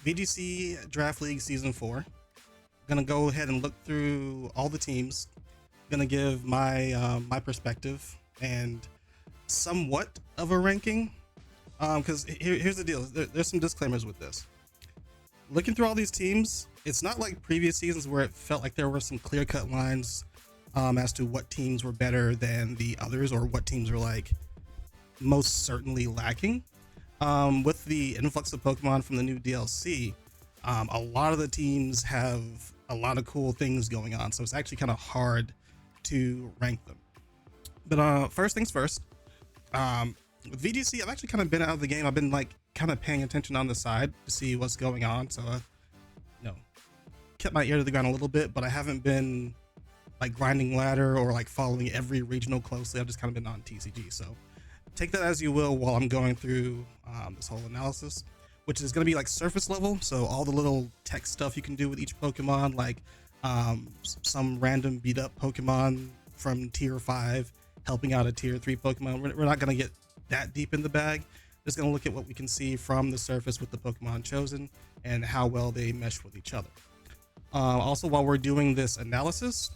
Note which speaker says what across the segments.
Speaker 1: VGC Draft League Season 4. Gonna go ahead and look through all the teams. Gonna give my perspective and somewhat of a ranking. Because here's the deal. There's some disclaimers with this. Looking through all these teams, it's not like previous seasons where it felt like there were some clear-cut lines as to what teams were better than the others or what teams were like most certainly lacking. With the influx of Pokemon from the new DLC, a lot of the teams have a lot of cool things going on, so it's actually kind of hard to rank them. But first things first, with VGC, I've actually kind of been out of the game. I've been like kind of paying attention on the side to see what's going on, so kept my ear to the ground a little bit, but I haven't been like grinding ladder or like following every regional closely. I've just kind of been on TCG, so take that as you will while I'm going through this whole analysis, which is going to be like surface level. So all the little tech stuff you can do with each Pokemon, like some random beat up Pokemon from tier 5 helping out a tier 3 Pokemon. We're not going to get that deep in the bag. Just going to look at what we can see from the surface with the Pokemon chosen and how well they mesh with each other. Also, while we're doing this analysis,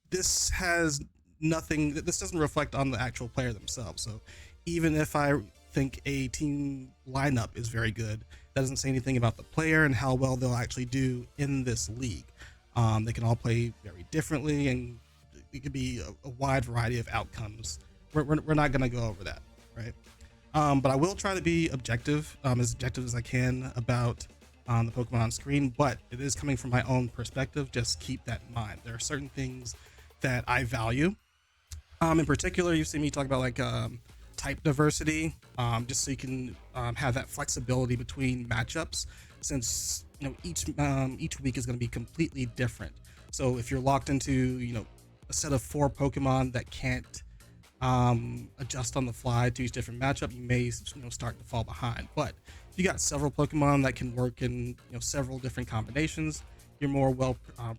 Speaker 1: this has nothing, this doesn't reflect on the actual player themselves. So even if I think a team lineup is very good, that doesn't say anything about the player and how well they'll actually do in this league. They can all play very differently, and it could be a wide variety of outcomes. We're not going to go over that, right? But I will try to be objective as I can about the Pokemon on screen, but it is coming from my own perspective. Just keep that in mind. There are certain things that I value. In particular, you've seen me talk about like type diversity, just so you can have that flexibility between matchups, since each week is going to be completely different. So if you're locked into a set of 4 Pokemon that can't adjust on the fly to each different matchup, you may start to fall behind. But if you got several Pokemon that can work in several different combinations, you're more well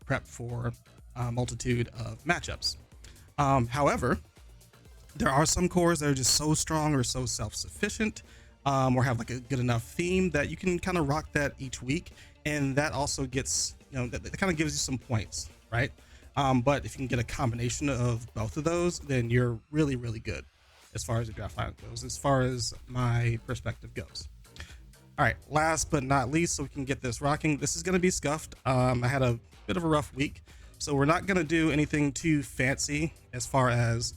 Speaker 1: prepped for a multitude of matchups. However, there are some cores that are just so strong or so self-sufficient, or have like a good enough theme that you can kind of rock that each week, and that also gets that kind of gives you some points, right? But if you can get a combination of both of those, then you're really, really good as far as the draft lineup goes, as far as my perspective goes. All right, last but not least, so we can get this rocking, this is going to be scuffed. I had a bit of a rough week, so we're not going to do anything too fancy as far as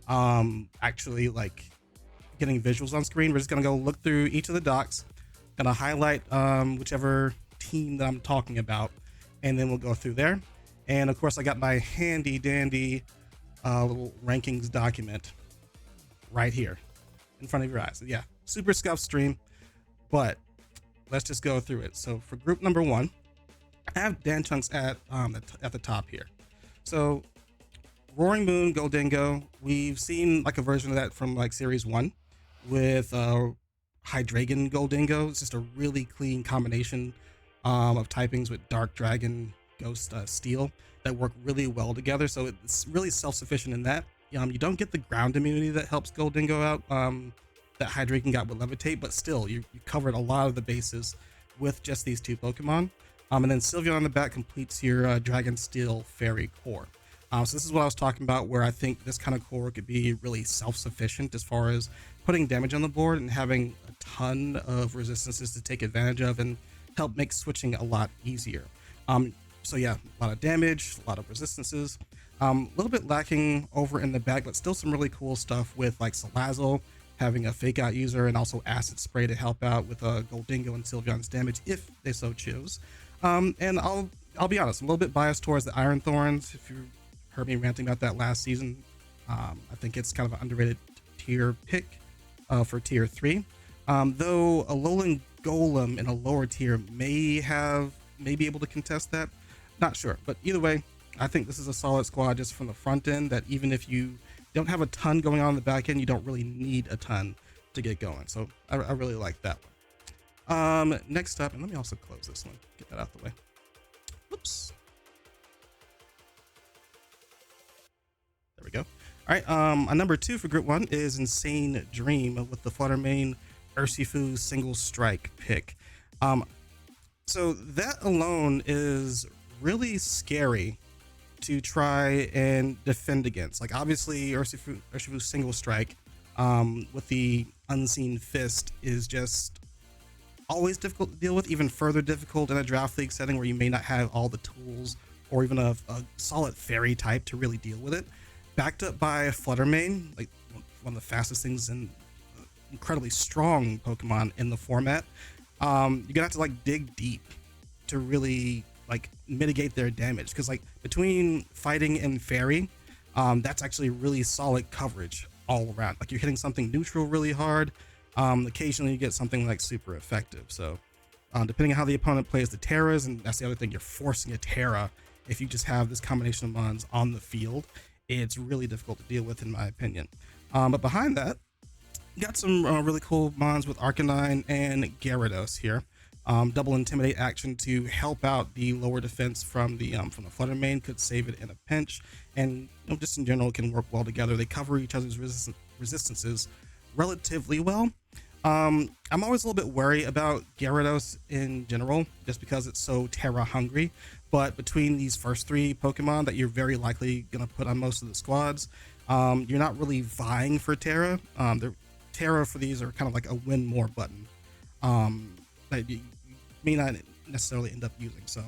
Speaker 1: actually like getting visuals on screen. We're just going to go look through each of the docs, going to highlight whichever team that I'm talking about, and then we'll go through there. And of course, I got my handy dandy little rankings document right here in front of your eyes. Yeah, super scuffed stream, but let's just go through it. So for group number 1, I have Dan Chunks at the top here. So Roaring Moon Goldingo, we've seen like a version of that from like series 1 with Hydreigon Goldingo. It's just a really clean combination of typings with Dark Dragon, Ghost, Steel that work really well together. So it's really self-sufficient in that. You don't get the ground immunity that helps Goldingo out that Hydreigon got with Levitate, but still you covered a lot of the bases with just these 2 Pokemon. And then Sylveon on the back completes your Dragon Steel Fairy core. So this is what I was talking about, where I think this kind of core could be really self-sufficient as far as putting damage on the board and having a ton of resistances to take advantage of and help make switching a lot easier. So yeah, a lot of damage, a lot of resistances, a little bit lacking over in the back, but still some really cool stuff with like Salazzle having a fake out user and also acid spray to help out with Goldingo and Sylveon's damage if they so choose. And I'll be honest, I'm a little bit biased towards the Iron Thorns. If you heard me ranting about that last season, I think it's kind of an underrated tier pick for tier 3. Though a Alolan Golem in a lower tier may be able to contest that. Not sure, but either way, I think this is a solid squad just from the front end, that even if you don't have a ton going on in the back end, you don't really need a ton to get going. So I really like that one. Next up, and let me also close this one, get that out the way. Whoops. There we go. All right, a number 2 for group 1 is Insane Dream with the Fluttermane Urshifu single strike pick. So that alone is really scary to try and defend against. Like obviously Urshifu's single strike with the unseen fist is just always difficult to deal with, even further difficult in a draft league setting where you may not have all the tools or even a solid fairy type to really deal with it. Backed up by a Fluttermane, like one of the fastest things and incredibly strong Pokemon in the format. You're gonna have to like dig deep to really like mitigate their damage, because like between fighting and fairy, that's actually really solid coverage all around. Like you're hitting something neutral really hard. Occasionally you get something like super effective. So depending on how the opponent plays the Terras, and that's the other thing, you're forcing a Terra. If you just have this combination of mons on the field, it's really difficult to deal with in my opinion. But behind that, you got some really cool mons with Arcanine and Gyarados here. Double Intimidate action to help out the lower defense from the Fluttermane, could save it in a pinch, and just in general can work well together. They cover each other's resistances relatively well. I'm always a little bit wary about Gyarados in general, just because it's so Terra hungry. But between these first three Pokemon that you're very likely gonna put on most of the squads, you're not really vying for Terra. Terra for these are kind of like a win more button that you may not necessarily end up using. So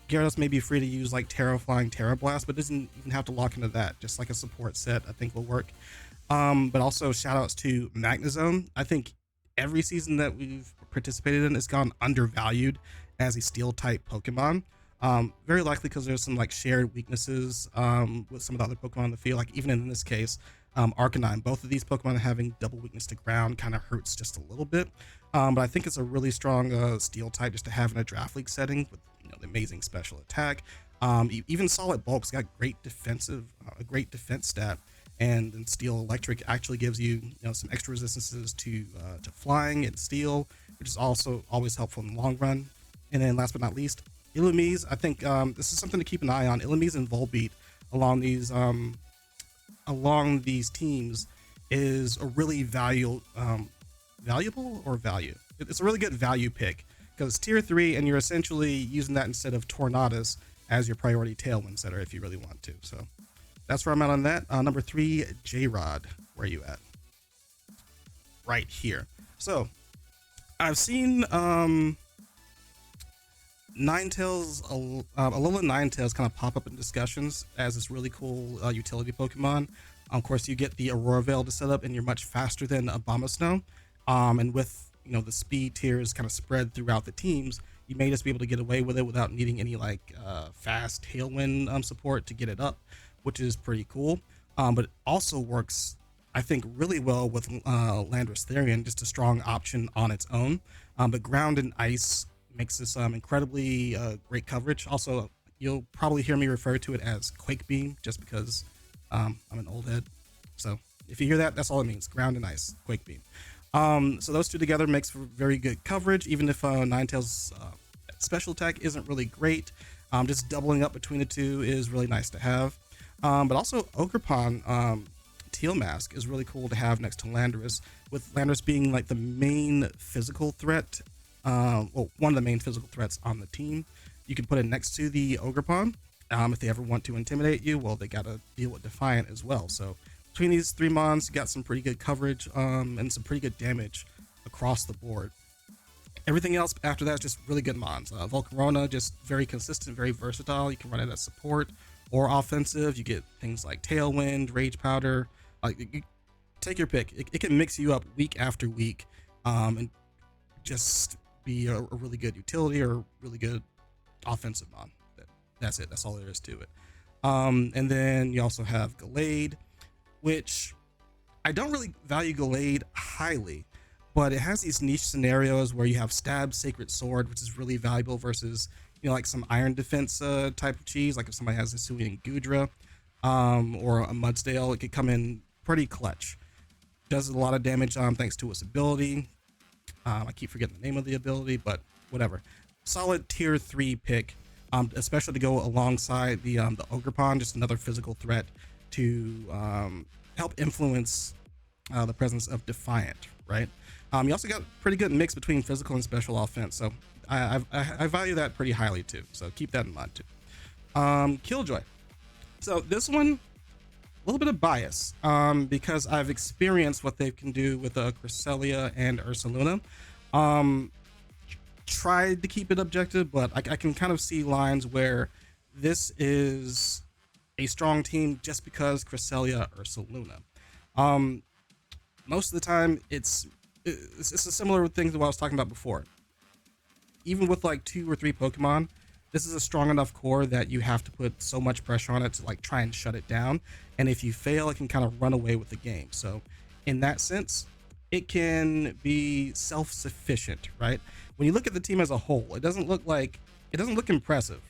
Speaker 1: Gyarados may be free to use like Terra Flying, Terra Blast, but doesn't even have to lock into that. Just like a support set, I think will work. But also shout outs to Magnezone. I think every season that we've participated in has gone undervalued as a steel type Pokemon. Very likely because there's some like shared weaknesses with some of the other Pokemon in the field. Like even in this case, Arcanine, both of these Pokemon having double weakness to ground kind of hurts just a little bit. But I think it's a really strong steel type just to have in a draft league setting with the amazing special attack. Even Solid Bulk's got great a great defense stat. And then Steel Electric actually gives you, some extra resistances to flying and steel, which is also always helpful in the long run. And then last but not least, Illumise. I think this is something to keep an eye on. Illumise and Volbeat along these teams is a really valuable value. It's a really good value pick because it's tier 3 and you're essentially using that instead of Tornadus as your priority Tailwind setter if you really want to. So that's where I'm at on that. Number 3, J-Rod. Where are you at? Right here. So I've seen Ninetales, Alola Ninetales kind of pop up in discussions as this really cool utility Pokemon. Of course, you get the Aurora Veil to set up, and you're much faster than Abomasnow. And with the speed tiers kind of spread throughout the teams, you may just be able to get away with it without needing any like fast Tailwind support to get it up, which is pretty cool. But it also works, I think, really well with Landorus Therian, just a strong option on its own. But Ground and Ice makes this incredibly great coverage. Also, you'll probably hear me refer to it as Quake Beam, just because I'm an old head. So if you hear that, that's all it means: Ground and Ice, Quake Beam. So those two together makes for very good coverage, even if Ninetales' special attack isn't really great. Just doubling up between the two is really nice to have. But also Ogerpon Teal Mask is really cool to have next to Landorus, with Landorus being like the main physical threat, well, one of the main physical threats on the team. You can put it next to the Ogerpon. If they ever want to intimidate you, well, they gotta deal with Defiant as well. So between these three mons, you got some pretty good coverage and some pretty good damage across the board. Everything else after that is just really good mons. Volcarona, just very consistent, very versatile. You can run it as support or offensive. You get things like Tailwind, Rage Powder. You take your pick. It can mix you up week after week and just be a really good utility or really good offensive mon. That's it. That's all there is to it. And then you also have Gallade, which I don't really value Gallade highly, but it has these niche scenarios where you have Stab, Sacred Sword, which is really valuable versus, like some Iron Defense type of cheese. Like if somebody has a Hisuian Gudra or a Mudsdale, it could come in pretty clutch. Does a lot of damage thanks to its ability. I keep forgetting the name of the ability, but whatever. Solid tier 3 pick, especially to go alongside the Ogerpon, just another physical threat to help influence the presence of Defiant, right? You also got pretty good mix between physical and special offense, so I value that pretty highly too. So keep that in mind too. Killjoy. So this one, a little bit of bias, because I've experienced what they can do with Cresselia and Ursaluna. Tried to keep it objective, but I can kind of see lines where this is a strong team just because Cresselia Ursaluna. Most of the time, it's a similar thing to what I was talking about before. Even with like 2 or 3 Pokemon, this is a strong enough core that you have to put so much pressure on it to like try and shut it down. And if you fail, it can kind of run away with the game. So in that sense, it can be self-sufficient, right? When you look at the team as a whole, it doesn't look impressive,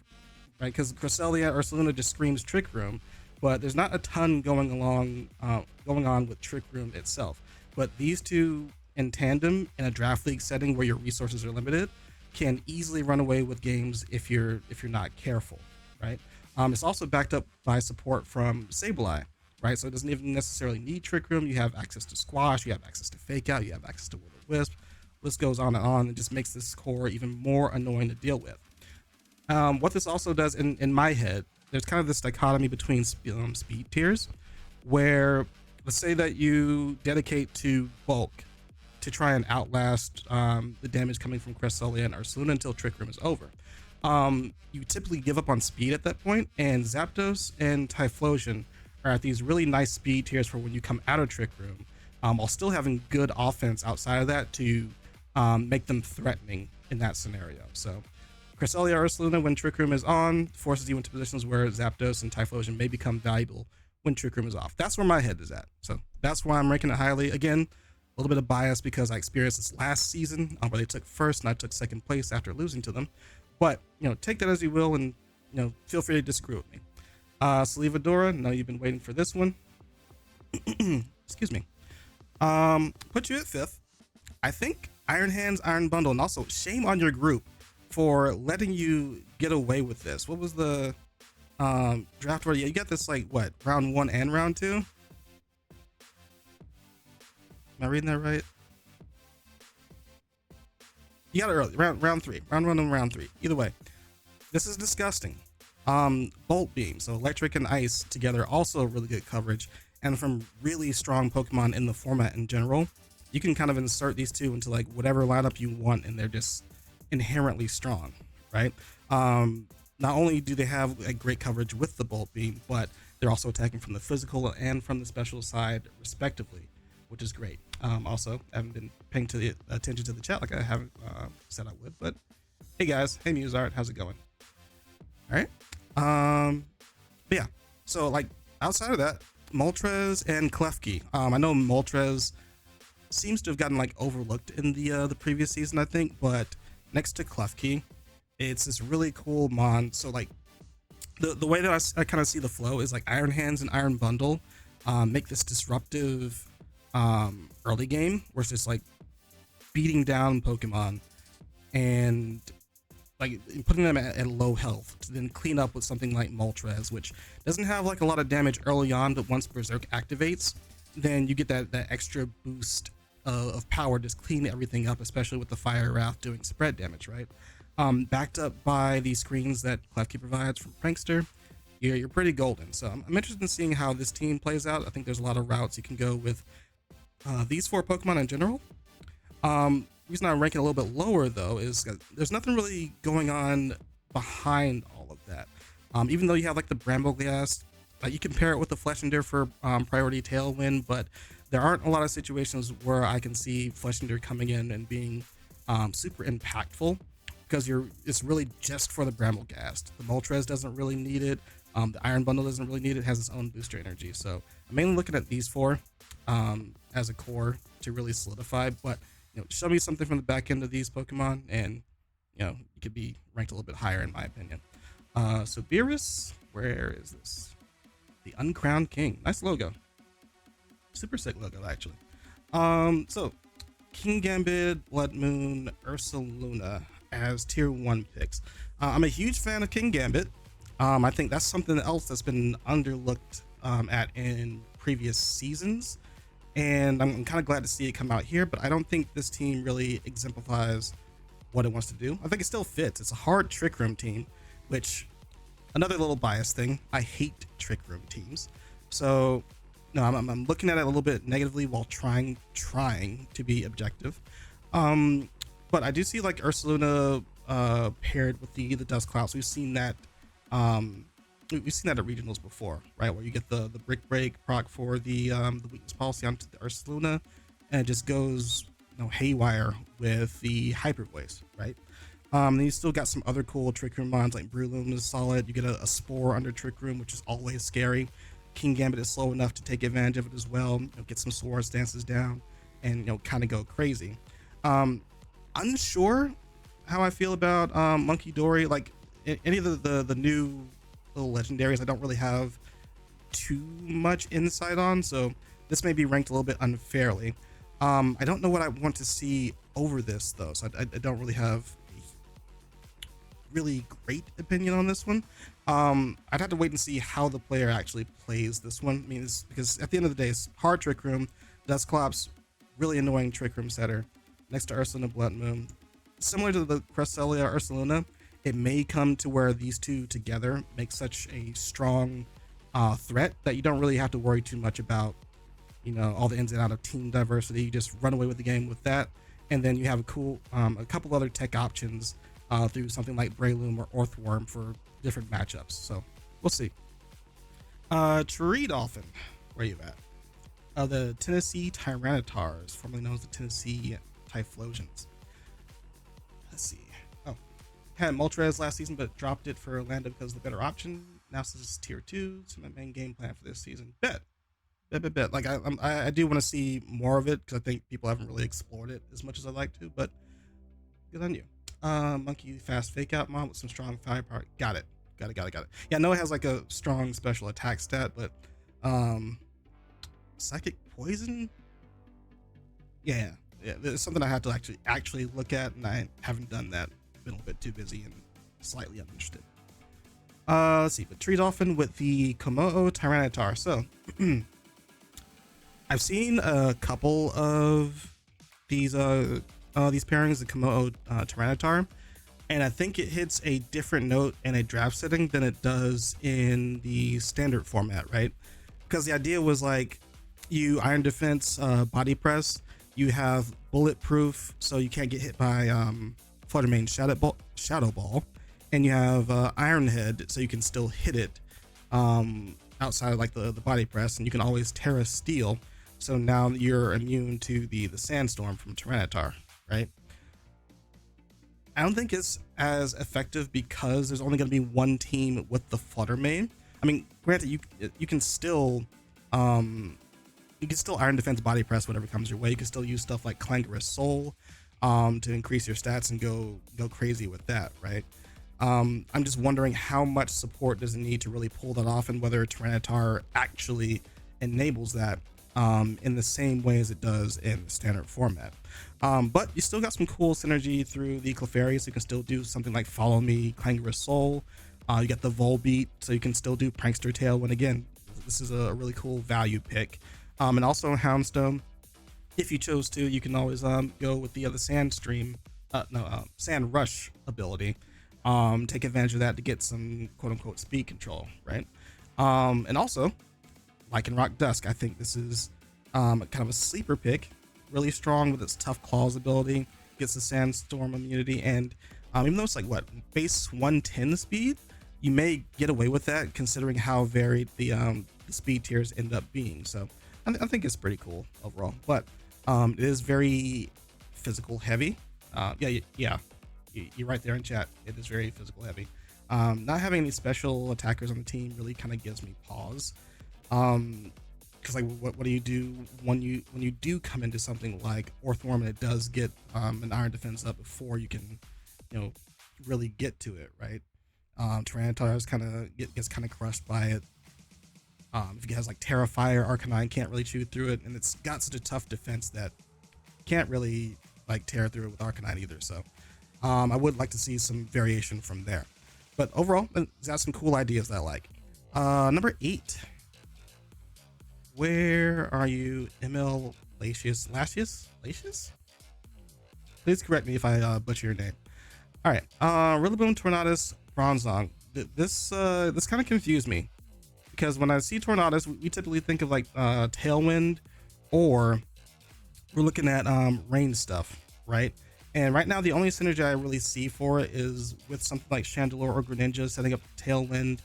Speaker 1: right? Because Cresselia or Ursaluna just screams Trick Room, but there's not a ton going on with Trick Room itself. But these two in tandem in a draft league setting where your resources are limited can easily run away with games if you're not careful, right? It's also backed up by support from Sableye, right? So it doesn't even necessarily need Trick Room. You have access to Squash, you have access to Fake Out, you have access to Will-O-Wisp. List goes on and on, and just makes this core even more annoying to deal with. What this also does in my head, there's kind of this dichotomy between speed tiers, where let's say that you dedicate to bulk to try and outlast the damage coming from Cresselia and Ursaluna until Trick Room is over. You typically give up on speed at that point, and Zapdos and Typhlosion are at these really nice speed tiers for when you come out of Trick Room, while still having good offense outside of that to make them threatening in that scenario. So Cresselia or Ursaluna, when Trick Room is on, forces you into positions where Zapdos and Typhlosion may become valuable when Trick Room is off. That's where my head is at. So that's why I'm ranking it highly. Again, a little bit of bias because I experienced this last season where they took first and I took second place after losing to them. But, take that as you will, and, feel free to disagree with me. Salivadora, no, you've been waiting for this one. Excuse me. Put you at 5th. I think Iron Hands, Iron Bundle, and also shame on your group for letting you get away with this. What was the draft order? You got this like what, round 1 and round 2? Am I reading that right? You got it early, round 3, round 1 and round 3. Either way, this is disgusting. Bolt Beam, so electric and ice together, also really good coverage, and from really strong Pokemon in the format in general. You can kind of insert these two into like whatever lineup you want, and they're just inherently strong, right? Not only do they have a great coverage with the Bolt Beam, but they're also attacking from the physical and from the special side, respectively, which is great. Also, I haven't been paying attention to the chat like I haven't said I would, but hey guys, hey Muzart, how's it going? All right. But yeah, so like outside of that, Moltres and Klefki. I know Moltres seems to have gotten like overlooked in the previous season, I think, but next to Klefki, it's this really cool mon. So like the way that I kind of see the flow is like Iron Hands and Iron Bundle make this disruptive early game where it's just like beating down Pokemon and like putting them at low health to then clean up with something like Moltres, which doesn't have like a lot of damage early on, but once Berserk activates, then you get that extra boost of power, just clean everything up, especially with the Fire Wrath doing spread damage, right? Backed up by the screens that Klefki provides from Prankster, you're pretty golden. So I'm interested in seeing how this team plays out. I think there's a lot of routes you can go with these 4 Pokemon in general. Reason I'm ranking a little bit lower though is there's nothing really going on behind all of that. Even though you have like the Brambleghast, you compare it with the Fletchinder for priority Tailwind, but there aren't a lot of situations where I can see Fletchinder coming in and being super impactful, because it's really just for the Brambleghast. The Moltres doesn't really need it. The Iron Bundle doesn't really need it. It has its own booster energy. So I'm mainly looking at these 4 as a core to really solidify, but show me something from the back end of these Pokemon and you could be ranked a little bit higher in my opinion. So Beerus, where is this? The Uncrowned King. Nice logo. Super sick logo actually. So King Gambit, Blood Moon, Ursaluna as tier 1 picks. I'm a huge fan of King Gambit. I think that's something else that's been underlooked at in previous seasons. and I'm kind of glad to see it come out here, but I don't think this team really exemplifies what it wants to do. I think it still fits. It's a hard Trick Room team, which, another little bias thing, I hate Trick Room teams. So no, I'm looking at it a little bit negatively while trying to be objective. But I do see like Ursaluna paired with the Dust Clouds. We've seen that we've seen that at regionals before, right? Where you get the brick break proc for the weakness policy onto the Ursaluna, and it just goes, you know, haywire with the hyper voice, right? Then you still got some other cool Trick Room mons, like Brewloom is solid. You get a Spore under Trick Room, which is always scary. King Gambit is slow enough to take advantage of it as well. You know, get some sword stances down and, you know, kind of go crazy. Unsure how I feel about Monkey Dory. Like any of the new little legendaries, I don't really have too much insight on, so this may be ranked a little bit unfairly. I don't know what I want to see over this though, so I don't really have really great opinion on this one. I'd have to wait and see how the player actually plays this one. I mean, it's because at the end of the day, it's hard Trick Room, Dustclops, really annoying Trick Room setter next to Ursaluna Blood Moon. Similar to the Cresselia Ursaluna, it may come to where these two together make such a strong threat that you don't really have to worry too much about, you know, all the ins and outs of team diversity. You just run away with the game with that, and then you have a couple other tech options through something like Brayloom or Orthworm for different matchups. So we'll see. Tree Dolphin, where you at? The Tennessee Tyrannotars, formerly known as the Tennessee Typhlosions. Let's see. Oh, had Moltres last season, but dropped it for Orlando because of the better option. Now this is tier 2, so my main game plan for this season. Bet. Like I do want to see more of it because I think people haven't really explored it as much as I'd like to, but good on you. Monkey fast fake out mod with some strong firepower. Got it. Yeah, I know it has like a strong special attack stat, but psychic poison. Yeah, it's something I have to actually look at, and I haven't done that. Been a little bit too busy and slightly uninterested. Let's see, but Tree Dolphin with the Komodo Tyranitar. So I've seen a couple of these pairings, the Komodo Tyranitar, and I think it hits a different note in a draft setting than it does in the standard format, right? Because the idea was like, you Iron Defense, body press, you have bulletproof, so you can't get hit by Fluttermane Shadow Ball, and you have Iron Head, so you can still hit it outside of like the body press, and you can always Terra Steel, so now you're immune to the Sandstorm from Tyranitar, right? I don't think it's as effective because there's only going to be one team with the Fluttermane. I mean, granted, you can still Iron Defense body press whatever comes your way. You can still use stuff like Clangorous Soul to increase your stats and go crazy with that, right? I'm just wondering how much support does it need to really pull that off, and whether Tyranitar actually enables that in the same way as it does in the standard format. But you still got some cool synergy through the Clefairy, so you can still do something like Follow Me, Clangorous Soul. You got the Volbeat, so you can still do Prankster Tail, when again, this is a really cool value pick. And also Houndstone, if you chose to, you can always go with the other Sand Rush ability. Take advantage of that to get some quote-unquote speed control, right? And also, Lycanroc Dusk, I think this is kind of a sleeper pick, really strong with its Tough Claws ability, gets the Sandstorm immunity, and even though it's like base 110 speed, you may get away with that considering how varied the speed tiers end up being. So I think it's pretty cool overall, but it is very physical heavy. Yeah, you're right there in chat. It is very physical heavy. Not having any special attackers on the team really kind of gives me pause. Because like, what do you do when you do come into something like Orthworm and it does get an Iron Defense up before you can, really get to it, right? Tyranitar gets kind of crushed by it. If it has like Terrafire, Arcanine can't really chew through it, and it's got such a tough defense that can't really like tear through it with Arcanine either. So I would like to see some variation from there. But overall, it's got some cool ideas that I like. Number 8. Where are you, ML Latius? Latius? Please correct me if I butcher your name. All right, Rillaboom, Tornadus, Bronzong. This kind of confused me because when I see Tornadus, we typically think of like Tailwind, or we're looking at rain stuff, right? And right now, the only synergy I really see for it is with something like Chandelure or Greninja, setting up Tailwind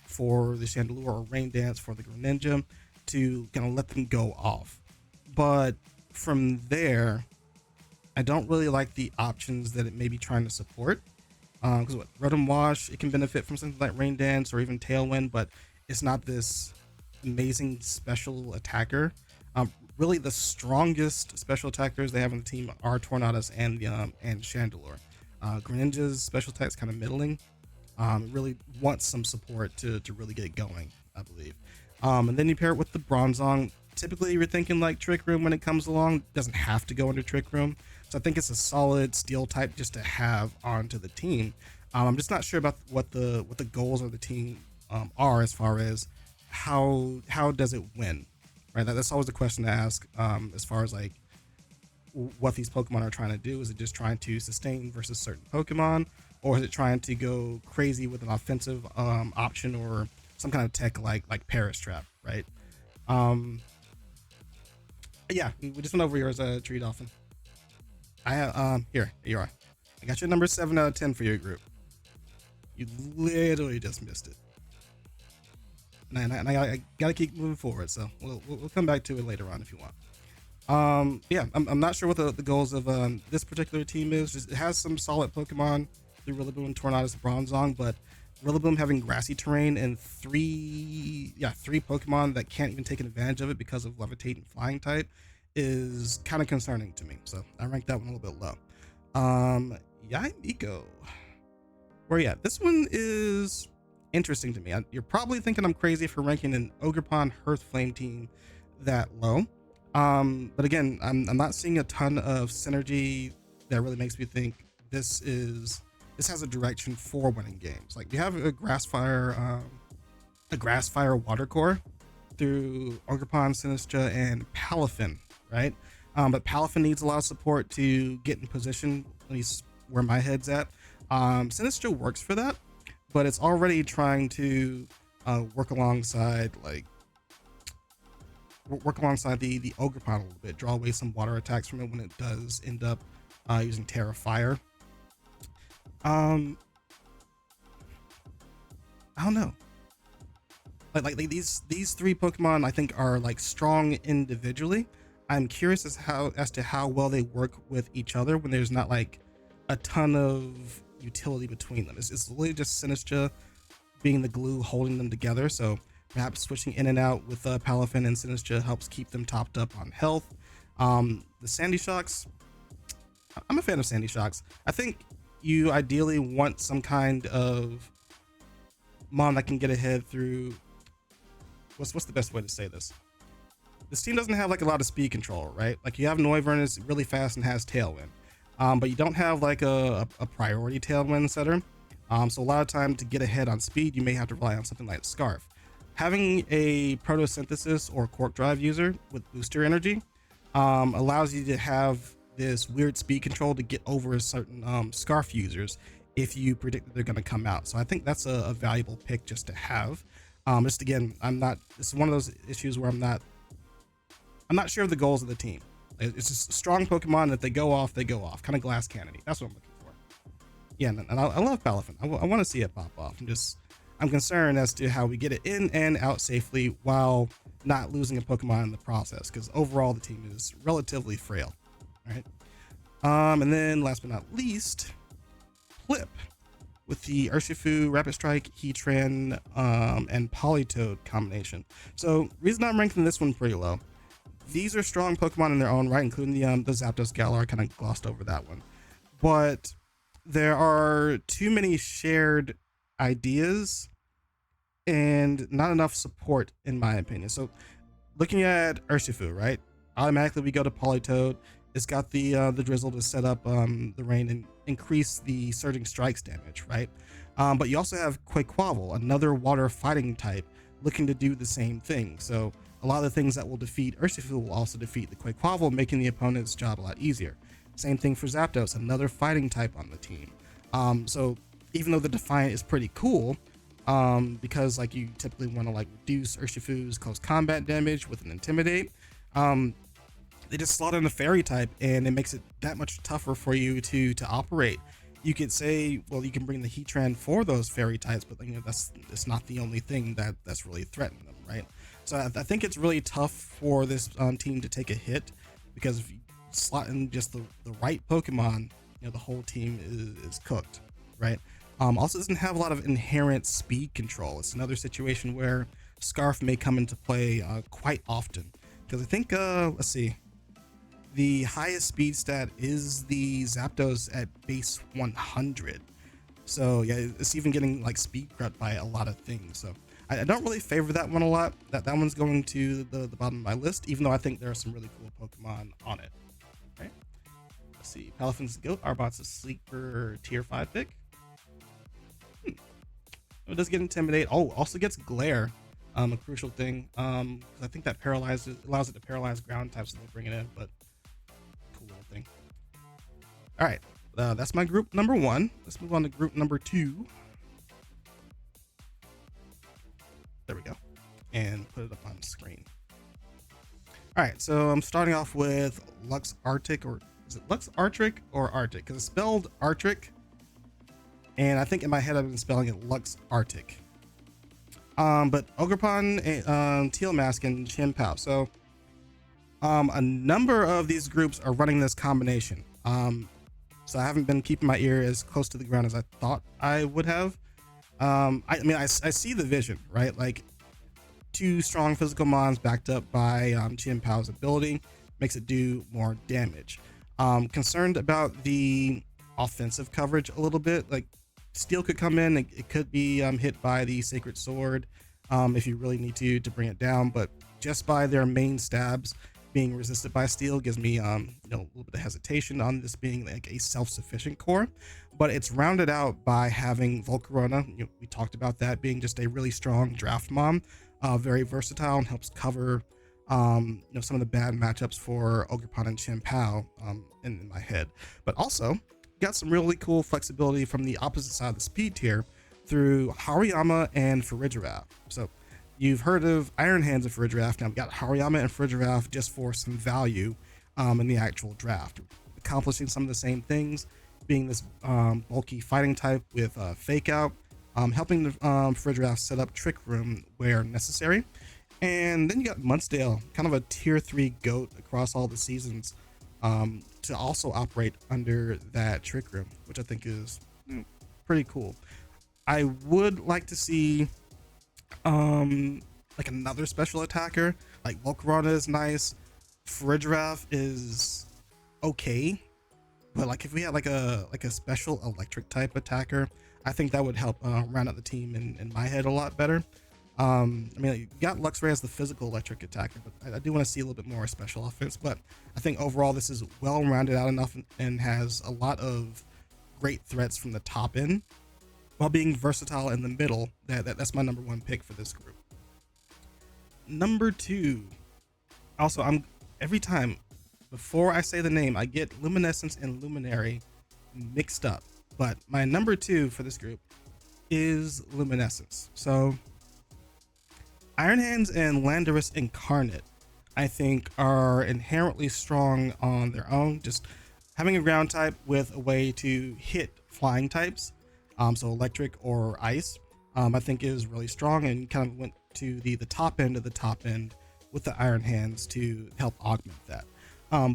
Speaker 1: for the Chandelure, or Rain Dance for the Greninja, to kind of let them go off. But from there, I don't really like the options that it may be trying to support. Because what Rotom Wash, it can benefit from something like Rain Dance or even Tailwind, but it's not this amazing special attacker. Really, the strongest special attackers they have on the team are Tornadus and Chandelure. Greninja's special attack is kind of middling. Really wants some support to really get going, I believe. And then you pair it with the Bronzong. Typically, you're thinking like Trick Room when it comes along. Doesn't have to go into Trick Room. So I think it's a solid steel type just to have onto the team. I'm just not sure about what the goals of the team are, as far as how does it win, right? That's always the question to ask, as far as like what these Pokemon are trying to do. Is it just trying to sustain versus certain Pokemon, or is it trying to go crazy with an offensive option or some kind of tech like Paris Trap, right? Yeah, we just went over yours, Tree Dolphin. I have here you are. I got your number 7 out of 10 for your group. You literally just missed it. And I gotta keep moving forward, so we'll come back to it later on if you want. Yeah, I'm not sure what the goals of this particular team is. Just, it has some solid Pokemon through Rillaboom, Tornadus, Bronzong, but Rillaboom having grassy terrain and three Pokemon that can't even take advantage of it because of Levitate and Flying type is kind of concerning to me. So I ranked that one a little bit low. Yaimiko. Where yeah, this one is interesting to me. You're probably thinking I'm crazy for ranking an Ogerpon Hearthflame team that low. But again, I'm not seeing a ton of synergy that really makes me think this has a direction for winning games. Like you have a Grassfire Water Core through Ogerpon, Sinistra, and Palafin, right? But Palafin needs a lot of support to get in position, at least where my head's at. Sinistra works for that, but it's already trying to work alongside the Ogerpon a little bit, draw away some water attacks from it when it does end up using Terra Fire. I don't know. Like these three Pokemon I think are like strong individually. I'm curious as to how well they work with each other when there's not like a ton of utility between them. It's literally just Sinistra being the glue holding them together. So perhaps switching in and out with Palafin and Sinistra helps keep them topped up on health. The Sandy Shocks, I'm a fan of Sandy Shocks. I think you ideally want some kind of mon that can get ahead through what's the best way to say this? This team doesn't have like a lot of speed control, right? Like you have Noivern is really fast and has Tailwind, but you don't have like a priority Tailwind setter. So a lot of time to get ahead on speed, you may have to rely on something like Scarf. Having a Photosynthesis or Quark Drive user with booster energy allows you to have this weird speed control to get over certain Scarf users if you predict that they're going to come out. So I think that's a valuable pick just to have. Just again, it's one of those issues where I'm not sure of the goals of the team. It's just strong Pokemon, and if they go off, they go off. Kind of Glass Cannon. That's what I'm looking for. Yeah, and I love Palafin. I want to see it pop off. I'm concerned as to how we get it in and out safely while not losing a Pokemon in the process, because overall the team is relatively frail. All right. And then last but not least, Flip with the Urshifu, Rapid Strike, Heatran, and Politoed combination. So reason I'm ranking this one pretty low. These are strong Pokemon in their own right, including the Zapdos Galar. I kind of glossed over that one. But there are too many shared ideas and not enough support, in my opinion. So looking at Urshifu, right? Automatically we go to Politoed. It's got the drizzle to set up the rain and increase the surging strikes damage, right? But you also have Quaquaval, another water fighting type, looking to do the same thing. So a lot of the things that will defeat Urshifu will also defeat the Quaquaval, making the opponent's job a lot easier. Same thing for Zapdos, another fighting type on the team. So even though the Defiant is pretty cool, because like you typically want to like reduce Urshifu's close combat damage with an Intimidate, they just slot in a fairy type and it makes it that much tougher for you to operate. You could say, well, you can bring the Heatran for those fairy types, but that's not the only thing that's really threatening them, right? So I think it's really tough for this team to take a hit, because if you slot in just the right Pokemon, the whole team is cooked, right? Also doesn't have a lot of inherent speed control. It's another situation where Scarf may come into play quite often, because I think let's see, the highest speed stat is the Zapdos at base 100. So yeah, it's even getting like speed crept by a lot of things. So I don't really favor that one a lot. That one's going to the bottom of my list, even though I think there are some really cool Pokemon on it. Right? Let's see. Palafin's Goat, Arbot's a sleeper tier 5 pick. It does get Intimidate. Oh, also gets Glare. A crucial thing. I think that allows it to paralyze ground types when they bring it in, but cool little thing. All right, that's my group number 1. Let's move on to group number 2. There we go, and put it up on the screen. All right, so I'm starting off with Lux Arctic, or is it Lux Arctic or Arctic? Because it's spelled Arctic, and I think in my head I've been spelling it Lux Arctic. But Ogerpon, Teal Mask, and Chien-Pao. So a number of these groups are running this combination. So I haven't been keeping my ear as close to the ground as I thought I would have. I see the vision, right? Like 2 strong physical mons backed up by Chien-Pao's ability makes it do more damage. Concerned about the offensive coverage a little bit. Like Steel could come in, it could be hit by the Sacred Sword if you really need to bring it down, but just by their main stabs being resisted by Steel gives me a little bit of hesitation on this being like a self-sufficient core. But it's rounded out by having Volcarona. We talked about that being just a really strong draft mom, very versatile, and helps cover some of the bad matchups for Ogerpon and Chien-Pao in my head. But also got some really cool flexibility from the opposite side of the speed tier through Hariyama and Farigiraf. So you've heard of Iron Hands and Farigiraf. Now we've got Hariyama and Farigiraf just for some value in the actual draft, accomplishing some of the same things, being this bulky fighting type with Fake Out, helping the Farigiraf set up Trick Room where necessary. And then you got Munsdale, kind of a tier 3 goat across all the seasons, to also operate under that Trick Room, which I think is pretty cool. I would like to see like another special attacker. Like Volcarona is nice, Farigiraf is okay, but like if we had like a special electric type attacker, I think that would help round out the team in my head a lot better. You got Luxray as the physical electric attacker, but I do want to see a little bit more special offense. But I think overall this is well rounded out enough and has a lot of great threats from the top end while being versatile in the middle. That's my number 1 pick for this group. Number 2. Also, every time before I say the name, I get Luminescence and Luminary mixed up. But my number 2 for this group is Luminescence. So Iron Hands and Landorus Incarnate, I think, are inherently strong on their own. Just having a ground type with a way to hit flying types, so electric or ice, I think is really strong, and kind of went to the top end of the top end with the Iron Hands to help augment that.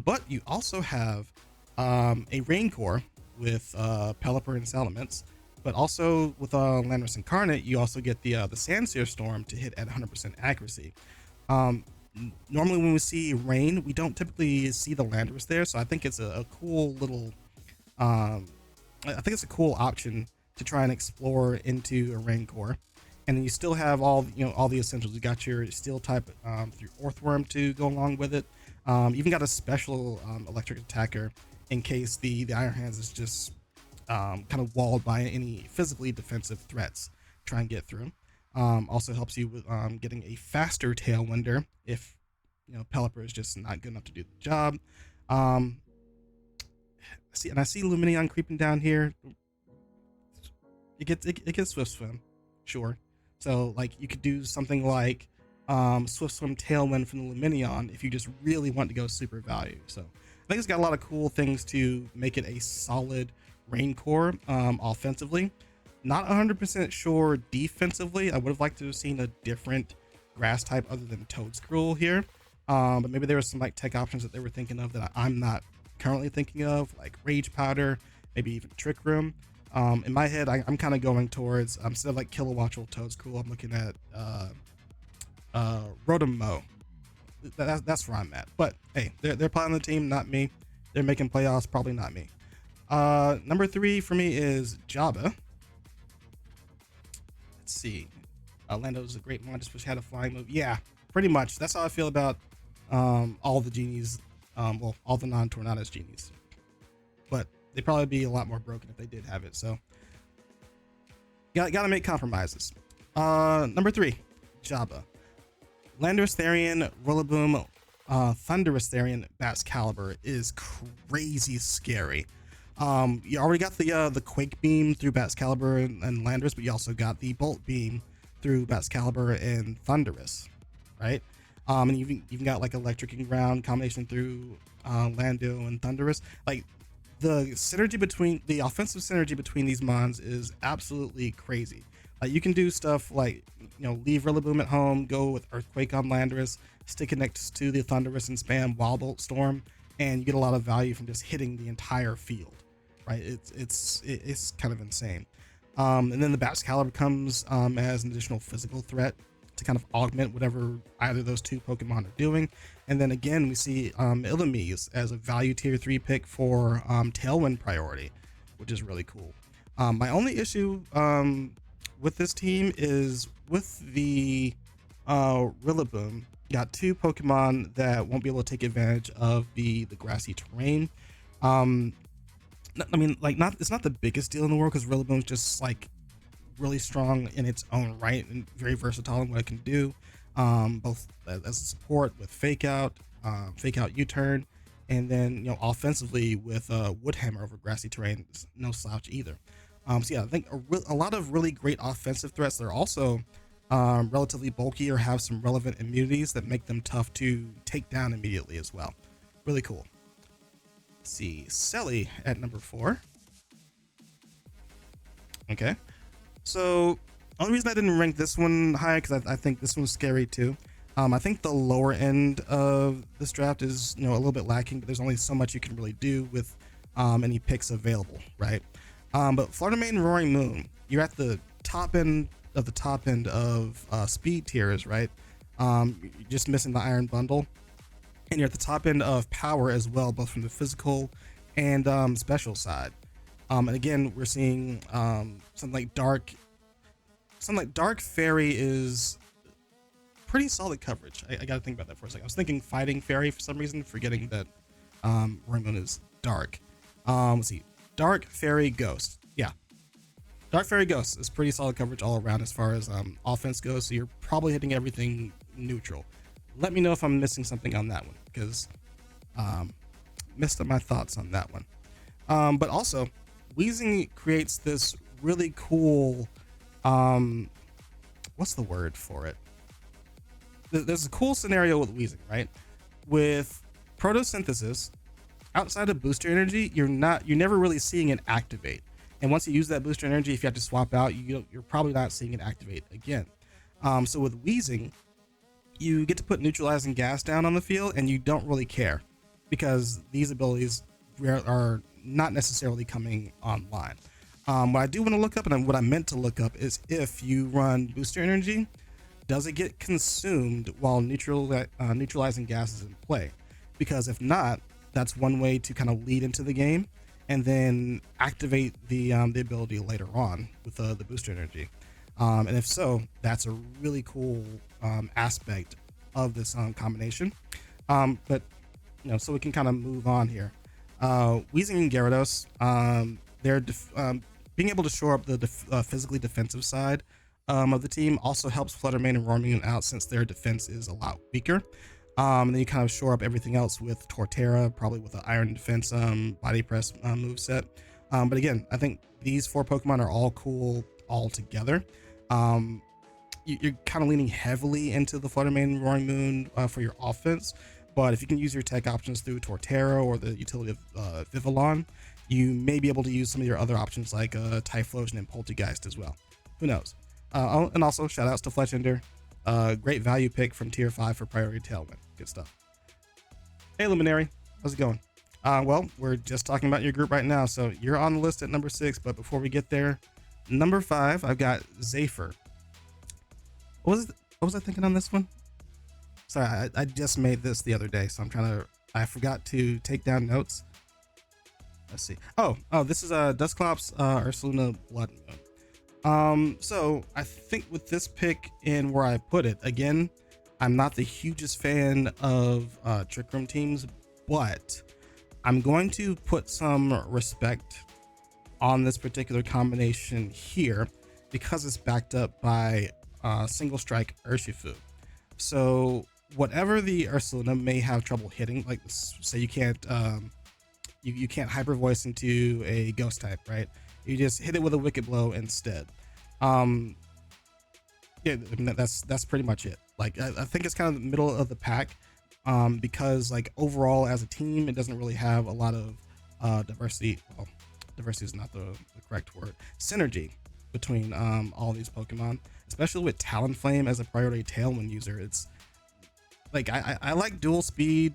Speaker 1: But you also have a Rain Core with Pelipper and Salamence. But also with Landorus Incarnate, you also get the Sandsear Storm to hit at 100% accuracy. Normally when we see Rain, we don't typically see the Landorus there, so I think it's a cool little, I think it's a cool option to try and explore into a Rain Core. And then you still have all the essentials. You got your Steel type through Orthworm to go along with it. Even got a special electric attacker in case the Iron Hands is just kind of walled by any physically defensive threats. Try and get through. Also helps you with getting a faster Tailwinder if Pelipper is just not good enough to do the job. Um, I see Luminion creeping down here. It gets Swift Swim, sure. So like you could do something like Swift Swim Tailwind from the Luminion if you just really want to go super value. So I think it's got a lot of cool things to make it a solid Rain Core offensively. Not 100% sure defensively. I would have liked to have seen a different grass type other than Toedscruel here. But maybe there were some like tech options that they were thinking of that I'm not currently thinking of, like Rage Powder, maybe even Trick Room. In my head, I'm kind of going towards instead of like Kilowattrel Toedscruel, I'm looking at Rotom Mo. That's where I'm at. But hey, they're playing the team, not me. They're making playoffs, probably not me. Number 3 for me is Jabba. Let's see. Lando's a great one, just wish had a flying move. Yeah, pretty much. That's how I feel about all the genies. Well, all the non-Tornadus genies. But they'd probably be a lot more broken if they did have it. So gotta make compromises. Number 3, Jabba. Landorus Therian, Rillaboom, Thundurus Therian, Baxcalibur is crazy scary. You already got the Quake Beam through Baxcalibur and Landorus, but you also got the Bolt Beam through Baxcalibur and Thundurus, right? And you've even got like Electric and Ground combination through Lando and Thundurus. Like the synergy between the offensive synergy between these mons is absolutely crazy. You can do stuff like leave Rillaboom at home, go with Earthquake on Landorus, stick it next to the Thundurus and spam Wild Bolt Storm, and you get a lot of value from just hitting the entire field, right? It's kind of insane. And then the Baxcalibur comes as an additional physical threat to kind of augment whatever either of those two Pokemon are doing. And then again, we see Illumise as a value tier 3 pick for Tailwind priority, which is really cool. My only issue with this team is with the Rillaboom, you got 2 Pokemon that won't be able to take advantage of the grassy terrain. I mean, like, it's not the biggest deal in the world because Rillaboom's just like really strong in its own right and very versatile in what it can do, both as a support with Fake Out U-turn, and then offensively with Wood Hammer over grassy terrain is no slouch either. So yeah, I think a lot of really great offensive threats. They're also relatively bulky or have some relevant immunities that make them tough to take down immediately as well. Really cool. Let's see, Selly at number 4. Okay, so only reason I didn't rank this one high because I think this one's scary too. I think the lower end of this draft is a little bit lacking, but there's only so much you can really do with any picks available, right? But Florida Main Roaring Moon, you're at the top end of speed tiers, right? You're just missing the Iron Bundle, and you're at the top end of power as well, both from the physical and special side. And again, we're seeing something like Dark Fairy is pretty solid coverage. I gotta think about that for a second. I was thinking Fighting Fairy for some reason, forgetting that Roaring Moon is Dark. Let's see. Dark Fairy Ghost. Yeah. Dark Fairy Ghost is pretty solid coverage all around as far as offense goes, so you're probably hitting everything neutral. Let me know if I'm missing something on that one, because messed up my thoughts on that one. But also, Weezing creates this really cool, what's the word for it? There's a cool scenario with Weezing, right? With Photosynthesis, outside of booster energy, you're never really seeing it activate. And once you use that booster energy, if you have to swap out, you're probably not seeing it activate again. So with Weezing, you get to put neutralizing gas down on the field, and you don't really care because these abilities are not necessarily coming online. What I do want to look up, and what I meant to look up, is if you run booster energy, does it get consumed while neutralizing gas is in play? Because if not, that's one way to kind of lead into the game and then activate the ability later on with the booster energy. And if so, that's a really cool aspect of this combination. But so we can kind of move on here. Weezing and Gyarados, they're being able to shore up the physically defensive side of the team also helps Flutter Mane and Roarmoon out since their defense is a lot weaker. And then you kind of shore up everything else with Torterra, probably with an Iron Defense Body Press moveset. But again, I think these 4 Pokemon are all cool all together. You're kind of leaning heavily into the Flutter Mane and Roaring Moon for your offense, but if you can use your tech options through Torterra or the utility of Vivillon, you may be able to use some of your other options like Typhlosion and Poltergeist as well. Who knows? And also, shout outs to Fletchender. Great value pick from tier 5 for Priority Tailwind. Good stuff. Hey, Luminary. How's it going? Well, we're just talking about your group right now, so you're on the list at number 6, but before we get there, number 5, I've got Zephyr. What was I thinking on this one? Sorry, I just made this the other day, so I forgot to take down notes. Let's see. Oh, this is Dusclops Ursaluna Blood Moon. So I think with this pick and where I put it, again, I'm not the hugest fan of Trick Room teams, but I'm going to put some respect on this particular combination here because it's backed up by Single Strike Urshifu. So whatever the Ursaluna may have trouble hitting, like say you can't you can't hyper voice into a ghost type, right? You just hit it with a Wicked Blow instead. Yeah, that's pretty much it. Like I think it's kind of the middle of the pack, because like overall as a team, it doesn't really have a lot of diversity. Well, diversity is not the correct word. Synergy between all these Pokemon, especially with Talonflame as a priority Tailwind user. It's like I like dual speed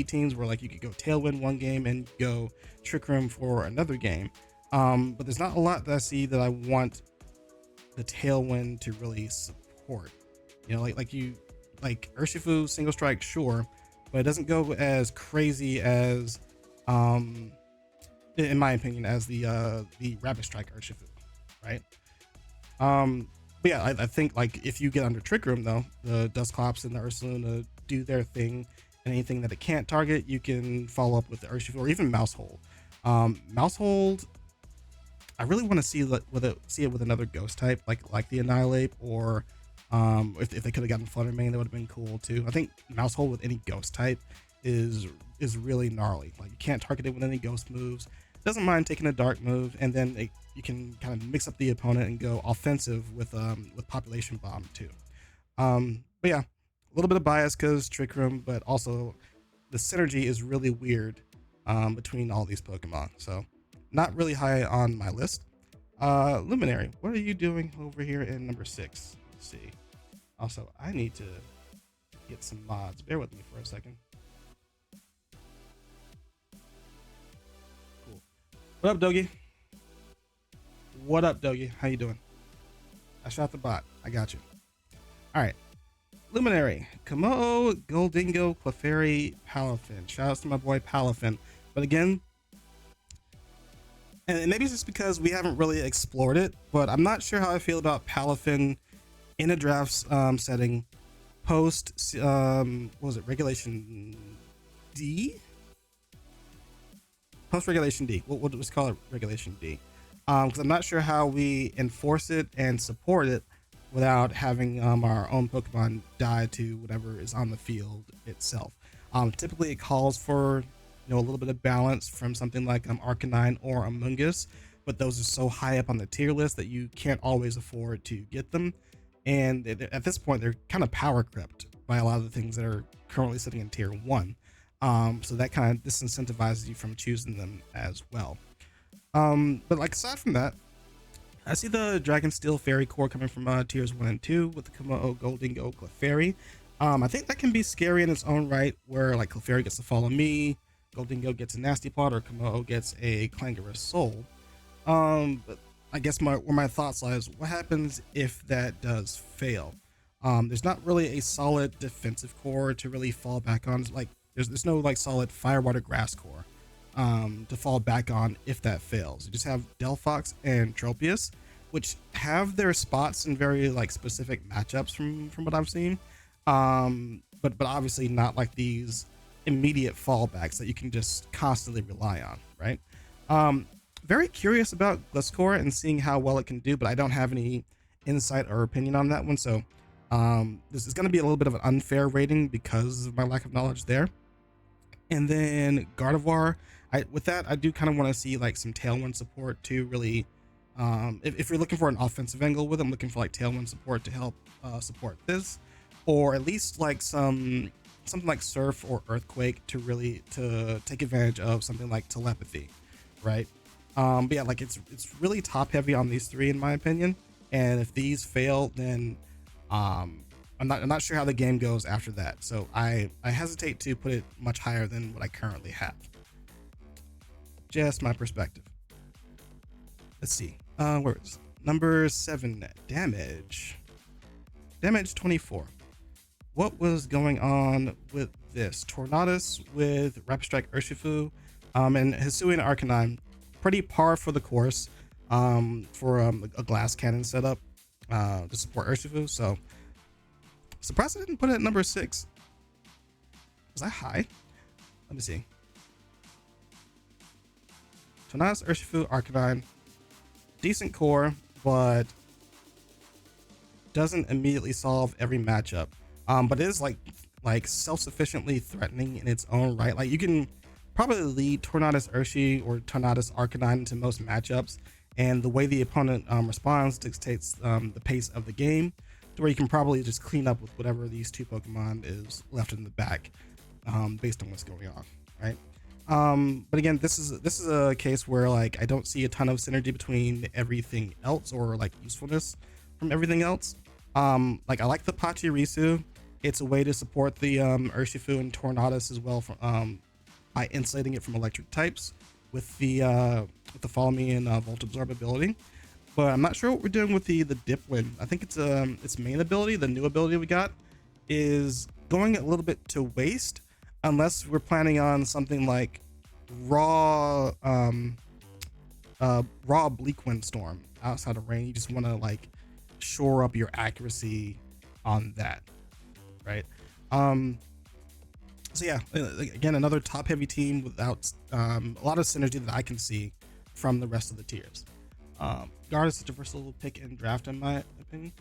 Speaker 1: teams where like you could go Tailwind one game and go Trick Room for another game. But there's not a lot that I see that I want the Tailwind to really support. You know, like Urshifu Single Strike, sure, but it doesn't go as crazy as in my opinion as the Rapid Strike Urshifu, right? But yeah, I think like if you get under Trick Room though, the Dusclops and the Ursaluna do their thing, and anything that it can't target, you can follow up with the Urshifu or even Mousehold. Mousehold, I really want to see it with another ghost type like the Annihilate, or if they could have gotten Flutter Mane, that would have been cool too. I think Mousehold with any ghost type is really gnarly. Like you can't target it with any ghost moves. Doesn't mind taking a dark move, and then you can kind of mix up the opponent and go offensive with Population Bomb too. But yeah, a little bit of bias because Trick Room, but also the synergy is really weird between all these Pokemon. So not really high on my list. Luminary, what are you doing over here in number 6? Let's see. Also, I need to get some mods. Bear with me for a second. Cool. What up, Dogie? What up, Dogie? How you doing? I shot the bot. I got you. All right. Luminary, Kamo, Goldingo, Clefairy, Palafin. Shout outs to my boy Palafin. But again, and maybe it's just because we haven't really explored it, but I'm not sure how I feel about Palafin in a draft setting post what was it, Regulation D? Post Regulation D. We'll just call it Regulation D. Because I'm not sure how we enforce it and support it without having our own Pokemon die to whatever is on the field itself. Typically it calls for a little bit of balance from something like Arcanine or Amoonguss, but those are so high up on the tier list that you can't always afford to get them. And at this point, they're kind of power crept by a lot of the things that are currently sitting in tier 1. So that kind of disincentivizes you from choosing them as well. But like aside from that, I see the Dragon Steel Fairy core coming from tiers 1 and 2 with the Kamo, Goldingo, Clefairy. I think that can be scary in its own right, where like Clefairy gets to follow me, Goldingo gets a Nasty Plot, or Kamo gets a Clangorous Soul. But I guess where my thoughts lie is what happens if that does fail. There's not really a solid defensive core to really fall back on. Like there's no like solid Firewater Grass core to fall back on if that fails. You just have Delphox and Tropius, which have their spots in very like specific matchups from what I've seen. But obviously not like these immediate fallbacks that you can just constantly rely on, right? Very curious about Gliscor and seeing how well it can do, but I don't have any insight or opinion on that one. So this is going to be a little bit of an unfair rating because of my lack of knowledge there. And then Gardevoir, with that, I do kind of want to see like some Tailwind support to really, if you're looking for an offensive angle with it, I'm looking for like Tailwind support to help support this, or at least like something like Surf or Earthquake to really to take advantage of something like Telepathy, right? But yeah, like it's really top heavy on these three in my opinion, and if these fail, then I'm not sure how the game goes after that. So I hesitate to put it much higher than what I currently have. Just my perspective. Let's see. Where is number 7? Damage 24. What was going on with this? Tornadus with Rapid Strike Urshifu, and Hisuian Arcanine. Pretty par for the course for a glass cannon setup to support Urshifu. So surprised I didn't put it at number 6. Was that high? Let me see. Tornadus, Urshifu, Arcanine. Decent core, but doesn't immediately solve every matchup. But it is like self-sufficiently threatening in its own right. Like you can probably lead Tornadus Urshi or Tornadus Arcanine into most matchups, and the way the opponent responds dictates the pace of the game, to where you can probably just clean up with whatever these two Pokemon is left in the back, based on what's going on, right? But again, this is a case where like I don't see a ton of synergy between everything else or like usefulness from everything else. Like I like the Pachirisu. It's a way to support the Urshifu and Tornadus as well from by insulating it from electric types with the Follow Me and Volt Absorb ability. But I'm not sure what we're doing with the Dipwind. I think its main ability, the new ability we got, is going a little bit to waste unless we're planning on something like raw Bleak Windstorm outside of rain. You just want to like shore up your accuracy on that, right? So yeah, again, another top heavy team without a lot of synergy that I can see from the rest of the tiers. Guard is such a versatile pick in draft in my opinion.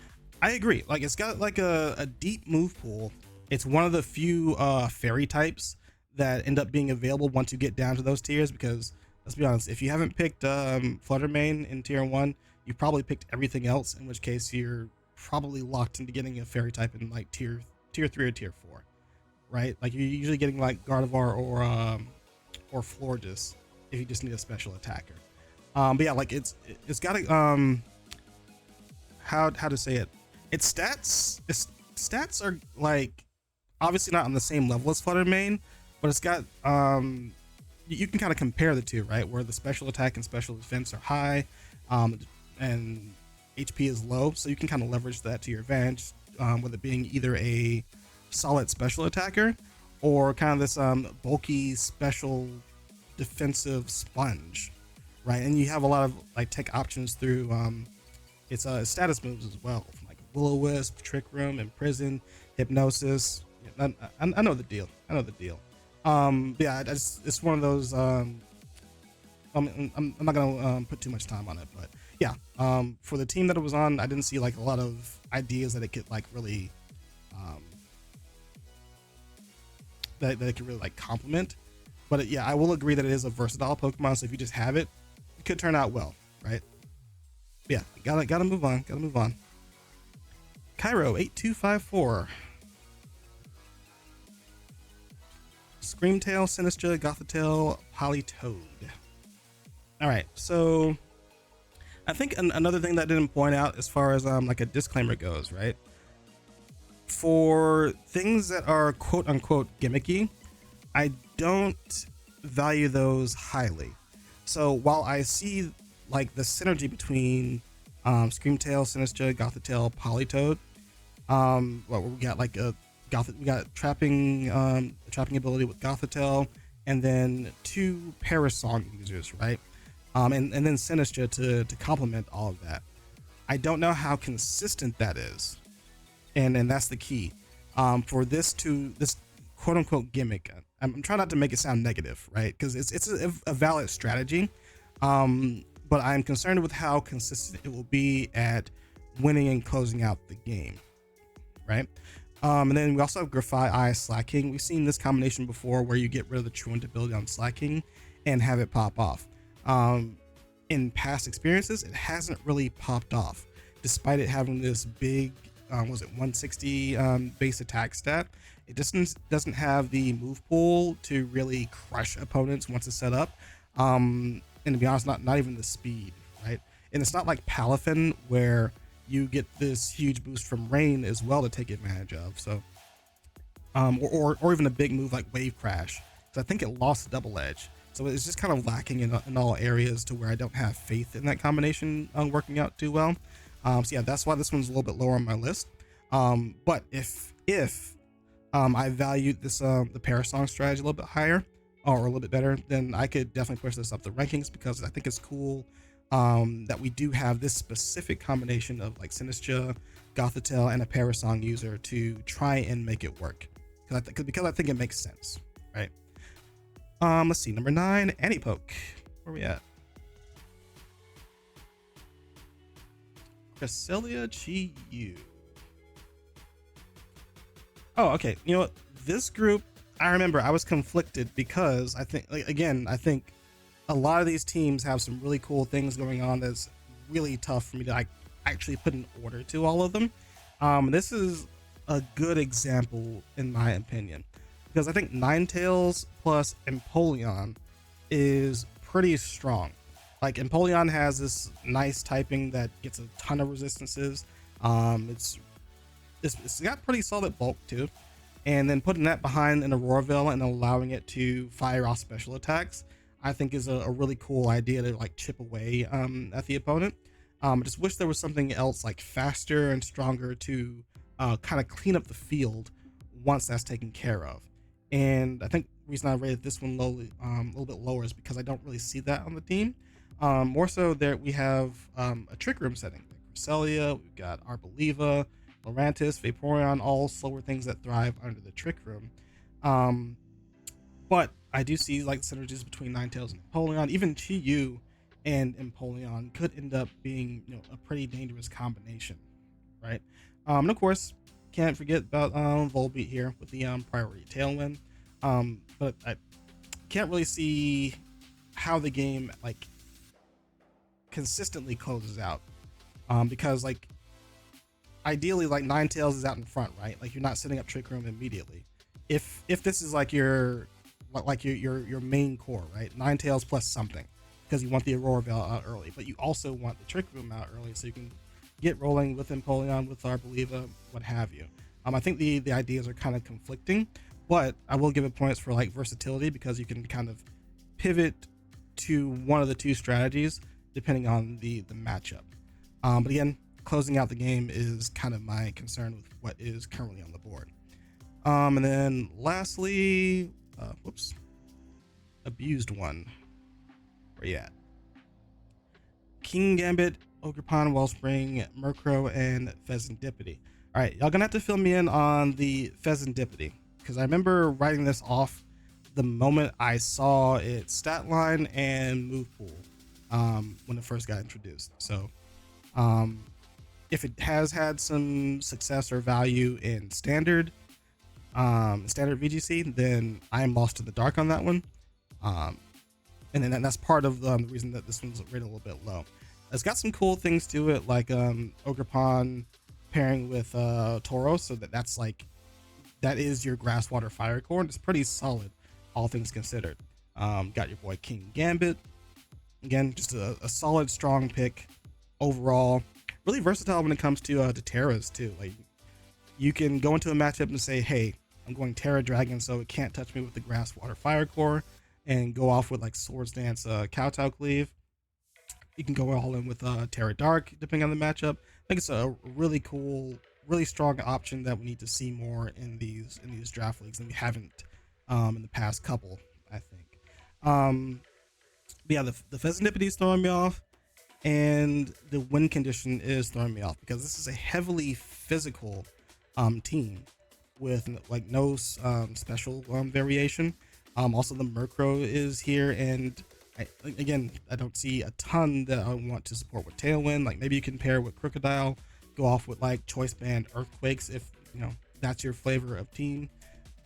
Speaker 1: I agree. Like it's got like a deep move pool. It's one of the few fairy types that end up being available once you get down to those tiers, because let's be honest, if you haven't picked Fluttermane in tier 1, you probably picked everything else, in which case you're probably locked into getting a fairy type in like tier 3 or tier 4, right? Like you're usually getting like Gardevoir or Florges if you just need a special attacker. But yeah, like it's got a how to say it. Its stats are like obviously not on the same level as Fluttermane, but it's got you can kind of compare the two, right? Where the special attack and special defense are high, and HP is low, so you can kind of leverage that to your advantage, with it being either a solid special attacker or kind of this bulky special defensive sponge, right? And you have a lot of like tech options through its status moves as well, like Will-O-Wisp, Trick Room, Imprison, Hypnosis. I know the deal. Yeah, it's one of those. I'm not gonna put too much time on it, but yeah, for the team that it was on, I didn't see like a lot of ideas that it could like really, that it could really like complement. But yeah, I will agree that it is a versatile Pokemon. So if you just have it, it could turn out well, right? Yeah, gotta move on. Cairo 8254. Screamtail, Sinistra, Gothitelle, Politoed. All right, so I think another thing that I didn't point out as far as like a disclaimer goes, right? For things that are quote unquote gimmicky, I don't value those highly. So while I see like the synergy between Screamtail, Sinistra, Gothitelle, Politoed, well, we got like we got trapping ability with Gothitelle, and then 2 Parasong users, right? And then Sinistra to complement all of that. I don't know how consistent that is, and that's the key. For this quote unquote gimmick, I'm trying not to make it sound negative, right? Because it's a valid strategy, but I'm concerned with how consistent it will be at winning and closing out the game, right? And then we also have Grafai Eye Slacking. We've seen this combination before where you get rid of the Truant ability on Slacking and have it pop off. In past experiences, it hasn't really popped off, despite it having this big, was it 160 base attack stat. It doesn't have the move pool to really crush opponents once it's set up. And to be honest, not even the speed, right? And it's not like Palafin where you get this huge boost from rain as well to take advantage of. So, or even a big move like Wave Crash. So I think it lost Double Edge. So it's just kind of lacking in all areas to where I don't have faith in that combination working out too well. So yeah, that's why this one's a little bit lower on my list. But if I valued this the Parasong strategy a little bit higher or a little bit better, then I could definitely push this up the rankings, because I think it's cool that we do have this specific combination of like Sinistra, Gothitelle, and a Parasong user to try and make it work, because I think it makes sense, right? Let's see, number 9, Antipoke. Where are we at? Cresselia Chi-Yu. Oh, okay. You know what? This group, I remember I was conflicted because I think, like, again, I think a lot of these teams have some really cool things going on that's really tough for me to like actually put an order to all of them. This is a good example in my opinion, because I think Ninetales plus Empoleon is pretty strong. Like, Empoleon has this nice typing that gets a ton of resistances. It's got pretty solid bulk too, and then putting that behind an Aurora Veil and allowing it to fire off special attacks, I think is a really cool idea to like chip away at the opponent. I just wish there was something else like faster and stronger to kind of clean up the field once that's taken care of. And I think the reason I rated this one lowly, a little bit lower, is because I don't really see that on the team. More so there we have a Trick Room setting, like Cresselia, we've got Arboliva, Lurantis, Vaporeon, all slower things that thrive under the Trick Room. But I do see like synergies between Ninetales and Empoleon. Even Chi-Yu and Empoleon could end up being, you know, a pretty dangerous combination, right? And of course, can't forget about Volbeat here with the priority Tailwind. But I can't really see how the game like consistently closes out, because like ideally like Ninetales is out in front, right? Like, you're not setting up Trick Room immediately. If this is like your main core, right? Ninetales plus something, because you want the Aurora Veil out early, but you also want the Trick Room out early so you can get rolling with Empoleon, with Arboliva, what have you. I think the ideas are kind of conflicting, but I will give it points for like versatility, because you can kind of pivot to one of the two strategies depending on the matchup. But again, closing out the game is kind of my concern with what is currently on the board. And then lastly, Abused One. Where you at? King Gambit, Ogerpon, Wellspring, Murkrow, and Pheasantipity. All right, y'all gonna have to fill me in on the Pheasantipity, because I remember writing this off the moment I saw its stat line and move pool when it first got introduced. So if it has had some success or value in standard VGC, then I'm lost in the dark on that one. And then that's part of the reason that this one's rated a little bit low. It's got some cool things to it, like Ogerpon pairing with Tauros, so that's like, that is your grass, water, fire core, and it's pretty solid, all things considered. Got your boy King Gambit, again, just a solid, strong pick overall. Really versatile when it comes to Terras too. Like, you can go into a matchup and say, hey, I'm going Terra Dragon, so it can't touch me with the grass, water, fire core, and go off with like Swords Dance, Kowtow Cleave. You can go all in with Terra Dark, depending on the matchup. I think it's a really cool, really strong option that we need to see more in these draft leagues, and we haven't in the past couple, I think. But yeah, the Pheasantipity is throwing me off, and the win condition is throwing me off, because this is a heavily physical team with like no special variation. Also, the Murkrow is here, and I don't see a ton that I want to support with Tailwind. Like, maybe you can pair with Crocodile go off with like choice band earthquakes if that's your flavor of team.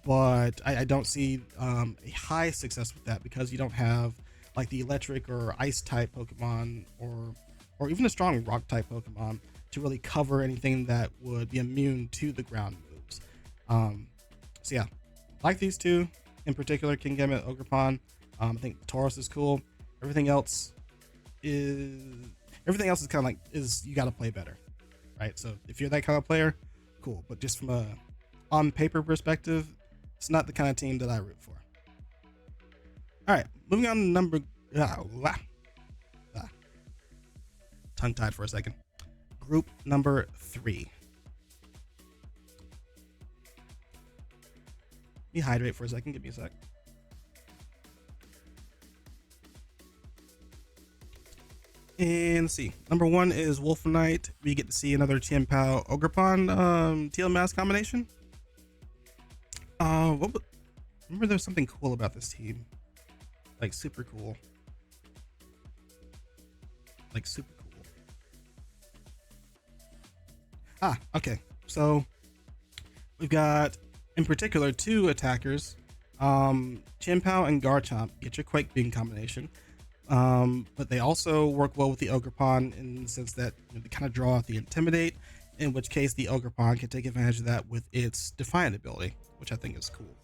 Speaker 1: But I don't see a high success with that because you don't have like the electric or ice type Pokemon or even a strong rock type Pokemon to really cover anything that would be immune to the ground moves. So yeah, like these two in particular, Kingambit, Ogerpon. I think Tauros is cool. Everything else is kind of like you got to play better, right? So if you're that kind of player, cool. But just from a on paper perspective, it's not the kind of team that I root for. All right, moving on to number tongue tied for a second. Group number 3. Let me hydrate for a second. Give me a sec. And let's see. Number 1 is Wolfenite. We get to see another Chien-Pao Ogerpon Teal Mask combination. Remember there was something cool about this team. Like super cool. Okay. So we've got in particular 2 attackers. Chien-Pao and Garchomp get your Quake Beam combination. But they also work well with the Ogerpon in the sense that they kind of draw out the Intimidate, in which case the Ogerpon can take advantage of that with its Defiant ability, which I think is cool.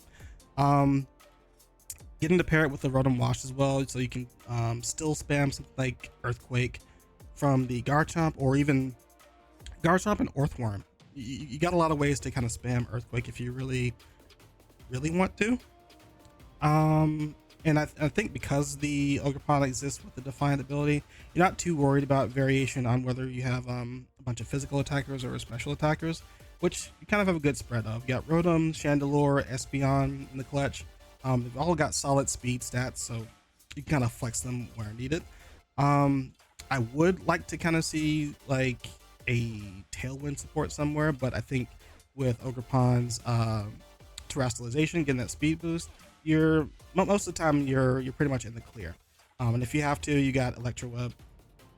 Speaker 1: Getting to pair it with the Rotom Wash as well, so you can still spam something like Earthquake from the Garchomp, or even Garchomp and Earthworm. You got a lot of ways to kind of spam Earthquake if you really want to. And I think because the Ogerpon exists with the Defiant ability, you're not too worried about variation on whether you have a bunch of physical attackers or special attackers, which you kind of have a good spread of. You got Rotom, Chandelure, Espeon in the clutch. They've all got solid speed stats, so you can kind of flex them where needed. I would like to kind of see like a Tailwind support somewhere, but I think with Ogerpon's Terrestrialization, getting that speed boost, most of the time you're pretty much in the clear. And if you have to, you got Electro Web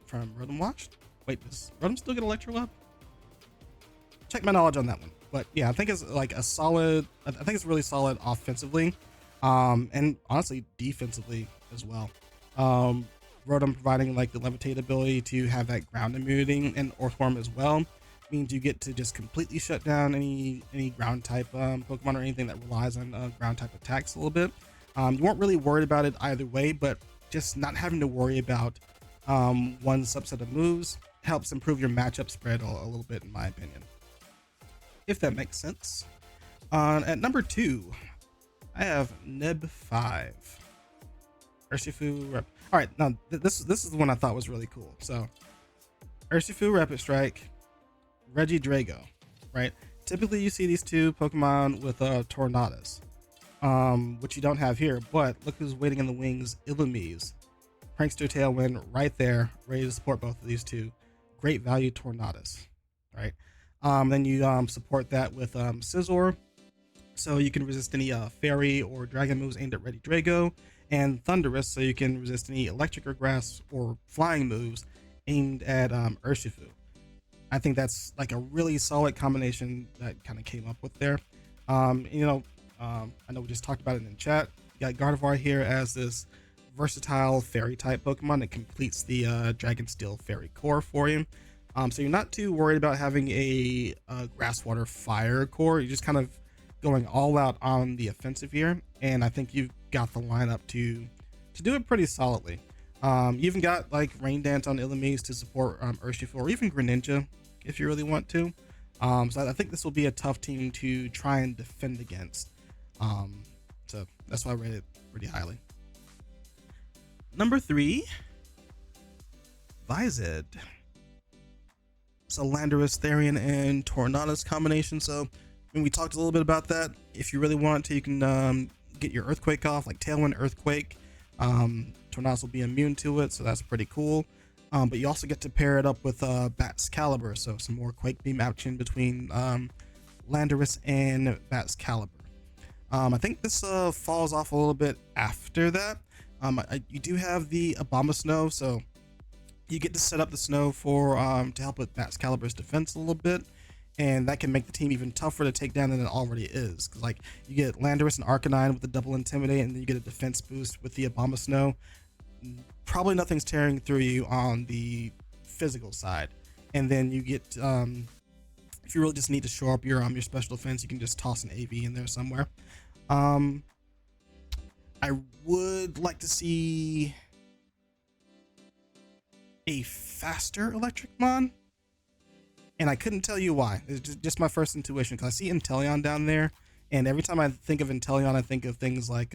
Speaker 1: from Rotom Wash. Wait, does Rotom still get Electro Web? Check my knowledge on that one. But yeah, I think it's like a solid. I think it's really solid offensively, and honestly defensively as well. Rotom providing like the Levitate ability to have that ground immunity, and Earthworm as well means you get to just completely shut down any ground type Pokemon or anything that relies on ground type attacks a little bit. You weren't really worried about it either way, but just not having to worry about one subset of moves helps improve your matchup spread a little bit, in my opinion, if that makes sense. At number 2, I have Neb 5. Urshifu Rep. All right, now this is the one I thought was really cool. So Urshifu Rapid Strike, Regidrago, right? Typically you see these 2 Pokemon with Tornadus, which you don't have here, but look who's waiting in the wings, Illumise. Prankster Tailwind right there, ready to support both of these 2. Great value Tornadus, right? Then you support that with Scizor, so you can resist any Fairy or Dragon moves aimed at Regidrago, and Thunderous, so you can resist any Electric or Grass or Flying moves aimed at Urshifu. I think that's like a really solid combination that kind of came up with there. I know we just talked about it in the chat. You got Gardevoir here as this versatile Fairy type Pokemon that completes the Dragon Steel Fairy core for you. So you're not too worried about having a Grass Water Fire core. You're just kind of going all out on the offensive here, and I think you've got the lineup to do it pretty solidly. You even got like Rain Dance on Illumise to support Urshifu, or even Greninja if you really want to. So I think this will be a tough team to try and defend against. So that's why I rate it pretty highly. Number 3, Vized. So Landorus, Therian, and Tornadus combination. So when we talked a little bit about that, if you really want to, you can get your Earthquake off, like Tailwind Earthquake. Tornadus will be immune to it, so that's pretty cool. But you also get to pair it up with Bat's Caliber, so some more Quake Beam action between Landorus and Bat's Caliber. I think this falls off a little bit after that. You do have the Abomasnow, so You get to set up the snow for to help with Max Caliber's defense a little bit, and that can make the team even tougher to take down than it already is. Because like you get Landorus and Arcanine with the double intimidate, and then you get a defense boost with the Obama Snow. Probably nothing's tearing through you on the physical side, and then you get if you really just need to shore up your special defense, you can just toss an AV in there somewhere. I would like to see a faster electric mon, and I couldn't tell you why. It's just my first intuition, because I see Inteleon down there, and every time I think of Inteleon, I think of things like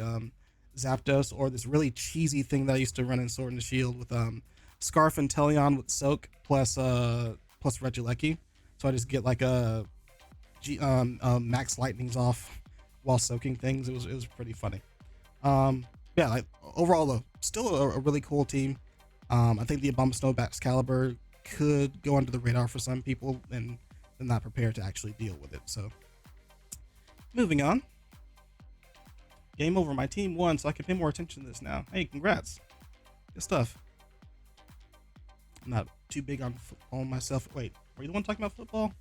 Speaker 1: Zapdos, or this really cheesy thing that I used to run in Sword and Shield with Scarf Inteleon with Soak plus Regieleki. So I just get like a max lightnings off while soaking things. It was pretty funny. Yeah, like overall though, still a really cool team. I think the Obama Snow Max Caliber could go under the radar for some people, and they're not prepared to actually deal with it. So moving on. Game over. My team won, so I can pay more attention to this now. Hey, congrats. Good stuff. I'm not too big on football myself. Wait, were you the one talking about football?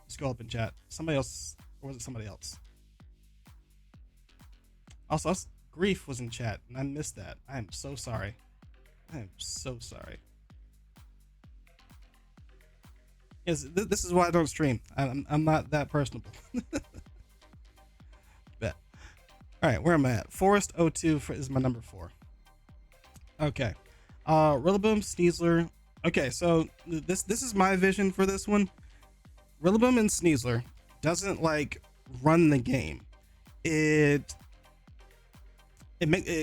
Speaker 1: Scroll up in chat. Somebody else, or was it somebody else? Also, Grief was in chat, and I missed that. I am so sorry. I am so sorry. Yes, this is why I don't stream. I'm not that personable. Bet. All right, where am I at? Forest 02 is my number 4. Okay. Rillaboom, Sneasler. Okay, so this is my vision for this one. Rillaboom and Sneasler doesn't like run the game. It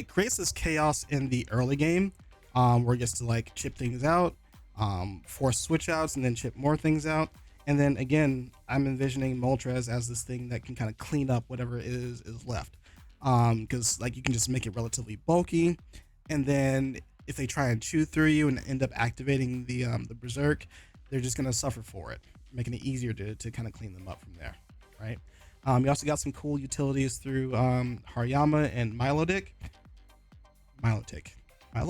Speaker 1: creates this chaos in the early game, where it gets to like chip things out, force switch outs, and then chip more things out. And then again, I'm envisioning Moltres as this thing that can kind of clean up whatever is left. Because like you can just make it relatively bulky, and then if they try and chew through you and end up activating the Berserk, they're just gonna suffer for it, making it easier to kind of clean them up from there, right? You also got some cool utilities through Hariyama and Milotic. Milotic? I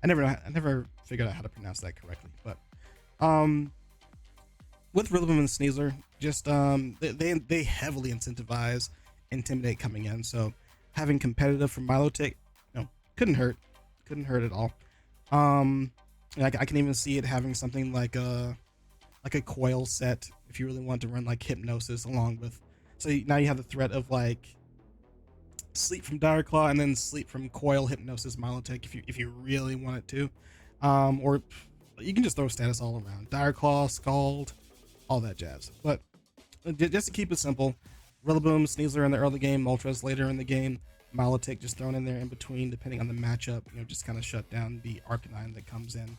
Speaker 1: never figured out how to pronounce that correctly, but with Rillaboom and Sneasler, just they heavily incentivize Intimidate coming in, so having competitive from Milotic, couldn't hurt at all. I can even see it having something like a coil set if you really want to run like Hypnosis along with. So now you have the threat of like Sleep from Dire Claw and then Sleep from Coil, Hypnosis, Milotic if you really wanted to, or you can just throw status all around. Dire Claw, Scald, all that jazz. But just to keep it simple, Rillaboom, Sneasler in the early game, Moltres later in the game, Milotic just thrown in there in between depending on the matchup, just kind of shut down the Arcanine that comes in.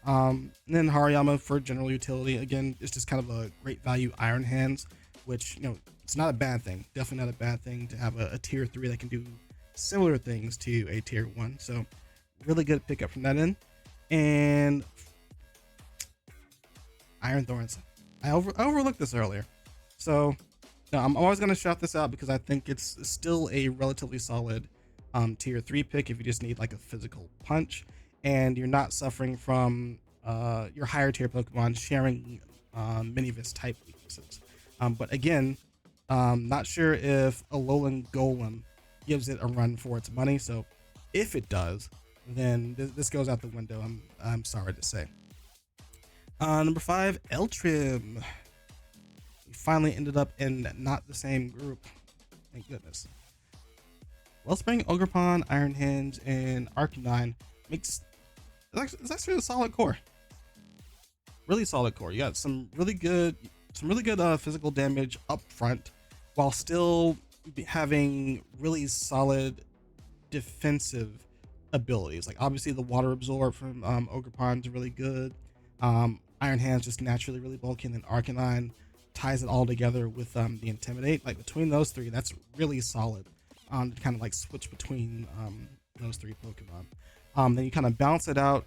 Speaker 1: And then Hariyama for general utility. Again, it's just kind of a great value Iron Hands, which, it's not a bad thing. Definitely not a bad thing to have a tier 3 that can do similar things to a tier 1. So really good pickup from that end. And Iron Thorns. I overlooked this earlier. So I'm always going to shout this out because I think it's still a relatively solid tier 3 pick if you just need like a physical punch and you're not suffering from your higher tier Pokemon sharing many of its type weaknesses. But again, not sure if Alolan Golem gives it a run for its money. So if it does, then this goes out the window. I'm sorry to say. Number 5, Eltrim. We finally ended up in not the same group. Thank goodness. Wellspring, Ogerpon, Iron Hinge, and Arcanine it's actually a solid core. Really solid core. You got some really good physical damage up front, while still having really solid defensive abilities. Like obviously the water absorb from Ogerpon is really good. Iron Hand's just naturally really bulky, and then Arcanine ties it all together with the Intimidate. Like between those three, that's really solid. To kind of like switch between those 3 Pokemon. Then you kind of bounce it out.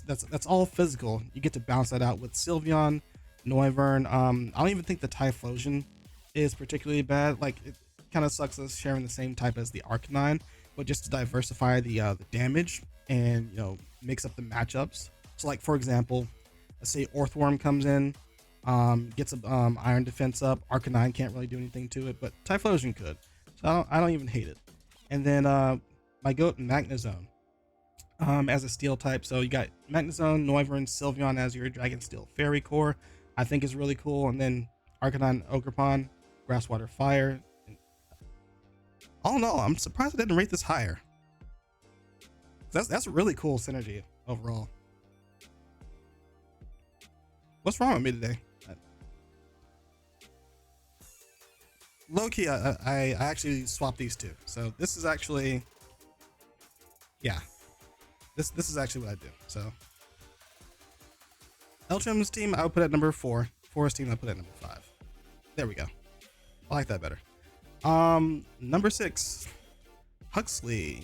Speaker 1: That's all physical. You get to bounce that out with Sylveon, Noivern. I don't even think the Typhlosion is particularly bad. Like it kind of sucks us sharing the same type as the Arcanine, but just to diversify the damage, and mix up the matchups. So like for example, let's say Orthworm comes in, gets a iron defense up. Arcanine can't really do anything to it, but Typhlosion could. So I don't even hate it. And then my goat Magnezone as a steel type. So you got Magnezone, Noivern, Sylveon as your Dragon Steel Fairy Core. I think is really cool. And then Arcanine, Ogerpon, Grass, Water, Fire. Oh no, I'm surprised I didn't rate this higher. That's really cool synergy overall. What's wrong with me today? Low key, I actually swapped these two. So this is actually, yeah, this is actually what I do. So Eltram's team I would put at number 4. Forest team I put at number 5. There we go. I like that better. Number 6, Huxley.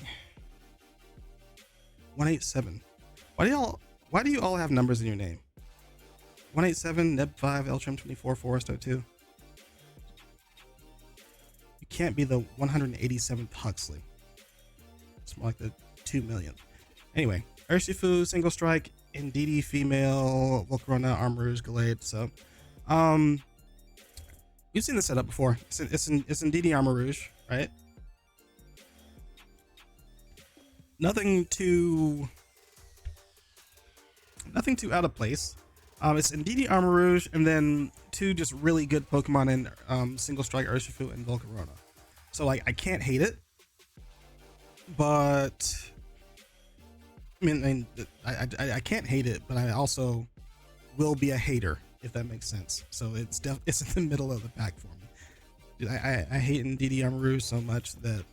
Speaker 1: 187. Why do you all have numbers in your name? 187, Neb 5, Eltram 24, Forest 02. You can't be the 187th Huxley. It's more like the 2 millionth. Anyway, Urshifu, Single Strike, Indeedee, Female, Volcarona, Armorers, Gallade. So, you've seen the setup before. It's Indeedee Armorrouge, right? Nothing too out of place. It's Indeedee Armorrouge, and then 2 just really good Pokemon in Single Strike, Urshifu, and Volcarona. So like I can't hate it, but I can't hate it, but I also will be a hater if that makes sense. So it's in the middle of the pack for me. Dude, I hate Indeedee Armorrouge so much that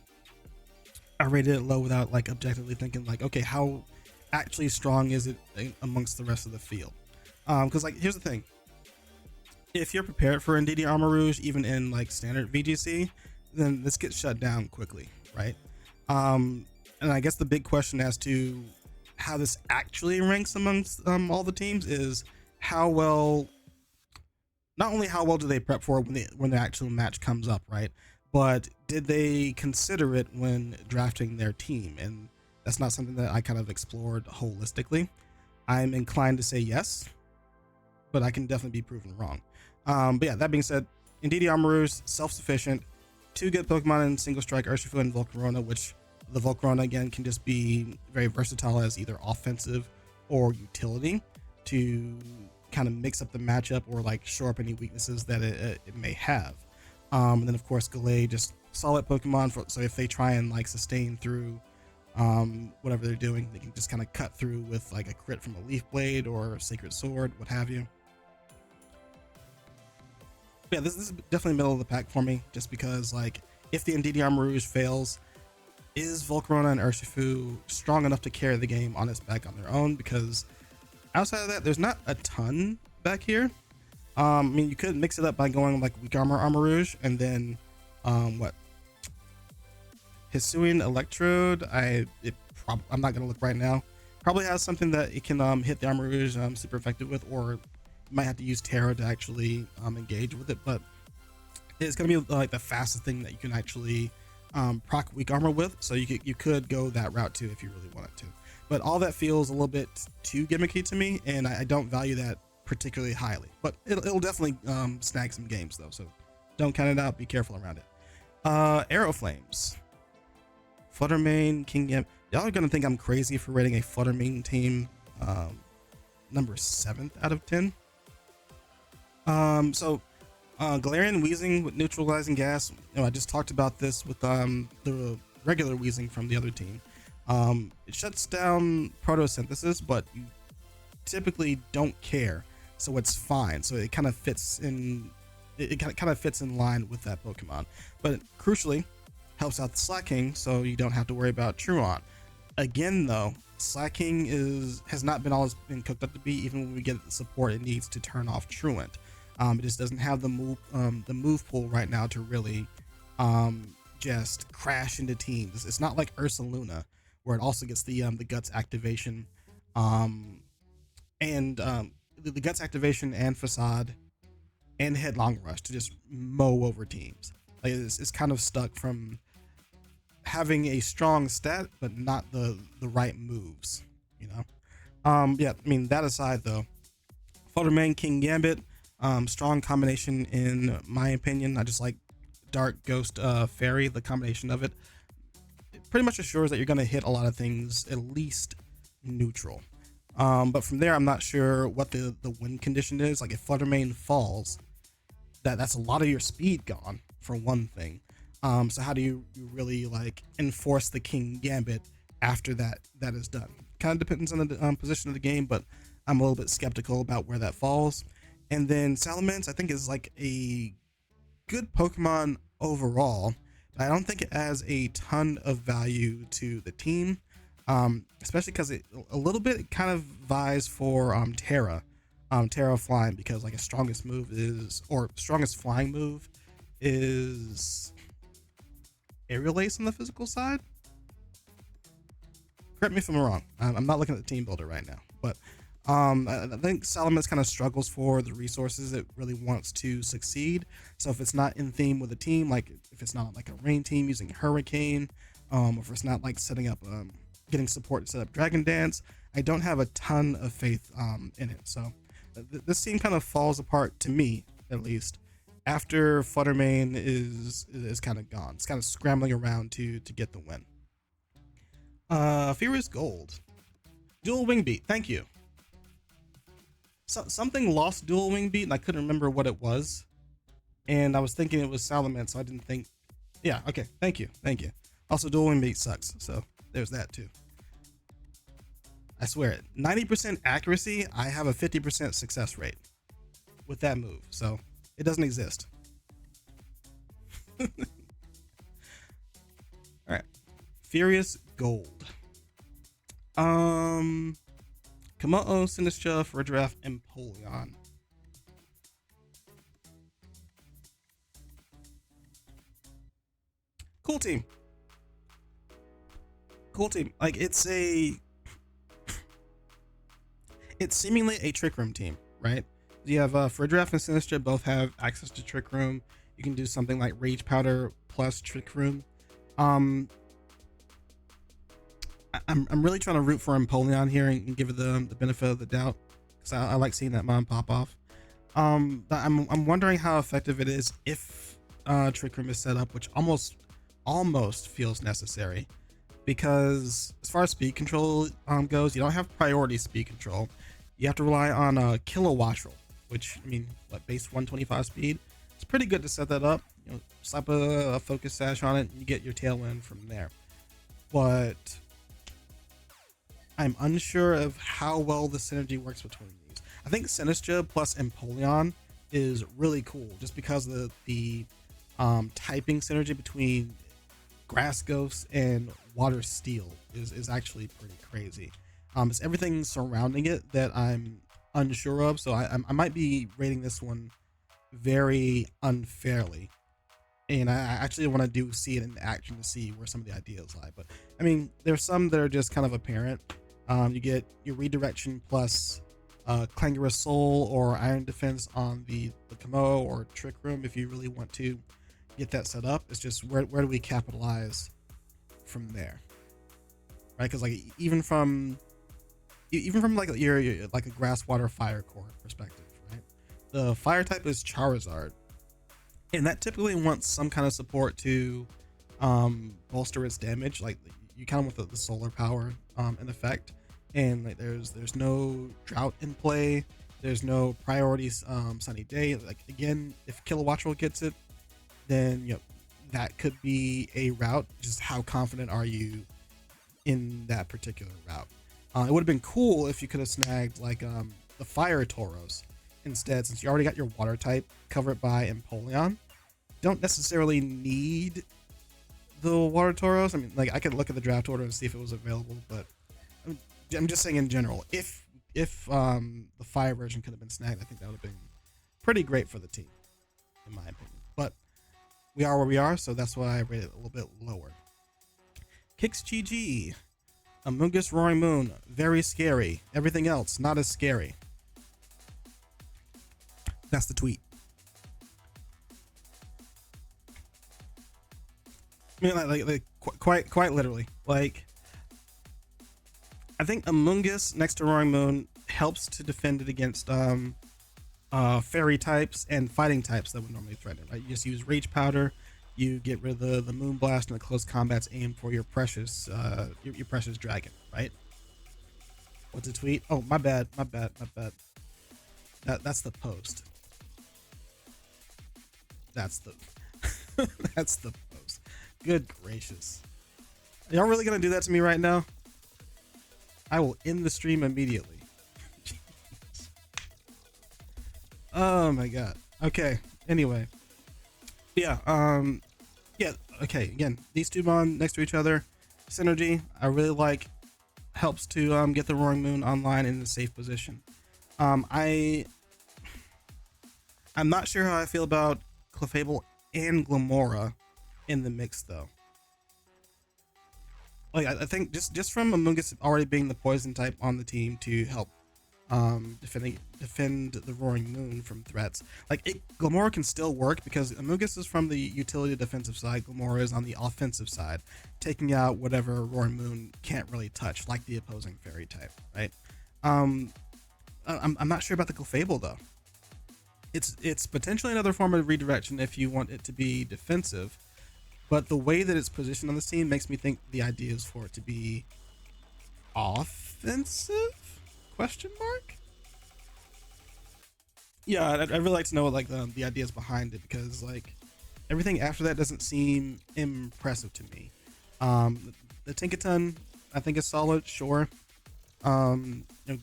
Speaker 1: I rated it low without like objectively thinking like, okay, how actually strong is it amongst the rest of the field? Because like here's the thing, if you're prepared for Indeedee Armorrouge even in like standard VGC, then this gets shut down quickly, right? And I guess the big question as to how this actually ranks amongst all the teams is how well, not only how well do they prep for it when the actual match comes up, right? But did they consider it when drafting their team? And that's not something that I kind of explored holistically. I'm inclined to say yes, but I can definitely be proven wrong. But yeah, that being said, Indeedee Armorrouge, self-sufficient, 2 good Pokemon in Single Strike, Urshifu and Volcarona, which the Volcarona again can just be very versatile as either offensive or utility to kind of mix up the matchup or like shore up any weaknesses that it may have. And then of course Gallade, just solid Pokemon so if they try and like sustain through whatever they're doing, they can just kind of cut through with like a crit from a Leaf Blade or a Sacred Sword, what have you. But yeah, this is definitely middle of the pack for me, just because like if the Indeedee Armorrouge fails, is Volcarona and Urshifu strong enough to carry the game on its back on their own? Because outside of that, there's not a ton back here. I mean, you could mix it up by going like Weak Armor Armorrouge, and then what? Hisuian Electrode. I'm not gonna look right now. Probably has something that it can hit the Armorrouge super effective with, or you might have to use Terra to actually engage with it. But it's gonna be like the fastest thing that you can actually proc Weak Armor with. So you could go that route too if you really wanted to. But all that feels a little bit too gimmicky to me, and I don't value that particularly highly. But it'll definitely snag some games though, so don't count it out. Be careful around it. Arrow Flames, Fluttermane, Kingambit. Y'all are gonna think I'm crazy for rating a Fluttermane team number 7th out of 10. Galarian Weezing with neutralizing gas. I just talked about this with the regular Weezing from the other team. It shuts down photosynthesis, but you typically don't care, so it's fine. So it kind of fits in. It kind of fits in line with that Pokemon, but crucially helps out the Slacking, so you don't have to worry about Truant. Again, though, Slacking has not been all it's been cooked up to be. Even when we get the support it needs to turn off Truant, it just doesn't have the move pool right now to really just crash into teams. It's not like Ursaluna, where it also gets the Guts activation, and the Guts activation and Facade and Headlong Rush to just mow over teams. Like it's kind of stuck from having a strong stat but not the right moves, you know. Yeah, I mean, that aside though, Fluttermane, King Gambit, strong combination in my opinion. I just like Dark Ghost Fairy. The combination of it pretty much assures that you're going to hit a lot of things at least neutral. But from there, I'm not sure what the win condition is. Like if Fluttermane falls, that's a lot of your speed gone for one thing. So how do you really like enforce the King Gambit after that is done? Kind of depends on the position of the game, but I'm a little bit skeptical about where that falls. And then Salamence, I think, is like a good Pokemon overall. I don't think it has a ton of value to the team, especially because it a little bit kind of vies for Terra flying, because like its strongest move is, or strongest flying move is Aerial Ace on the physical side. Correct me if I'm wrong. I'm not looking at the team builder right now, but I think Salamence kind of struggles for the resources it really wants to succeed. So if it's not in theme with a team, like if it's not like a rain team using Hurricane, or if it's not like setting up, getting support to set up Dragon Dance, I don't have a ton of faith in it. So this team kind of falls apart to me, at least, after Fluttermane is kind of gone. It's kind of scrambling around to get the win. Furious Gold, Dual Wing Beat. Thank you. Something lost Dual Wing Beat, and I couldn't remember what it was. And I was thinking it was Salamence, so I didn't think. Yeah, okay. Thank you. Also, Dual Wing Beat sucks, so there's that too. I swear it. 90% accuracy, I have a 50% success rate with that move, so it doesn't exist. Alright. Furious Gold. Kama'o, Sinistcha, Redraft, and Empoleon. Cool team. Like it's seemingly a Trick Room team, right? You have Redraft and Sinistcha both have access to Trick Room. You can do something like Rage Powder plus Trick Room. I'm really trying to root for Empoleon here and give it the benefit of the doubt, because I like seeing that mon pop off. But I'm wondering how effective it is if Trick Room is set up, which almost feels necessary, because as far as speed control goes, you don't have priority speed control. You have to rely on Kilowattrel, which, I mean, what, base 125 speed? It's pretty good to set that up. You know, slap a focus sash on it, and you get your tailwind from there. But I'm unsure of how well the synergy works between these. I think Sinistcha plus Empoleon is really cool, just because of the typing synergy between Grass Ghost and Water Steel is actually pretty crazy. It's everything surrounding it that I'm unsure of, so I might be rating this one very unfairly, and I actually want to see it in action to see where some of the ideas lie. But I mean, there's some that are just kind of apparent. You get your redirection plus Clangorous Soul or Iron Defense on the Kamo or Trick Room if you really want to get that set up. It's just where do we capitalize from there, right? Because like even from like your like a Grass, Water, Fire core perspective, right? The Fire type is Charizard, and that typically wants some kind of support to bolster its damage. Like you kind of want the solar power in effect, and like there's no drought in play. There's no priorities sunny day. Like again, if Kilowattrel gets it, then you know that could be a route. Just how confident are you in that particular route? It would have been cool if you could have snagged like the Fire Tauros instead, since you already got your Water type covered by Empoleon. Don't necessarily need the Water Tauros. I mean, like I could look at the draft order and see if it was available, but I'm just saying in general, if the Fire version could have been snagged, I think that would have been pretty great for the team, in my opinion. But we are where we are, so that's why I rate it a little bit lower. Kix GG. Amoonguss Roaring Moon, very scary. Everything else, not as scary. That's the tweet. I mean, like quite literally. Like, I think Amoonguss next to Roaring Moon helps to defend it against fairy types and fighting types that would normally threaten it, right? You just use Rage Powder, you get rid of the Moon Blast, and the close combat's aim for your precious your precious dragon, right? What's a tweet? Oh, my bad. That's the post. That's the that's the post. Good gracious. Are y'all really gonna do that to me right now? I will end the stream immediately. Oh my god. Okay. Anyway. Yeah. Yeah. Okay. Again, these two bond next to each other. Synergy. I really like. Helps to get the Roaring Moon online in a safe position. I'm not sure how I feel about Clefable and Glamora in the mix though. Like I think just from Amoonguss already being the poison type on the team to help defend the Roaring Moon from threats. Like Glamora can still work because Amoonguss is from the utility defensive side, Glamora is on the offensive side, taking out whatever Roaring Moon can't really touch, like the opposing fairy type, right? I'm not sure about the Clefable though. It's potentially another form of redirection if you want it to be defensive, but the way that it's positioned on the team makes me think the idea is for it to be offensive? Question mark? Yeah, I'd really like to know like the ideas behind it, because like everything after that doesn't seem impressive to me. The Tinkaton I think is solid, sure.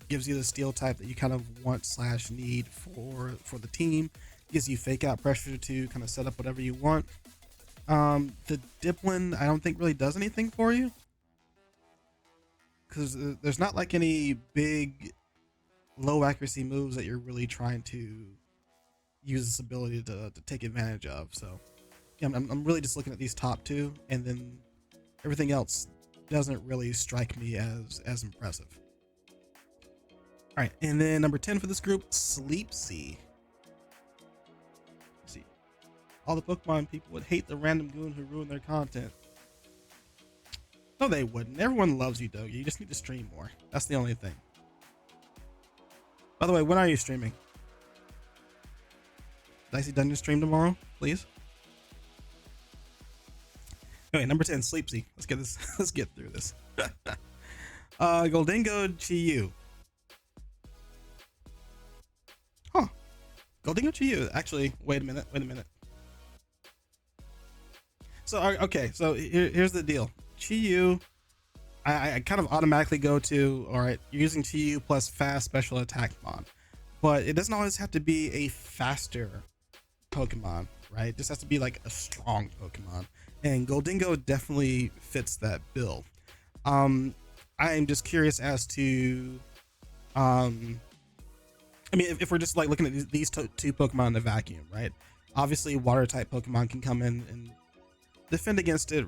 Speaker 1: Gives you the steel type that you kind of want / need for the team. Gives you fake out pressure to kind of set up whatever you want. The Dipplin I don't think really does anything for you, because there's not like any big low accuracy moves that you're really trying to use this ability to take advantage of. So yeah, I'm really just looking at these top two, and then everything else doesn't really strike me as impressive. All right, and then number 10 for this group, Sleepsea. Let's see, all the Pokemon people would hate the random goon who ruined their content. No, they wouldn't. Everyone loves you, Dogi. You just need to stream more. That's the only thing. By the way, when are you streaming? Dicey Dungeon stream tomorrow, please. Okay, number 10, Sleepsea. Let's get this. Let's get through this. Goldingo Chiyu. Huh. Goldingo Chiyu. Actually, wait a minute. So, okay. So here's the deal. Chiyu, I kind of automatically go to, all right, you're using Chiyu plus fast special attack mod, but it doesn't always have to be a faster Pokemon, right? It just has to be like a strong Pokemon, and Goldingo definitely fits that bill. I am just curious as to, I mean, if we're just like looking at these two Pokemon in a vacuum, right? Obviously, water type Pokemon can come in and defend against it.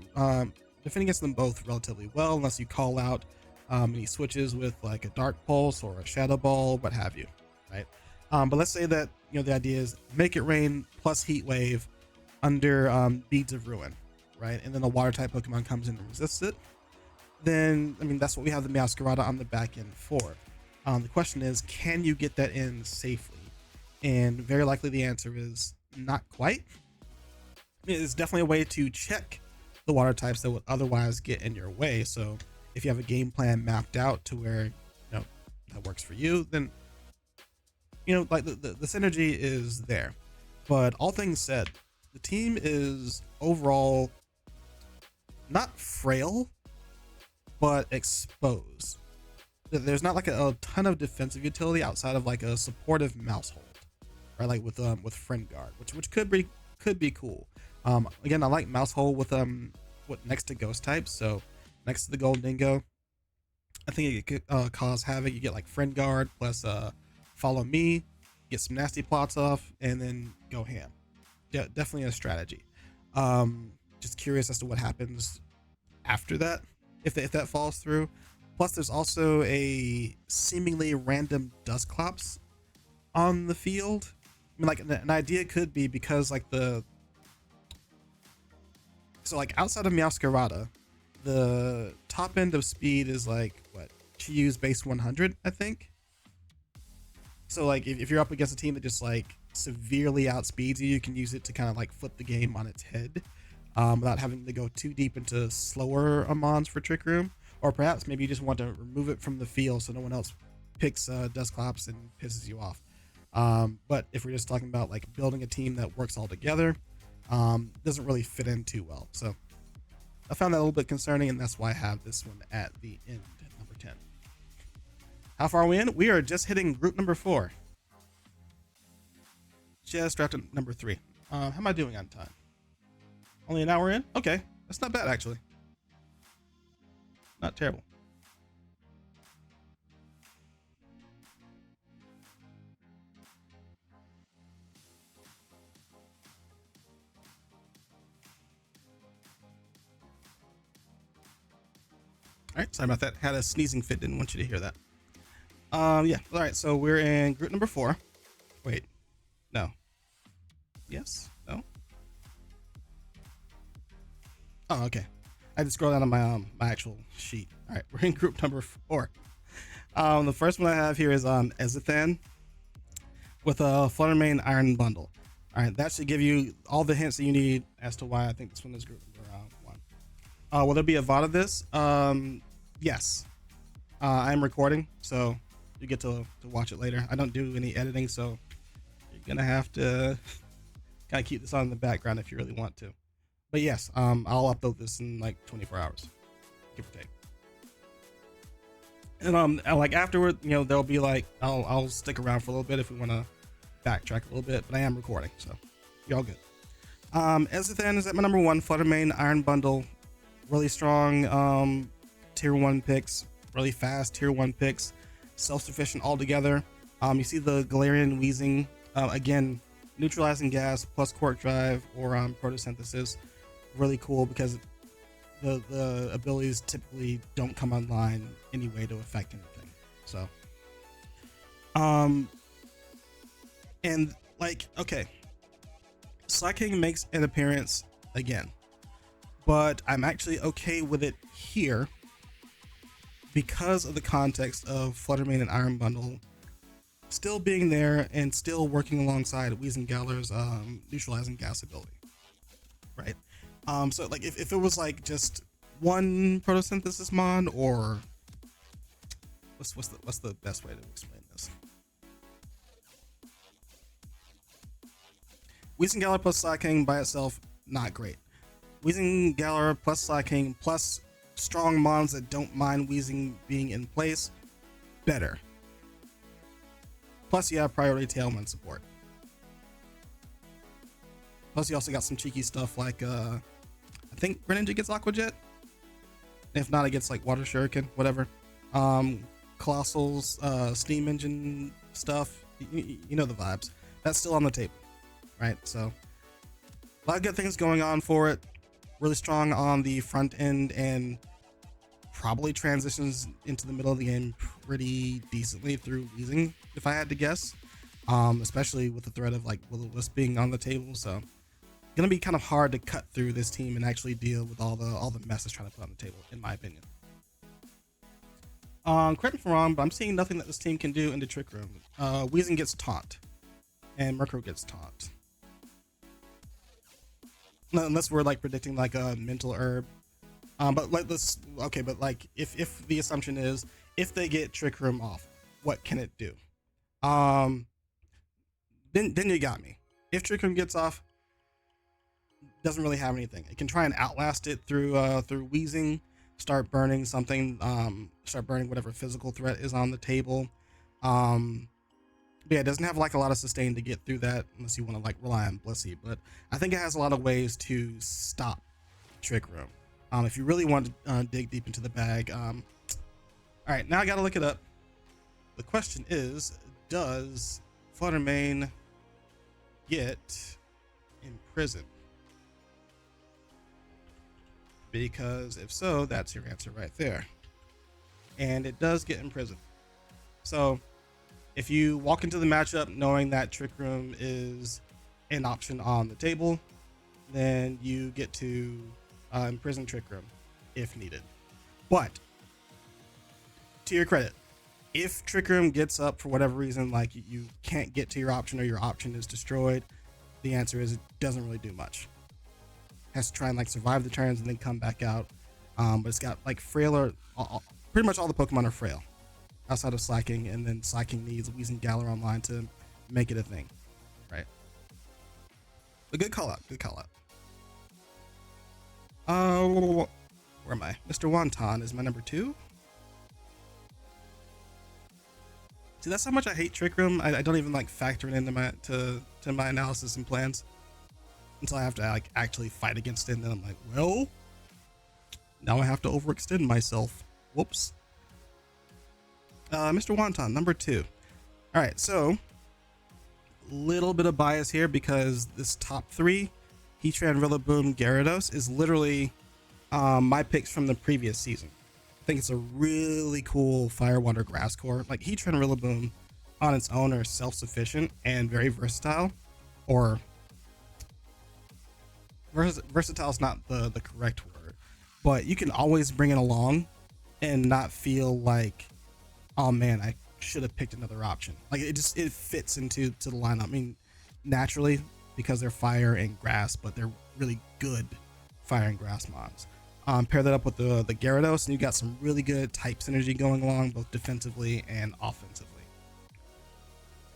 Speaker 1: Defend against them both relatively well, unless you call out any switches with like a Dark Pulse or a Shadow Ball, what have you, right? But let's say that the idea is make it rain plus Heat Wave under Beads of Ruin, right? And then the water type Pokemon comes in and resists it. Then I mean that's what we have the Meowscarada on the back end for. The question is, can you get that in safely? And very likely the answer is not quite. It's definitely a way to check the water types that would otherwise get in your way. So if you have a game plan mapped out to where that works for you, then like the synergy is there. But all things said, the team is overall not frail, but exposed. There's not like a ton of defensive utility outside of like a supportive mouse hold, right? Like with Friend Guard, which could be cool. Again, I like mouse hole with next to ghost types. So next to the Goldingo, I think it could cause havoc. You get like Friend Guard plus Follow Me, get some nasty plots off, and then go ham. Yeah, definitely a strategy. Just curious as to what happens after that, if that falls through. Plus, there's also a seemingly random Dusclops on the field. I mean, like an idea could be because like outside of Meowscarada,
Speaker 2: the top end of speed is like what, to use base 100, I think. So like if you're up against a team that just like severely outspeeds you, you can use it to kind of like flip the game on its head, without having to go too deep into slower Amons for Trick Room. Or perhaps maybe you just want to remove it from the field so no one else picks Dusclops and pisses you off. But if we're just talking about like building a team that works all together, doesn't really fit in too well. So I found that a little bit concerning, and that's why I have this one at the end, number 10. How far are we in? We are just hitting group number 4. Just drafted number 3. How am I doing on time? Only an hour in? Okay, that's not bad actually. Not terrible. All right, sorry about that. Had a sneezing fit. Didn't want you to hear that. Yeah. All right, so we're in group number 4. Wait, no. Yes. No. Oh, okay. I had to scroll down on my actual sheet. All right, we're in group number 4. The first one I have here is Ezithan with a Fluttermane Iron Bundle. All right, that should give you all the hints that you need as to why I think this one is group number 1. Will there be a VOD of this? Yes. I'm recording, so you get to watch it later. I don't do any editing, so you're gonna have to kind of keep this on in the background if you really want to. But yes, I'll upload this in like 24 hours, give or take. And like afterward, you know, there'll be like I'll stick around for a little bit if we want to backtrack a little bit, but I am recording, so y'all good. Ezithan is at my number 1. Fluttermane Iron Bundle, really strong tier 1 picks, really fast tier 1 picks, self-sufficient altogether. You see the Galarian Wheezing, again, neutralizing gas plus Quark Drive or photosynthesis, really cool because the abilities typically don't come online anyway to affect anything. So and like, okay, Slaking makes an appearance again, but I'm actually okay with it here because of the context of Fluttermane and Iron Bundle still being there and still working alongside Weezinggaller's neutralizing gas ability, right? So like if it was like just one photosynthesis mon, or what's the best way to explain this? Weezinggaller plus Slaking by itself, not great. Weezinggaller plus Slaking plus strong mons that don't mind Weezing being in place, better. Plus you have priority Tailwind support. Plus you also got some cheeky stuff like I think Greninja gets Aqua Jet. If not, it gets like Water Shuriken, whatever. Colossal's steam engine stuff, you know the vibes. That's still on the table, right? So a lot of good things going on for it. Really strong on the front end and probably transitions into the middle of the game pretty decently through Weezing, if I had to guess. Especially with the threat of like Will-O-Wisp being on the table, so gonna be kind of hard to cut through this team and actually deal with all the mess it's trying to put on the table, in my opinion. Correct me if I'm wrong, but I'm seeing nothing that this team can do in the Trick Room. Weezing gets taunt, and Murkrow gets taunt. Unless we're like predicting like a mental herb. But like let's okay, but like if the assumption is if they get Trick Room off, what can it do? Then you got me. If Trick Room gets off, doesn't really have anything. It can try and outlast it through Weezing, start burning something, start burning whatever physical threat is on the table. But yeah, it doesn't have like a lot of sustain to get through that unless you want to like rely on Blissey. But I think it has a lot of ways to stop Trick Room. If you really want to dig deep into the bag. All right, now I gotta look it up. The question is, does Fluttermane get imprisoned? Because if so, that's your answer right there. And it does get imprisoned. So if you walk into the matchup knowing that Trick Room is an option on the table, then you get to imprison Trick Room.
Speaker 1: if needed. But to your credit, if Trick Room gets up for whatever reason, like you can't get to your option or your option is destroyed, the answer is it doesn't really do much. It has to try and like survive the turns and then come back out. But it's got like frail, or pretty much all the Pokemon are frail outside of Slacking, and then Slacking needs Weezing Galar online to make it a thing, right? But good call out, good call out. Where am I? Mr. Wonton is my number 2. See, that's how much I hate Trick Room. I don't even like factor it into my to my analysis and plans until I have to like actually fight against it, and then I'm like, well, now I have to overextend myself. Whoops. Mr. Wonton, number 2. All right, so little bit of bias here because this top 3, Heatran, Rillaboom, Gyarados, is literally my picks from the previous season. I think it's a really cool Fire, Water, Grass core. Like Heatran and Rillaboom on its own are self-sufficient and very versatile. Or versatile is not the correct word, but you can always bring it along and not feel like, oh man, I should have picked another option. Like it fits into the lineup. I mean, naturally because they're fire and grass, but they're really good fire and grass mons. Pair that up with the Gyarados, and you got some really good type synergy going along, both defensively and offensively.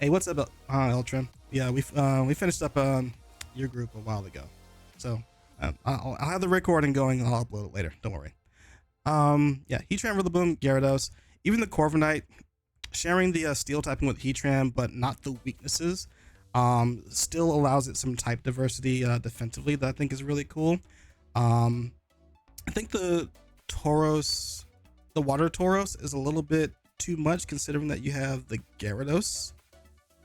Speaker 1: Hey, what's up, Eltrim? Yeah, we finished up your group a while ago, so I'll have the recording going, and I'll upload it later. Don't worry. Yeah, Heatran, Rillaboom, Gyarados, even the Corviknight, sharing the steel typing with Heatran, but not the weaknesses, still allows it some type diversity defensively that I think is really cool. I think the Tauros, the Water Tauros, is a little bit too much considering that you have the Gyarados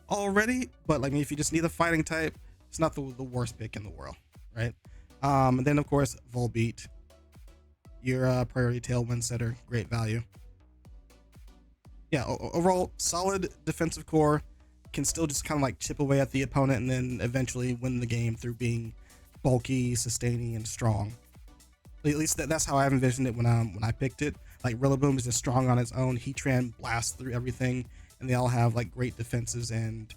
Speaker 1: already. But like, if you just need a fighting type, it's not the worst pick in the world, right? And then of course Volbeat, your priority tailwind setter, great value. Yeah, overall solid defensive core, can still just kind of like chip away at the opponent and then eventually win the game through being bulky, sustaining, and strong. At least that's how I envisioned it when I picked it. Like Rillaboom is just strong on its own. Heatran blasts through everything, and they all have like great defenses and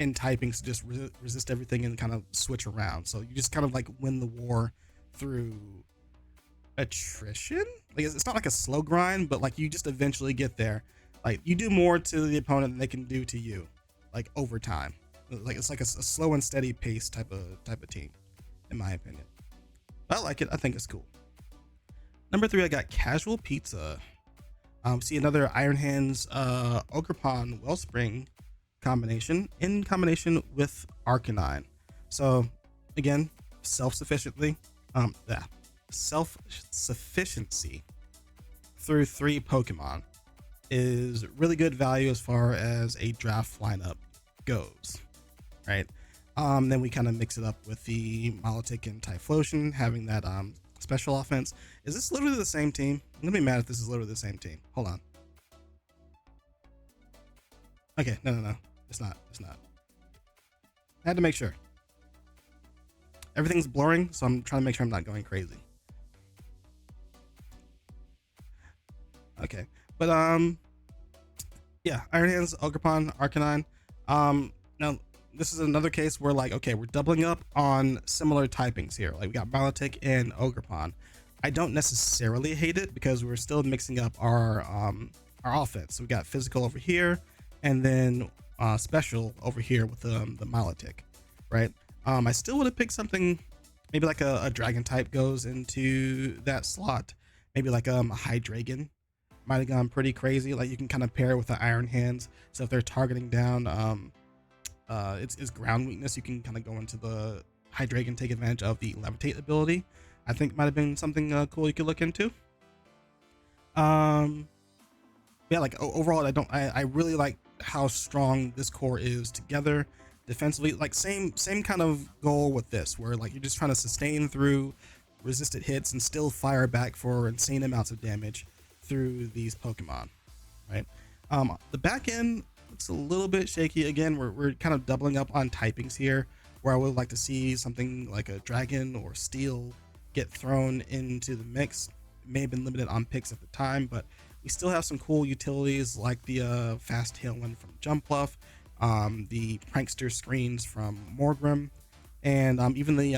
Speaker 1: typings to just resist everything and kind of switch around. So you just kind of like win the war through attrition. Like it's not like a slow grind, but like you just eventually get there. Like you do more to the opponent than they can do to you, like over time. Like it's like a slow and steady pace type of team, in my opinion. I like it. I think it's cool. Number 3, I got Casual Pizza. See another Iron Hands Ogerpon Wellspring combination in combination with Arcanine. So again, self-sufficiency through 3 Pokemon is really good value as far as a draft lineup goes, right? Then we kind of mix it up with the Milotic and Typhlosion, having that special offense. Is this literally the same team? I'm gonna be mad if this is literally the same team. Hold on. Okay, no. It's not. I had to make sure. Everything's blurring, so I'm trying to make sure I'm not going crazy. Okay, but yeah, Iron Hands, Ogerpon, Arcanine. Now this is another case where like, okay, we're doubling up on similar typings here. Like we got Milotic and Ogerpon. I don't necessarily hate it because we're still mixing up our offense. So we got physical over here, and then special over here with the Milotic, right? I still would have picked something, maybe like a dragon type goes into that slot. Maybe like a Hydreigon might have gone pretty crazy. Like you can kind of pair it with the Iron Hands. So if they're targeting down its ground weakness, you can kind of go into the Hydreigon, take advantage of the Levitate ability. I think might have been something cool you could look into. Yeah, like overall, I really like how strong this core is together defensively. Like same kind of goal with this, where like you're just trying to sustain through resisted hits and still fire back for insane amounts of damage through these Pokemon, right? The back end looks a little bit shaky. Again, we're kind of doubling up on typings here, where I would like to see something like a dragon or steel get thrown into the mix. It may have been limited on picks at the time, but we still have some cool utilities like the fast tailwind from Jumpluff, the prankster screens from Morgrim, and even the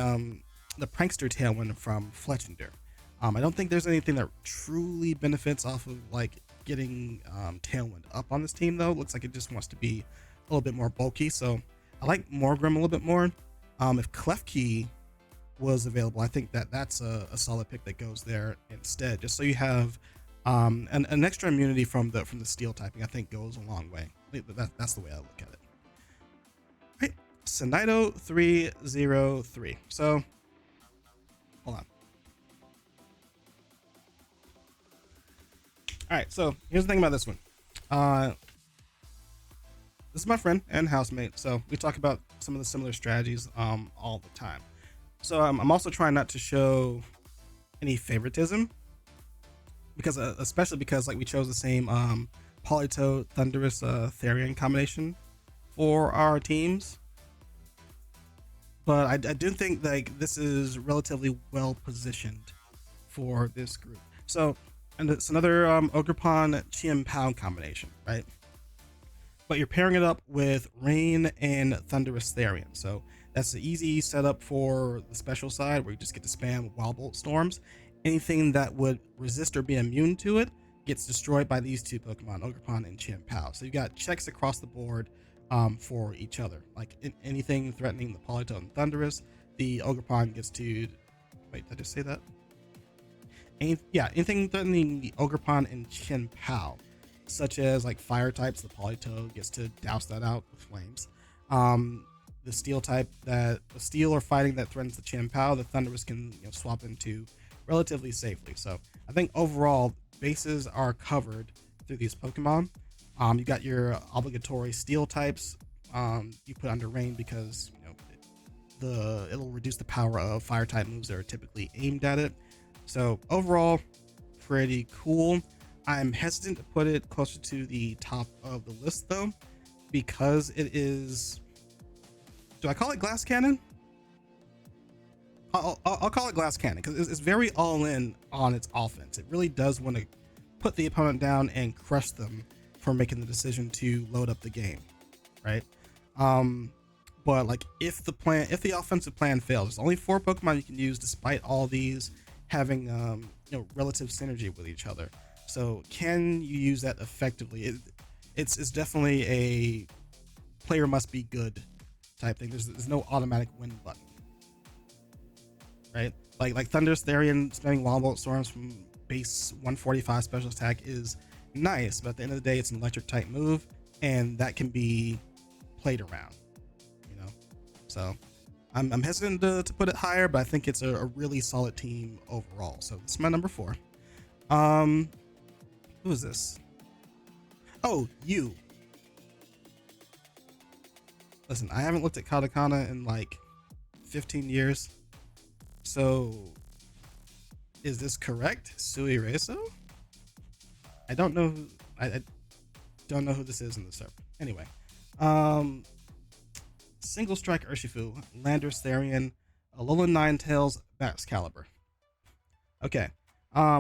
Speaker 1: prankster tailwind from Fletchender. I don't think there's anything that truly benefits off of like getting tailwind up on this team though. Looks like it just wants to be a little bit more bulky, so I like Morgrim a little bit more. If Klefki was available, I think that's a solid pick that goes there instead, just so you have an extra immunity from the steel typing. I think goes a long way. That's the way I look at it. Right, Sonido 303. So hold on. All right, so here's the thing about this one. This is my friend and housemate, so we talk about some of the similar strategies all the time. So I'm also trying not to show any favoritism, because especially because like we chose the same Politoed Thunderous Therian combination for our teams. But I do think like this is relatively well positioned for this group. So, and it's another Ogerpon Chien-Pao combination, right? But you're pairing it up with Rain and Thunderous Therian. So that's the easy setup for the special side, where you just get to spam Wild Bolt Storms. Anything that would resist or be immune to it gets destroyed by these two Pokemon, Ogerpon and Chien-Pao. So you got checks across the board for each other. Like anything threatening the Politoed and Thunderous, the Ogerpon gets to... Wait, did I just say that? Anything threatening the Ogerpon and Chien-Pao, such as like fire types, the Politoed gets to douse that out with flames. The steel type, that the steel or fighting that threatens the Chien-Pao, the Thunderous can swap into relatively safely. So I think overall bases are covered through these Pokemon. You got your obligatory steel types you put under Rain, because it'll reduce the power of fire type moves that are typically aimed at it. So overall, pretty cool. I'm hesitant to put it closer to the top of the list though, because it is... Do I call it Glass Cannon? I'll call it Glass Cannon, because it's very all in on its offense. It really does want to put the opponent down and crush them for making the decision to load up the game, right? But like if the offensive plan fails, there's only 4 Pokemon you can use, despite all these having relative synergy with each other. So can you use that effectively? It's definitely a player must be good type thing. There's no automatic win button, right? Like Thunderous Therian spamming Wild Bolt Storms from base 145 special attack is nice, but at the end of the day, it's an electric type move, and that can be played around, So I'm hesitant to put it higher, but I think it's a really solid team overall. So this is my number 4. Who is this? Oh, you. Listen, I haven't looked at Katakana in like 15 years. So is this correct? Suireso? I don't know. I don't know who this is in the server. Anyway, Single Strike Urshifu, Landorus Therian, Alolan Ninetales, Baxcalibur. Okay,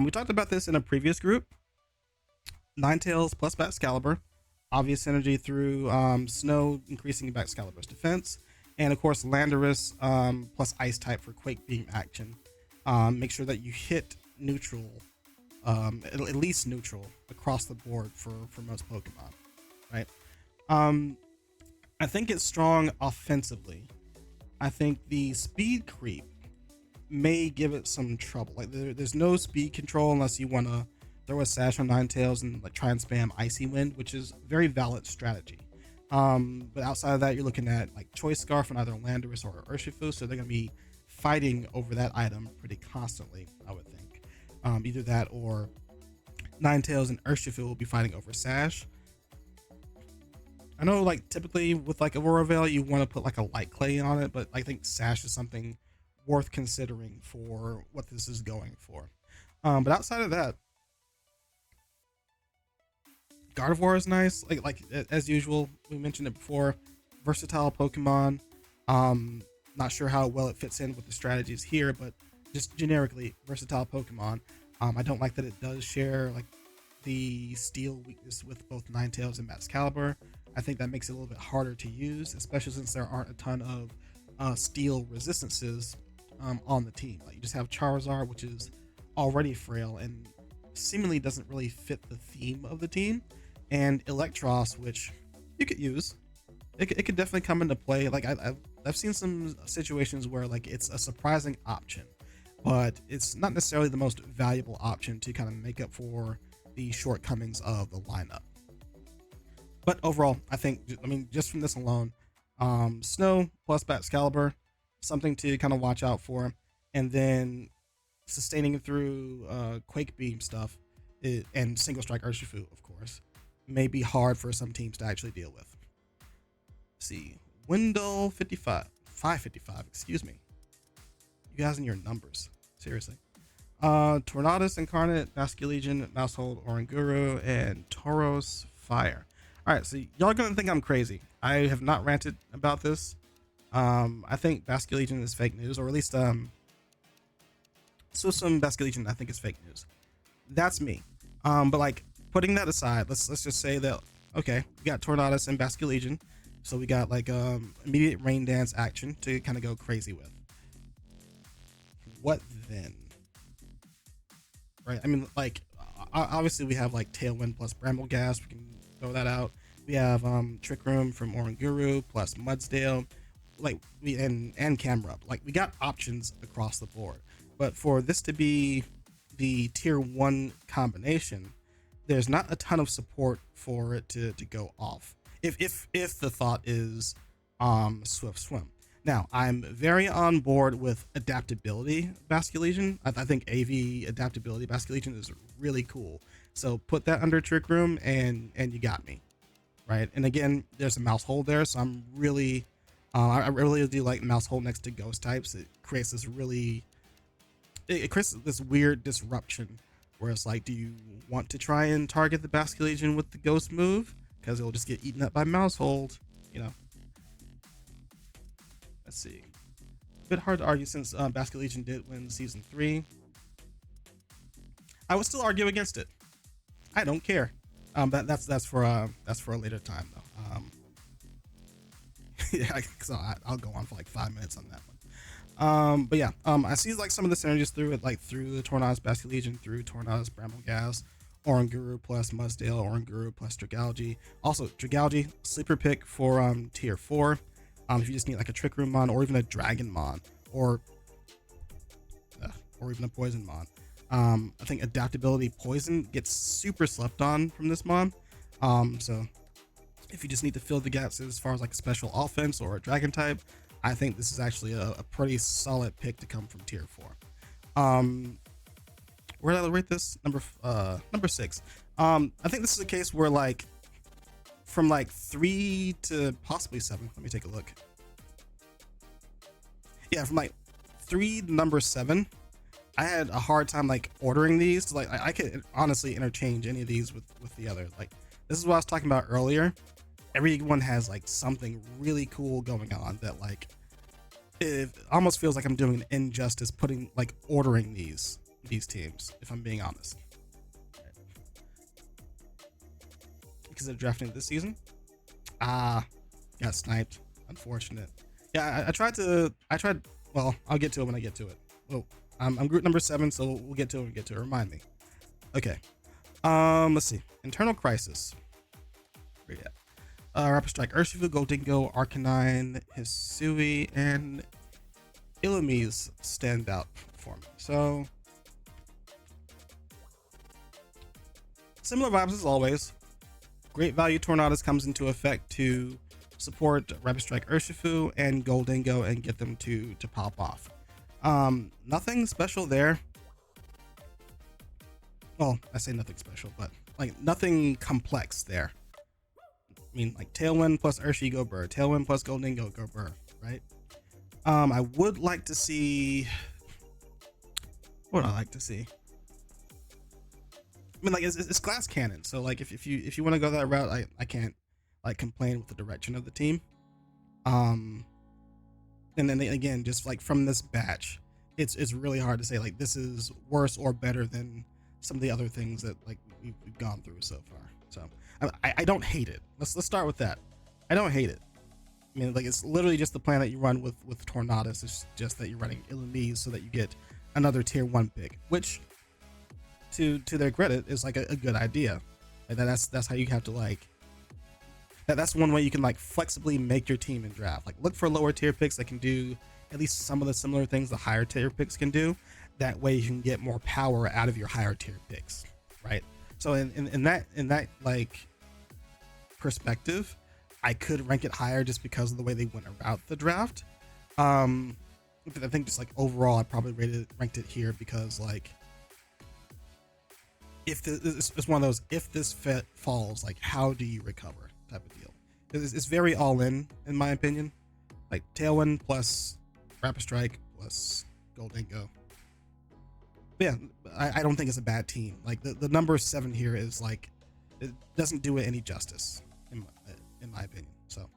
Speaker 1: we talked about this in a previous group. Ninetales plus Baxcalibur, obvious synergy through Snow, increasing Baxcalibur's defense, and of course Landorus plus Ice type for Quake Beam action. Make sure that you hit neutral, at least neutral across the board for most Pokemon, right? I think it's strong offensively. I think the speed creep may give it some trouble. Like there's no speed control unless you want to throw a Sash on Ninetales and like try and spam Icy Wind, which is a very valid strategy. But outside of that, you're looking at like Choice Scarf on either Landorus or Urshifu, so they're gonna be fighting over that item pretty constantly, I would think. Either that or Ninetales and Urshifu will be fighting over Sash. I know like typically with like Aurora Veil, you want to put like a light clay on it, but I think Sash is something worth considering for what this is going for. But outside of that, Gardevoir is nice. Like as usual, we mentioned it before. Versatile Pokemon. Not sure how well it fits in with the strategies here, but
Speaker 2: just generically versatile Pokemon. I don't like that it does share like the steel weakness with both Ninetales and Excalibur. I think that makes it a little bit harder to use, especially since there aren't a ton of steel resistances on the team. Like you just have Charizard, which is already frail and seemingly doesn't really fit the theme of the team, and Electros, which you could use. It could definitely come into play. Like I've seen some situations where like it's a surprising option, but it's not necessarily the most valuable option to kind of make up for the shortcomings of the lineup. But overall, I think, I mean, just from this alone, Snow plus Excalibur, something to kind of watch out for, and then sustaining through Quake Beam stuff and Single Strike Urshifu, of course, may be hard for some teams to actually deal with. Let's see, Wendell 555, excuse me. You guys and your numbers, seriously. Tornadus Incarnate, Basculegion, Mousehold, Oranguru, and Tauros Fire. All right, so y'all are gonna think I'm crazy. I have not ranted about this. I think Basculegion is fake news, or at least so some Basculegion I think is fake news. That's me. But like putting that aside, let's just say that okay, we got Tornadus and Basculegion, so we got like immediate Rain Dance action to kind of go crazy with. What then? Right? I mean, like obviously we have like Tailwind plus Bramble Gas. We can throw that out. We have Trick Room from Oranguru plus Mudsdale, like and Camera Up. Like we got options across the board. But for this to be the tier 1 combination, there's not a ton of support for it to go off. If the thought is Swift Swim. Now, I'm very on board with adaptability Basculegion. I think AV adaptability Basculegion is really cool. So put that under Trick Room and you got me. Right? And again, there's a mouse hold there, so I'm really I really do like mouse hold next to ghost types. It creates this really it creates this weird disruption where it's like, do you want to try and target the Basculegion with the ghost move? Because it'll just get eaten up by mouse hold, you know. Let's see. A bit hard to argue since Basculegion did win season 3. I would still argue against it. I don't care. That's for a later time though. Yeah, so I'll go on for like 5 minutes on that one. But yeah, I see like some of the synergies through it, like through the Tornadus Basculegion, through Tornadus Bramble Gas, Oranguru plus Mudsdale, Oranguru plus Dragalge. Also, Dragalge, sleeper pick for tier 4. If you just need like a Trick Room Mon or even a Dragon Mon or even a Poison Mon. I think adaptability Poison gets super slept on from this Mon. So if you just need to fill the gaps as far as like a special offense or a Dragon type, I think this is actually a pretty solid pick to come from tier 4. Where did I rate this? Number 6. I think this is a case where like from like 3 to possibly 7. Let me take a look. Yeah, from like 3 to number 7, I had a hard time like ordering these. Like I could honestly interchange any of these with the other. Like this is what I was talking about earlier. Everyone has like something really cool going on that like it almost feels like I'm doing an injustice putting like ordering these teams, if I'm being honest. Because they're drafting this season. Got sniped. Unfortunate. Yeah, I tried. Well, I'll get to it when I get to it. Oh, I'm group number 7, so we'll get to it when we get to it. Remind me. Okay. Let's see. Internal Crisis. Where you at? Rapid Strike Urshifu, Goldingo, Arcanine, Hisui, and Illumise stand out for me. So similar vibes as always. Great Value Tornadus comes into effect to support Rapid Strike Urshifu and Goldingo and get them to pop off. Nothing special there. Well, I say nothing special, but like nothing complex there. I mean, like Tailwind plus Urshi go burr, Tailwind plus Goldingo go burr, right? I would like to see. What would I like to see? I mean, like it's glass cannon, so like if you want to go that route, I can't like complain with the direction of the team. And then again, just like from this batch, it's really hard to say like this is worse or better than some of the other things that like we've gone through so far. So I don't hate it. Let's start with that. I don't hate it. I mean, like, it's literally just the plan that you run with Tornadus. It's just that you're running Illumise so that you get another tier 1 pick, which to their credit is like a good idea. And that's how you have to like that's one way you can like flexibly make your team in draft. Like, look for lower tier picks that can do at least some of the similar things the higher tier picks can do. That way you can get more power out of your higher tier picks, right? So in that like perspective, I could rank it higher just because of the way they went about the draft. But I think just like overall, I probably ranked it here because like it's one of those, if this falls, like how do you recover type of deal. It's very all in my opinion. Like Tailwind plus Rapid Strike plus Goldingo. But yeah, I don't think it's a bad team. Like the number 7 here is like, it doesn't do it any justice in my opinion. So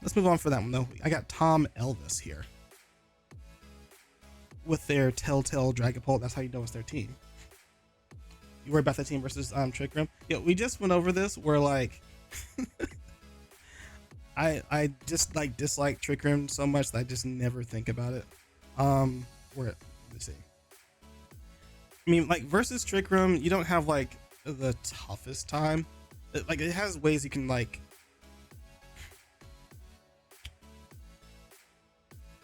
Speaker 2: let's move on for that one though. I got Tom Elvis here with their Telltale Dragapult. That's how you know it's their team. You worry about that team versus Trick Room. Yeah, we just went over this where like I just like dislike Trick Room so much that I just never think about it. Where, let me see. I mean, like versus Trick Room, you don't have like the toughest time. Like it has ways you can like.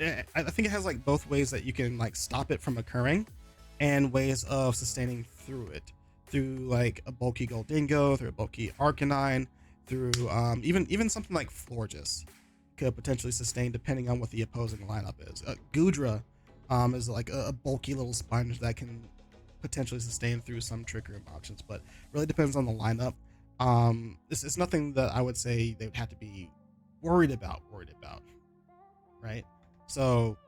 Speaker 2: I think it has like both ways that you can like stop it from occurring, and ways of sustaining through it, through like a bulky Goldingo, through a bulky Arcanine, through even something like Florges could potentially sustain depending on what the opposing lineup is. Goodra is like a bulky little sponge that can potentially sustain through some Trick Room options, but really depends on the lineup. This is nothing that I would say they would have to be worried about, right? So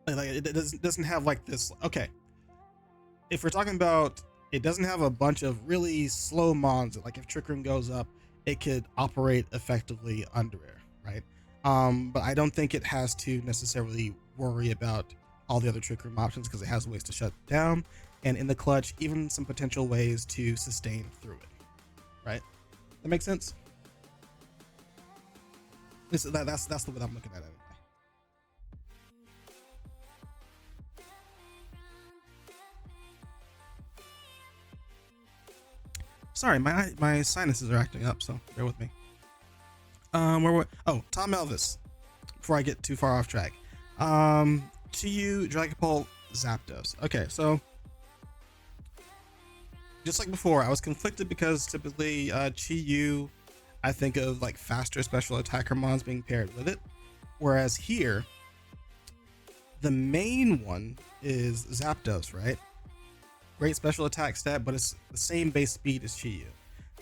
Speaker 2: like it doesn't have like this. Okay, if we're talking about, it doesn't have a bunch of really slow mons that, like, if Trick Room goes up, it could operate effectively under air, right? But I don't think it has to necessarily worry about all the other Trick Room options because it has ways to shut it down, and in the clutch, even some potential ways to sustain through it, right? That makes sense. That's the way I'm looking at it. Sorry, my sinuses are acting up, so bear with me. Oh, Tom Elvis. Before I get too far off track, Chi-Yu, Dragapult, Zapdos. Okay, so just like before, I was conflicted because typically Chi-Yu, I think of like faster special attacker mons being paired with it, whereas here the main one is Zapdos, right? Great special attack stat, but it's the same base speed as Chi-Yu.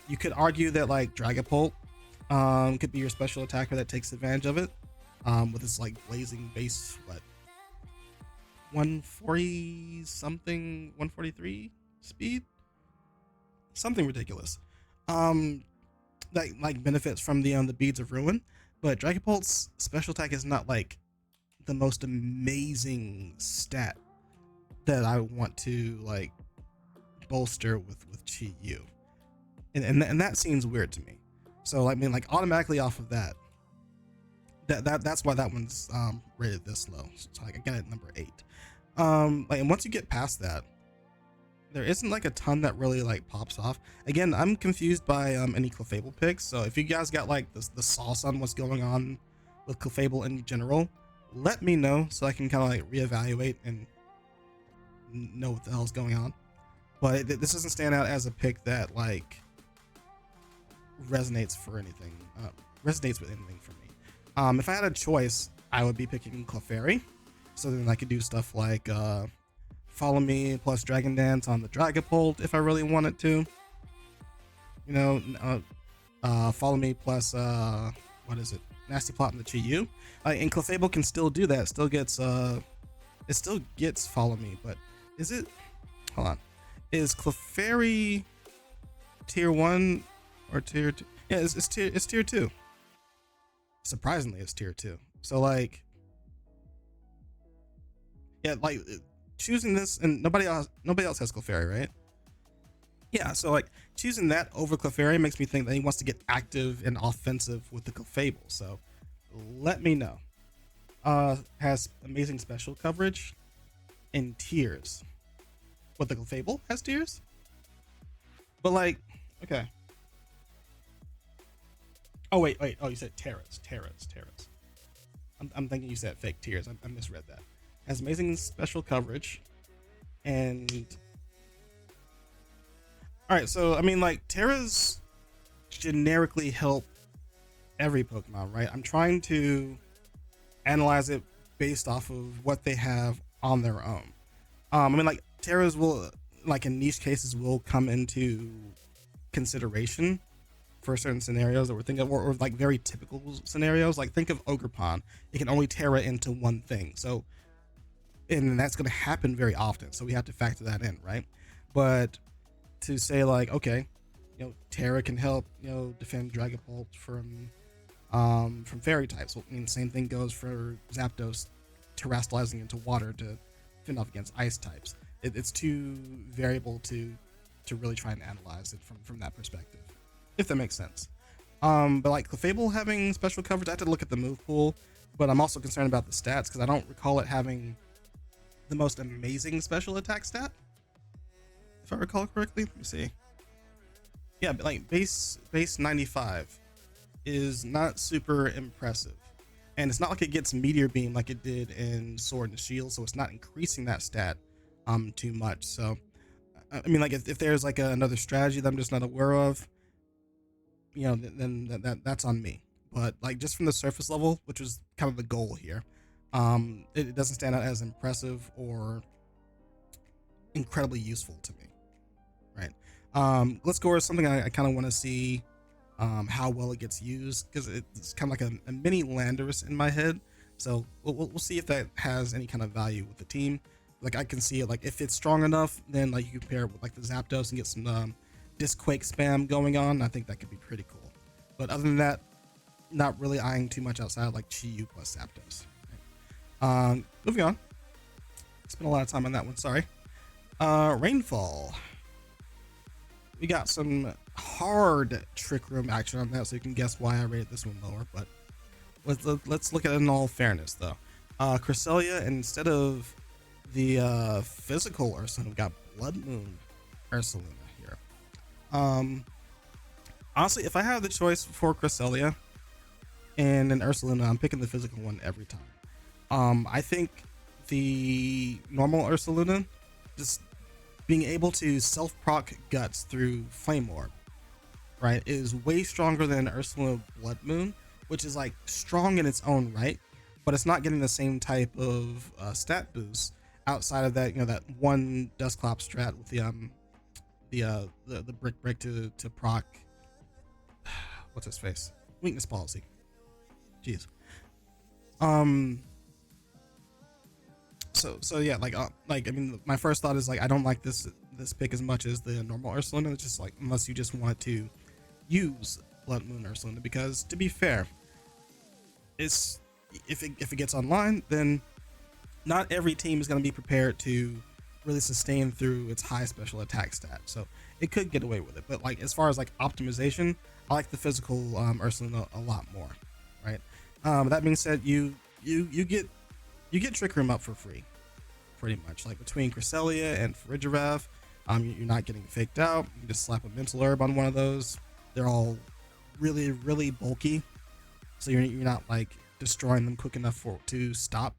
Speaker 2: You could argue that like Dragapult could be your special attacker that takes advantage of it, with its like blazing base, what, 140 something, 143 speed, something ridiculous. That like benefits from the beads of ruin, but Dragapult's special attack is not like the most amazing stat that I want to like bolster with Chi-Yu, and that seems weird to me. So I mean, like automatically off of that's why that one's rated this low. So like I got it at number 8. Like, and once you get past that, there isn't like a ton that really like pops off. Again, I'm confused by any Clefable picks. So if you guys got like the sauce on what's going on with Clefable in general, let me know so I can kind of like reevaluate and know what the hell's going on. But this doesn't stand out as a pick that like resonates with anything for me. If I had a choice, I would be picking Clefairy, so then I could do stuff like Follow Me plus Dragon Dance on the Dragapult if I really wanted to. You know, Follow Me plus what is it? Nasty Plot on the Chi-Yu. And Clefable can still do that. It still gets Follow Me, but is it? Hold on. Is Clefairy tier 1 or tier 2? Yeah, it's tier 2. Surprisingly, it's tier 2. So like,
Speaker 1: Yeah, like choosing this, and nobody else has Clefairy, right? Yeah, so like choosing that over Clefairy makes me think that he wants to get active and offensive with the Clefable. So let me know. Has amazing special coverage and tears. What, the Clefable has tears? But like, okay. Oh wait. Oh, you said Terras. I'm thinking you said fake tears. I misread that. Has amazing special coverage, and all right. So I mean, like Terras generically help every Pokemon, right? I'm trying to analyze it based off of what they have on their own. I mean, like Terras will, like in niche cases, will come into consideration for certain scenarios that we're thinking of, or like very typical scenarios. Like think of Ogerpon; it can only Terra into one thing, so and that's going to happen very often. So we have to factor that in, right? But to say like, okay, Terra can help, defend Dragapult from fairy types. Well, I mean, same thing goes for Zapdos terrestrializing into water to fend off against ice types. It's too variable to really try and analyze it from that perspective, if that makes sense. But like Clefable having special coverage, I have to look at the move pool, but I'm also concerned about the stats because I don't recall it having the most amazing special attack stat, if I recall correctly. Let me see. Yeah, but like base 95 is not super impressive, and it's not like it gets Meteor Beam like it did in Sword and Shield, so it's not increasing that stat too much. So I mean, like if there's like another strategy that I'm just not aware of, then that's on me. But like just from the surface level, which is kind of the goal here, it doesn't stand out as impressive or incredibly useful to me, right? Let's go over something I kind of want to see how well it gets used, because it's kind of like a mini Landorus in my head. So we'll see if that has any kind of value with the team. Like I can see it, like if it's strong enough, then like you compare it with like the Zapdos and get some Disquake spam going on. I think that could be pretty cool. But other than that, not really eyeing too much outside of like Chi-Yu plus Zapdos. Right? Moving on. Spent a lot of time on that one. Sorry. Rainfall. We got some hard Trick Room action on that, so you can guess why I rated this one lower. But let's look at it in all fairness, though. Cresselia, instead of the physical Ursaluna, we got Blood Moon Ursaluna here. Honestly, if I have the choice for Cresselia and an Ursaluna, I'm picking the physical one every time. I think the normal Ursaluna, just being able to self-proc guts through Flame Orb, right, is way stronger than Ursaluna Blood Moon, which is like strong in its own right, but it's not getting the same type of stat boost outside of that, that one Dusclops strat with the brick to proc. What's his face? Weakness policy. Jeez. So yeah, like I mean, my first thought is like I don't like this pick as much as the normal Ursaluna. It's just like, unless you just want to use Blood Moon Ursaluna, because to be fair, it's if it gets online, then not every team is going to be prepared to really sustain through its high special attack stat. So it could get away with it. But like as far as like optimization, I like the physical Ursaluna a lot more, right? That being said, you get Trick Room up for free, pretty much. Like between Cresselia and Farigiraf, you're not getting faked out. You can just slap a Mental Herb on one of those. They're all really, really bulky, so you're not like destroying them quick enough to stop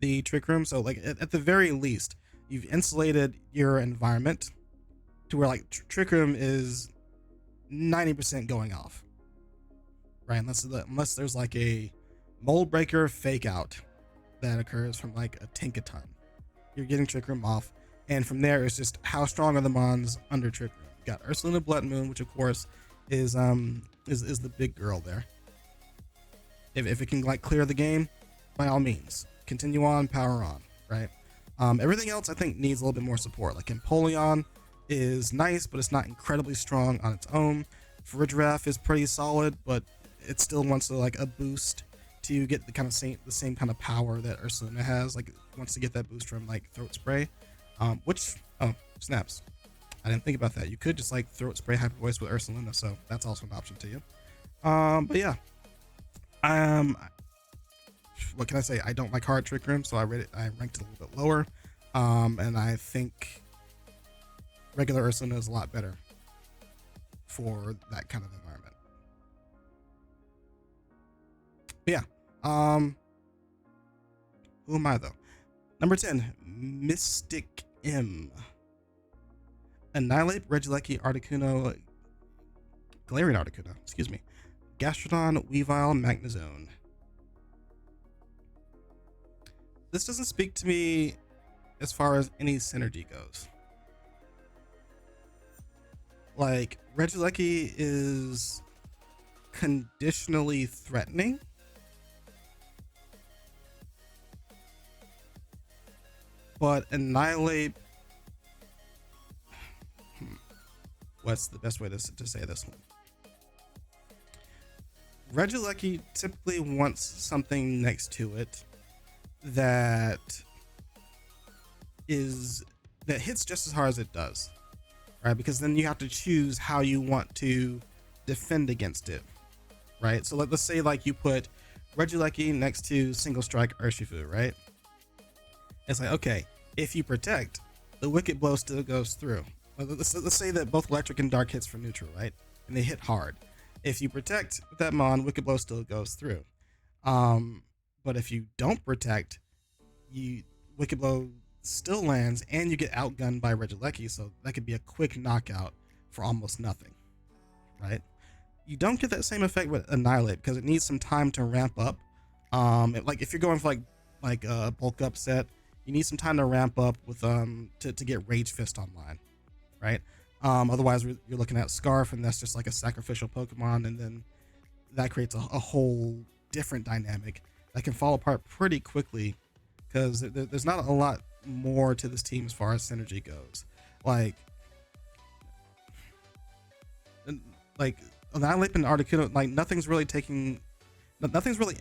Speaker 1: the Trick Room. So like at the very least, you've insulated your environment to where like Trick Room is 90% going off, right? Unless there's like a Mold Breaker fake out that occurs from like a Tinkaton, you're getting Trick Room off, and from there it's just how strong are the mons under Trick Room. You got Ursaluna Blood Moon, which of course is the big girl there. If it can like clear the game, by all means, continue on, power on, right? Everything else I think needs a little bit more support. Like Empoleon is nice, but it's not incredibly strong on its own. Farigiraf is pretty solid, but it still wants like a boost to get the same kind of power that Ursaluna has. Like
Speaker 2: wants to get that boost from like throat spray, which snaps. I didn't think about that. You could just like throat spray hyper voice with Ursaluna, so that's also an option to you. But yeah, what can I say? I don't like hard Trick Room, so I ranked it a little bit lower. And I think regular Ursaluna is a lot better for that kind of environment. But yeah, who am I though? Number 10, Mystic M. Annihilate, Regieleki, Articuno, Galarian Articuno, excuse me, Gastrodon, Weavile, Magnezone. This doesn't speak to me as far as any synergy goes. Like, Regieleki is conditionally threatening. But Annihilate... What's the best way to say this one? Regieleki typically wants something next to it that hits just as hard as it does, right? Because then you have to choose how you want to defend against it, right? So let's say like you put Regieleki next to Single Strike Urshifu, right? It's like, okay, if you protect, the Wicked Blow still goes through. Let's say that both electric and dark hits for neutral, right? And they hit hard. If you protect with that mon, Wicked Blow still goes through. But if you don't protect, Wicked Blow still lands and you get outgunned by Regieleki, so that could be a quick knockout for almost nothing, right? You don't get that same effect with Annihilate because it needs some time to ramp up. Like if you're going for like a bulk up set, you need some time to ramp up with to get Rage Fist online, right? Otherwise you're looking at Scarf, and that's just like a sacrificial Pokemon, and then that creates a whole different dynamic that can fall apart pretty quickly because there's not a lot more to this team as far as synergy goes. Like Annihilate and Articuno, like nothing's really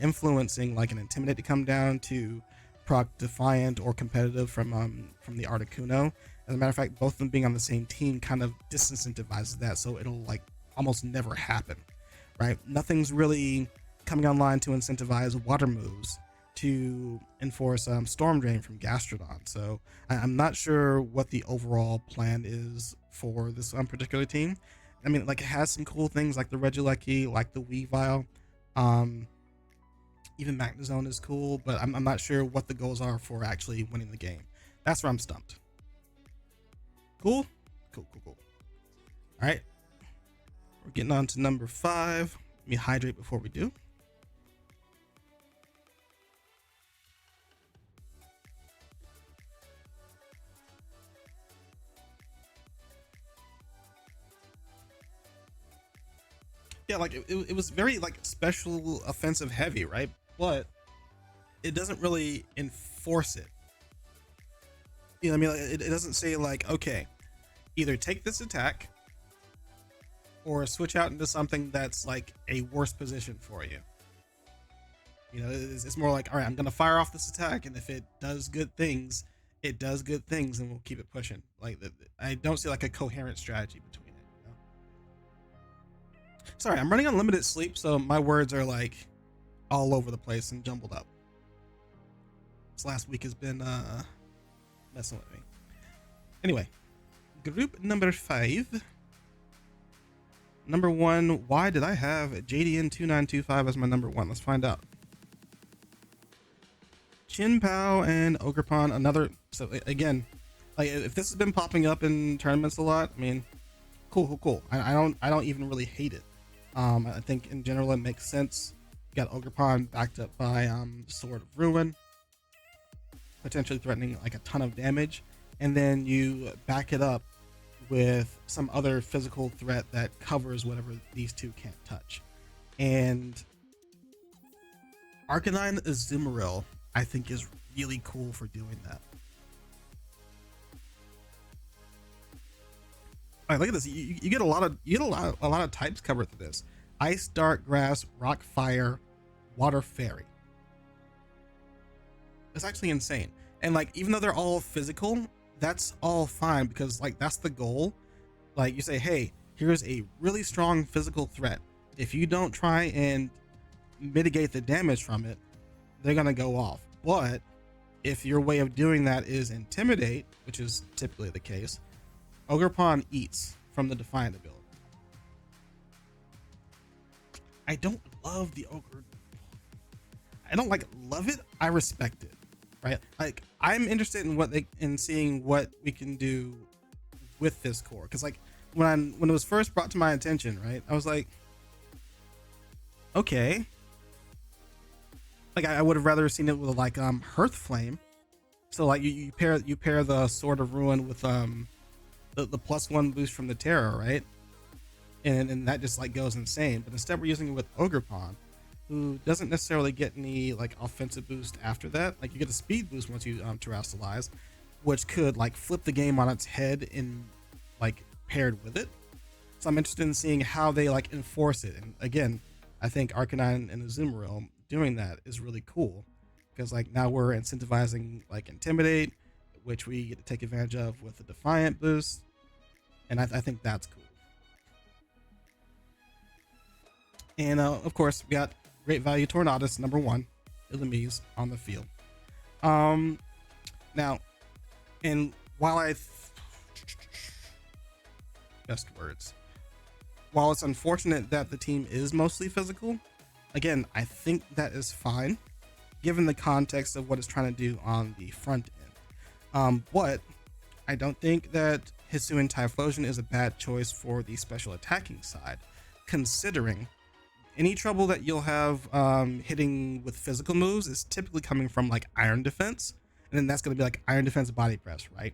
Speaker 2: influencing like an Intimidate to come down to proc Defiant or competitive from the Articuno. As a matter of fact, both of them being on the same team kind of disincentivizes that, so it'll like almost never happen, right? Nothing's really coming online to incentivize water moves to enforce Storm Drain from Gastrodon. So I'm not sure what the overall plan is for this particular team. I mean, like, it has some cool things like the Regieleki, like the Weavile. Even Magnezone is cool, but I'm not sure what the goals are for actually winning the game. That's where I'm stumped. Cool? Cool. All right. We're getting on to number 5. Let me hydrate before we do. Yeah, like it was very like special offensive heavy, right? But it doesn't really enforce it. You know what I mean? It doesn't say like, okay, either take this attack or switch out into something that's like a worse position for you. You know, it's more like, all right, I'm gonna fire off this attack, and if it does good things, it does good things, and we'll keep it pushing. Like, I don't see like a coherent strategy between it. You know? Sorry, I'm running on limited sleep, so my words are like all over the place and jumbled up. This last week has been messing with me. Anyway, group number 5. Number 1, why did I have JDN2925 as my number 1? Let's find out. Chinpao and Ogerpon, another. So again, like, if this has been popping up in tournaments a lot, I mean, cool. I don't even really hate it. I think in general it makes sense. You got Ogerpon backed up by Sword of Ruin, potentially threatening like a ton of damage, and then you back it up with some other physical threat that covers whatever these two can't touch. And Arcanine Azumarill, I think, is really cool for doing that. All right, look at this. You get a lot of types covered through this: Ice, Dark, Grass, Rock, Fire, Water, Fairy. It's actually insane.
Speaker 1: And like, even though they're all physical, that's all fine because like that's the goal. Like you say, hey, here's a really strong physical threat. If you don't try and mitigate the damage from it, they're gonna go off. But if your way of doing that is intimidate, which is typically the case, Ogerpon eats from the Defiant ability. I don't love the Ogre. I don't like love it. I respect it, right? Like I'm interested in seeing what we can do with this core, because like when it was first brought to my attention, right, I was like, okay, like I would have rather seen it with like Hearth Flame. So like you pair the Sword of Ruin with the +1 boost from the Terror, right? And that just like goes insane. But instead we're using it with Ogerpon, who doesn't necessarily get any like offensive boost after that. Like you get a speed boost once you terrestrialize, which could like flip the game on its head in like paired with it. So I'm interested in seeing how they like enforce it. And again, I think Arcanine and Azumarill doing that is really cool, because like now we're incentivizing like Intimidate, which we get to take advantage of with the Defiant boost, and I think that's cool. And of course, we got Great Value Tornadus #1, Illumise on the field. Now, and while best words, while it's unfortunate that the team is mostly physical, again, I think that is fine, given the context of what it's trying to do on the front end. But I don't think that Hisuian Typhlosion is a bad choice for the special attacking side, considering any trouble that you'll have hitting with physical moves is typically coming from like Iron Defense, and then that's going to be like Iron Defense Body Press, right?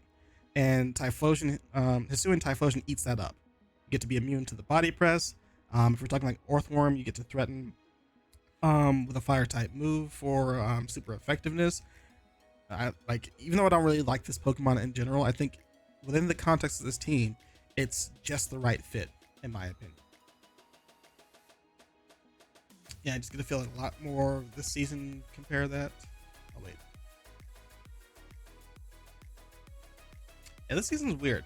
Speaker 1: And Typhlosion, Hisuian Typhlosion eats that up. You get to be immune to the Body Press. If we're talking like Orthworm, you get to threaten with a Fire type move for super effectiveness. Like, even though I don't really like this Pokemon in general, I think within the context of this team, it's just the right fit, in my opinion. Yeah, I just get to feel like a lot more this season compare that. Oh wait. Yeah, this season's weird.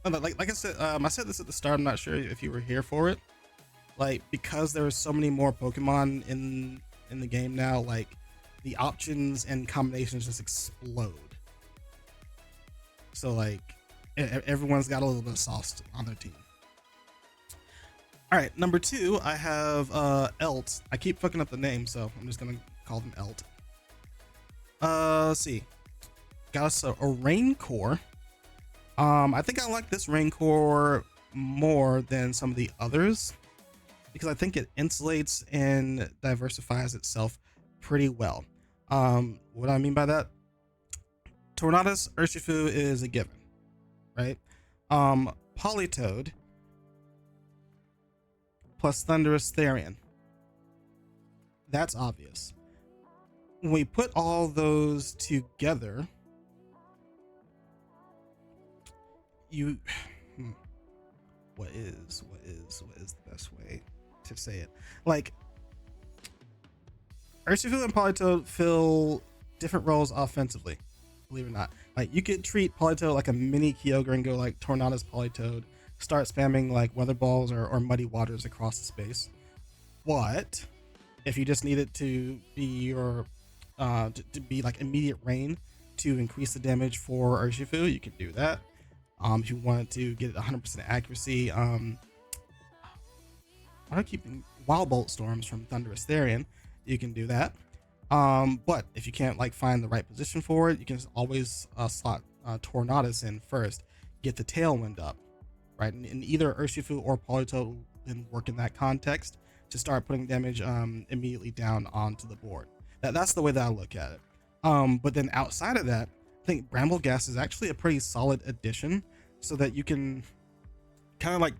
Speaker 1: Like I said this at the start. I'm not sure if you were here for it. Like, because there are so many more Pokemon in the game now, like the options and combinations just explode. So like everyone's got a little bit of sauce on their team. All right, number 2, I have Elt. I keep fucking up the name, so I'm just gonna call them Elt. Let's see. Got us a Rain Core. I think I like this Rain Core more than some of the others, because I think it insulates and diversifies itself pretty well. What I mean by that, Tornadus Urshifu is a given, right? Politoed plus Thundurus Therian. That's obvious. When we put all those together, what is the best way to say it? Like, Urshifu and Politoed fill different roles offensively, believe it or not. Like, you could treat Politoed like a mini Kyogre and go like Tornadus Politoed, start spamming like Weather Balls or Muddy Waters across the space. But if you just need it to be your to be like immediate rain to increase the damage for Urshifu, you can do that. If you wanted to get 100% accuracy, I keep Wild Bolt Storms from Thundurus Therian, you can do that. But if you can't like find the right position for it, you can always slot Tornadus in first, get the Tailwind up, right? And either Urshifu or Politoed will then work in that context to start putting damage immediately down onto the board. That's the way that I look at it. But then outside of that, I think Brambleghast is actually a pretty solid addition, so that you can kind of like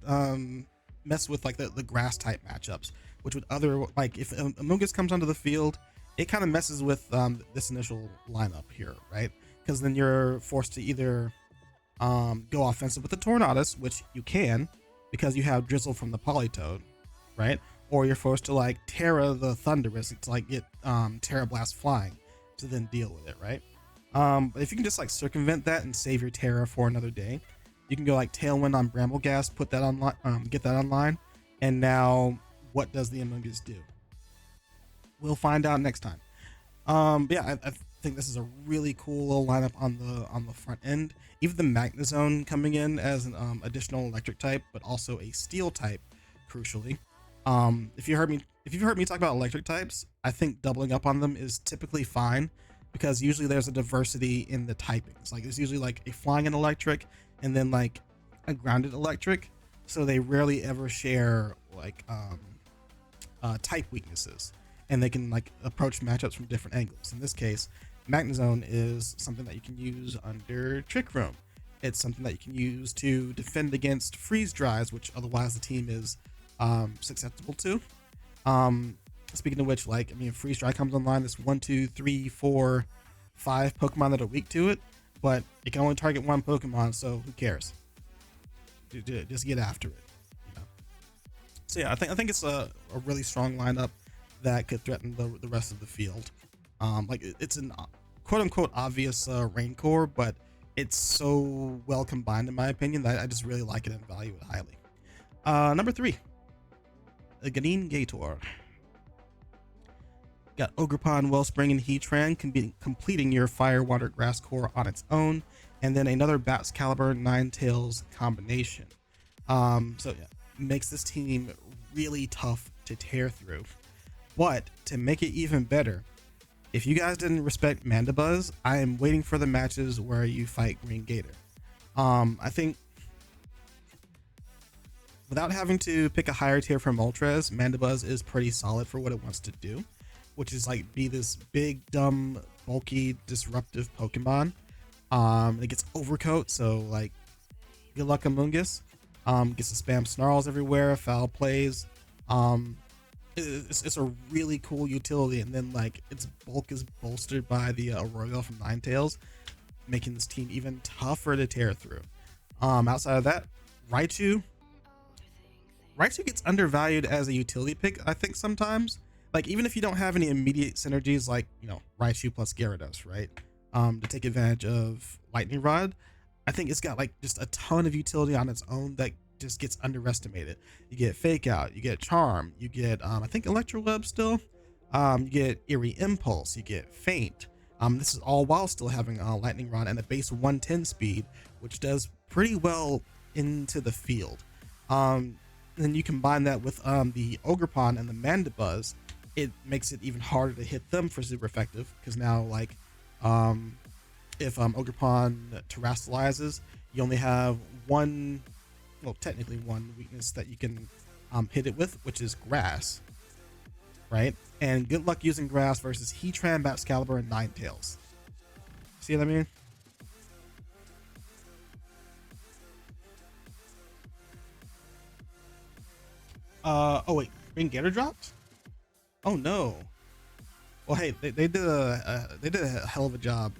Speaker 1: mess with like the grass type matchups, which would like if Amoonguss comes onto the field, it kind of messes with this initial lineup here, right? Because then you're forced to either go offensive with the Tornadus, which you can because you have Drizzle from the Politoed, right? Or you're forced to like Terra the Thundurus to like get Terra Blast flying to then deal with it, right?
Speaker 2: But if you can just like circumvent that and save your Terra for another day, you can go like Tailwind on Brambleghast, put that online, get that online, and now what does the Amogus do? We'll find out next time. But yeah, I think this is a really cool little lineup on the front end. Even the Magnezone coming in as an additional electric type, but also a steel type, crucially. If you've heard me talk about electric types, I think doubling up on them is typically fine because usually there's a diversity in the typings. Like there's usually like a flying and electric and then like a grounded electric. So they rarely ever share like type weaknesses, and they can like approach matchups from different angles. In this case, Magnezone is something that you can use under Trick Room. It's something that you can use to defend against freeze dries, which otherwise the team is susceptible to. Speaking of which, like, I mean, freeze dry comes online. There's 1, 2, 3, 4, 5 Pokemon that are weak to it, but it can only target one Pokemon, so who cares? Just get after it. You know? So yeah, I think it's a really strong lineup that could threaten the rest of the field. Like it's an quote unquote obvious Rain Core, but it's so well combined in my opinion that I just really like it and value it highly. Number 3, a Ganine Gator. Got Ogerpon, Wellspring, and Heatran completing your Fire, Water, Grass core on its own, and then another Bats Caliber, Ninetales combination. So yeah, makes this team really tough to tear through. But to make it even better, if you guys didn't respect Mandibuzz, I am waiting for the matches where you fight Green Gator. I think without having to pick a higher tier from Moltres, Mandibuzz is pretty solid for what it wants to do, which is like be this big, dumb, bulky, disruptive Pokemon. It gets Overcoat, so like good luck Amogus. Gets to spam Snarls everywhere, foul plays. It's a really cool utility, and then like its bulk is bolstered by the Arroyo from Ninetales, making this team even tougher to tear through. Outside of that, Raichu gets undervalued as a utility pick, I think sometimes. Like even if you don't have any immediate synergies, like Raichu plus Gyarados, right? To take advantage of Lightning Rod, I think it's got like just a ton of utility on its own that just gets underestimated. You get Fake Out, you get Charm, you get I think Electro Web still, you get Eerie Impulse, you get Faint. This is all while still having Lightning Rod and a base 110 speed, which does pretty well into the field. Then you combine that with the Ogerpon and the Mandibuzz, it makes it even harder to hit them for super effective, because now like if Ogerpon terastallizes, you only have one, well technically one weakness that you can hit it with, which is Grass, right? And good luck using Grass versus Heatran, Batcalibur, and Ninetales. See what I mean? Oh wait, Green Gator dropped? Oh no. Well, hey, they did a hell of a job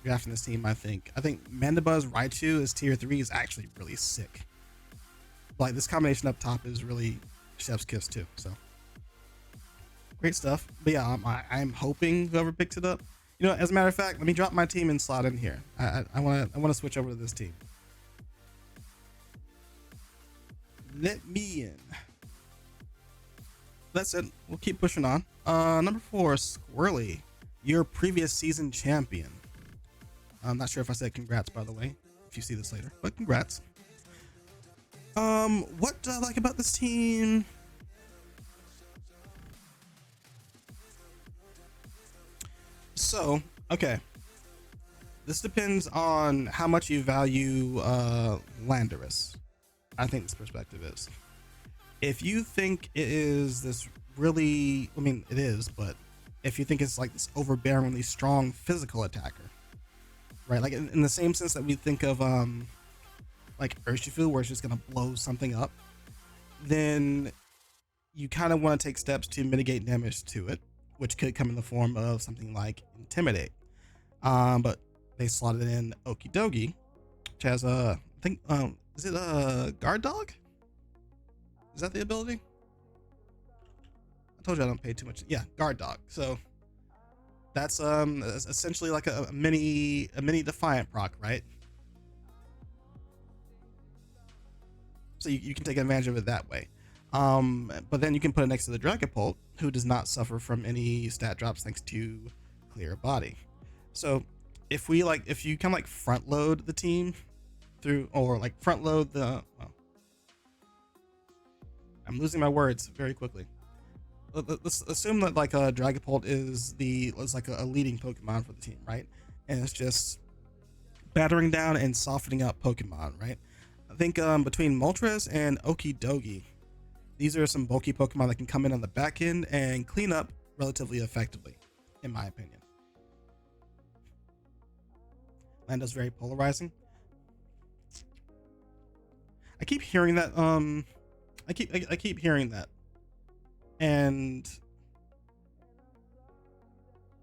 Speaker 2: drafting this team. I think Mandibuzz Raichu as tier 3 is actually really sick. Like this combination up top is really chef's kiss too. So great stuff. But yeah, I'm hoping whoever picks it up. As a matter of fact, let me drop my team and slot in here. I want to switch over to this team. Let me in. That's it. We'll keep pushing on. Number 4, Squirly, your previous season champion. I'm not sure if I said congrats, by the way, if you see this later, but congrats. What do I like about this team? So, okay. This depends on how much you value Landorus. I think this perspective is. If you think it is this really, I mean, it is, but if you think it's like this overbearingly strong physical attacker, right? Like in the same sense that we think of like Urshifu, where it's just gonna blow something up, then you kind of want to take steps to mitigate damage to it, which could come in the form of something like Intimidate. But they slotted in Okidogi, which has a, I think, is it a Guard Dog? Is that the ability? I told you I don't pay too much. Yeah, Guard Dog. So That's essentially like a mini Defiant proc, right? So you can take advantage of it that way. But then you can put it next to the Dragapult, who does not suffer from any stat drops thanks to Clear Body. So if you kind of like front load the team through, or like front load the, well, I'm losing my words very quickly. Let's assume that like a Dragapult is like a leading Pokemon for the team, right? And it's just battering down and softening up Pokemon, right? I think between Moltres and Okidogi, these are some bulky Pokemon that can come in on the back end and clean up relatively effectively, in my opinion. Lando's very polarizing. I keep hearing that. I keep hearing that, and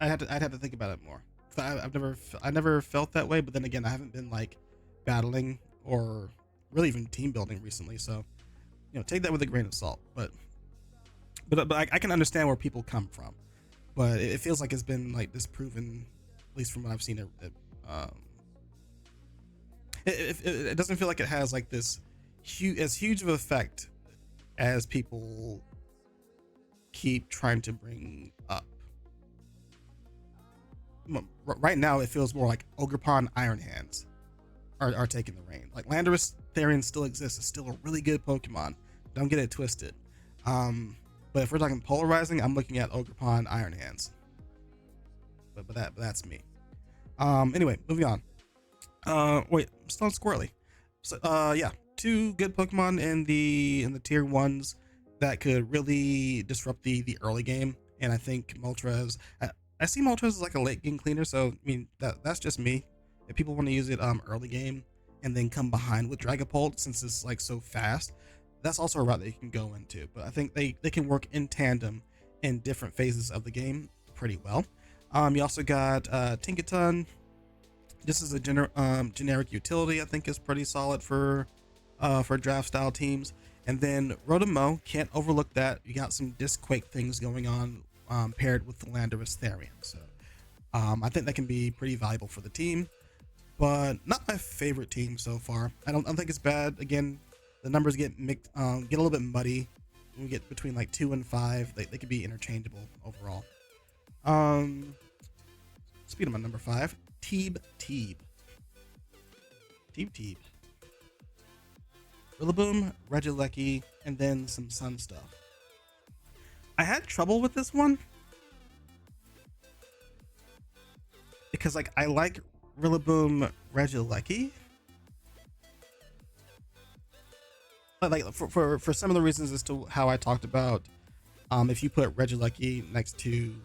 Speaker 2: I'd have to think about it more. I never felt that way, but then again, I haven't been like battling or really even team building recently, so take that with a grain of salt. But I can understand where people come from, but it feels like it's been like disproven, at least from what I've seen. It doesn't feel like it has like this huge of effect as people keep trying to bring up. Right now, it feels more like Ogerpon Iron Hands are taking the reign. Like Landorus Therian still exists. It's still a really good Pokemon. Don't get it twisted. But if we're talking polarizing, I'm looking at Ogerpon Iron Hands. But that's me. Anyway, moving on. Wait, I'm still on Squirrely. So yeah, two good Pokemon in the tier 1s that could really disrupt the early game. And I think Moltres, I see Moltres as like a late game cleaner, so I mean that's just me. If people want to use it early game and then come behind with Dragapult, since it's like so fast, that's also a route that you can go into. But I think they can work in tandem in different phases of the game pretty well. You also got Tinkaton. This is a generic utility. I think is pretty solid for draft style teams. And then Rotom, can't overlook that. You got some Disc-Quake things going on paired with the Landorus Therian. So I think that can be pretty valuable for the team, but not my favorite team so far. I don't think it's bad. Again, the numbers get mixed, get a little bit muddy. We get between like 2 and 5. They could be interchangeable overall. Speed on number 5, Teeb. Rillaboom, Regieleki, and then some Sun stuff. I had trouble with this one because like I like Rillaboom, Regieleki, but like for some of the reasons as to how I talked about, if you put Regieleki next to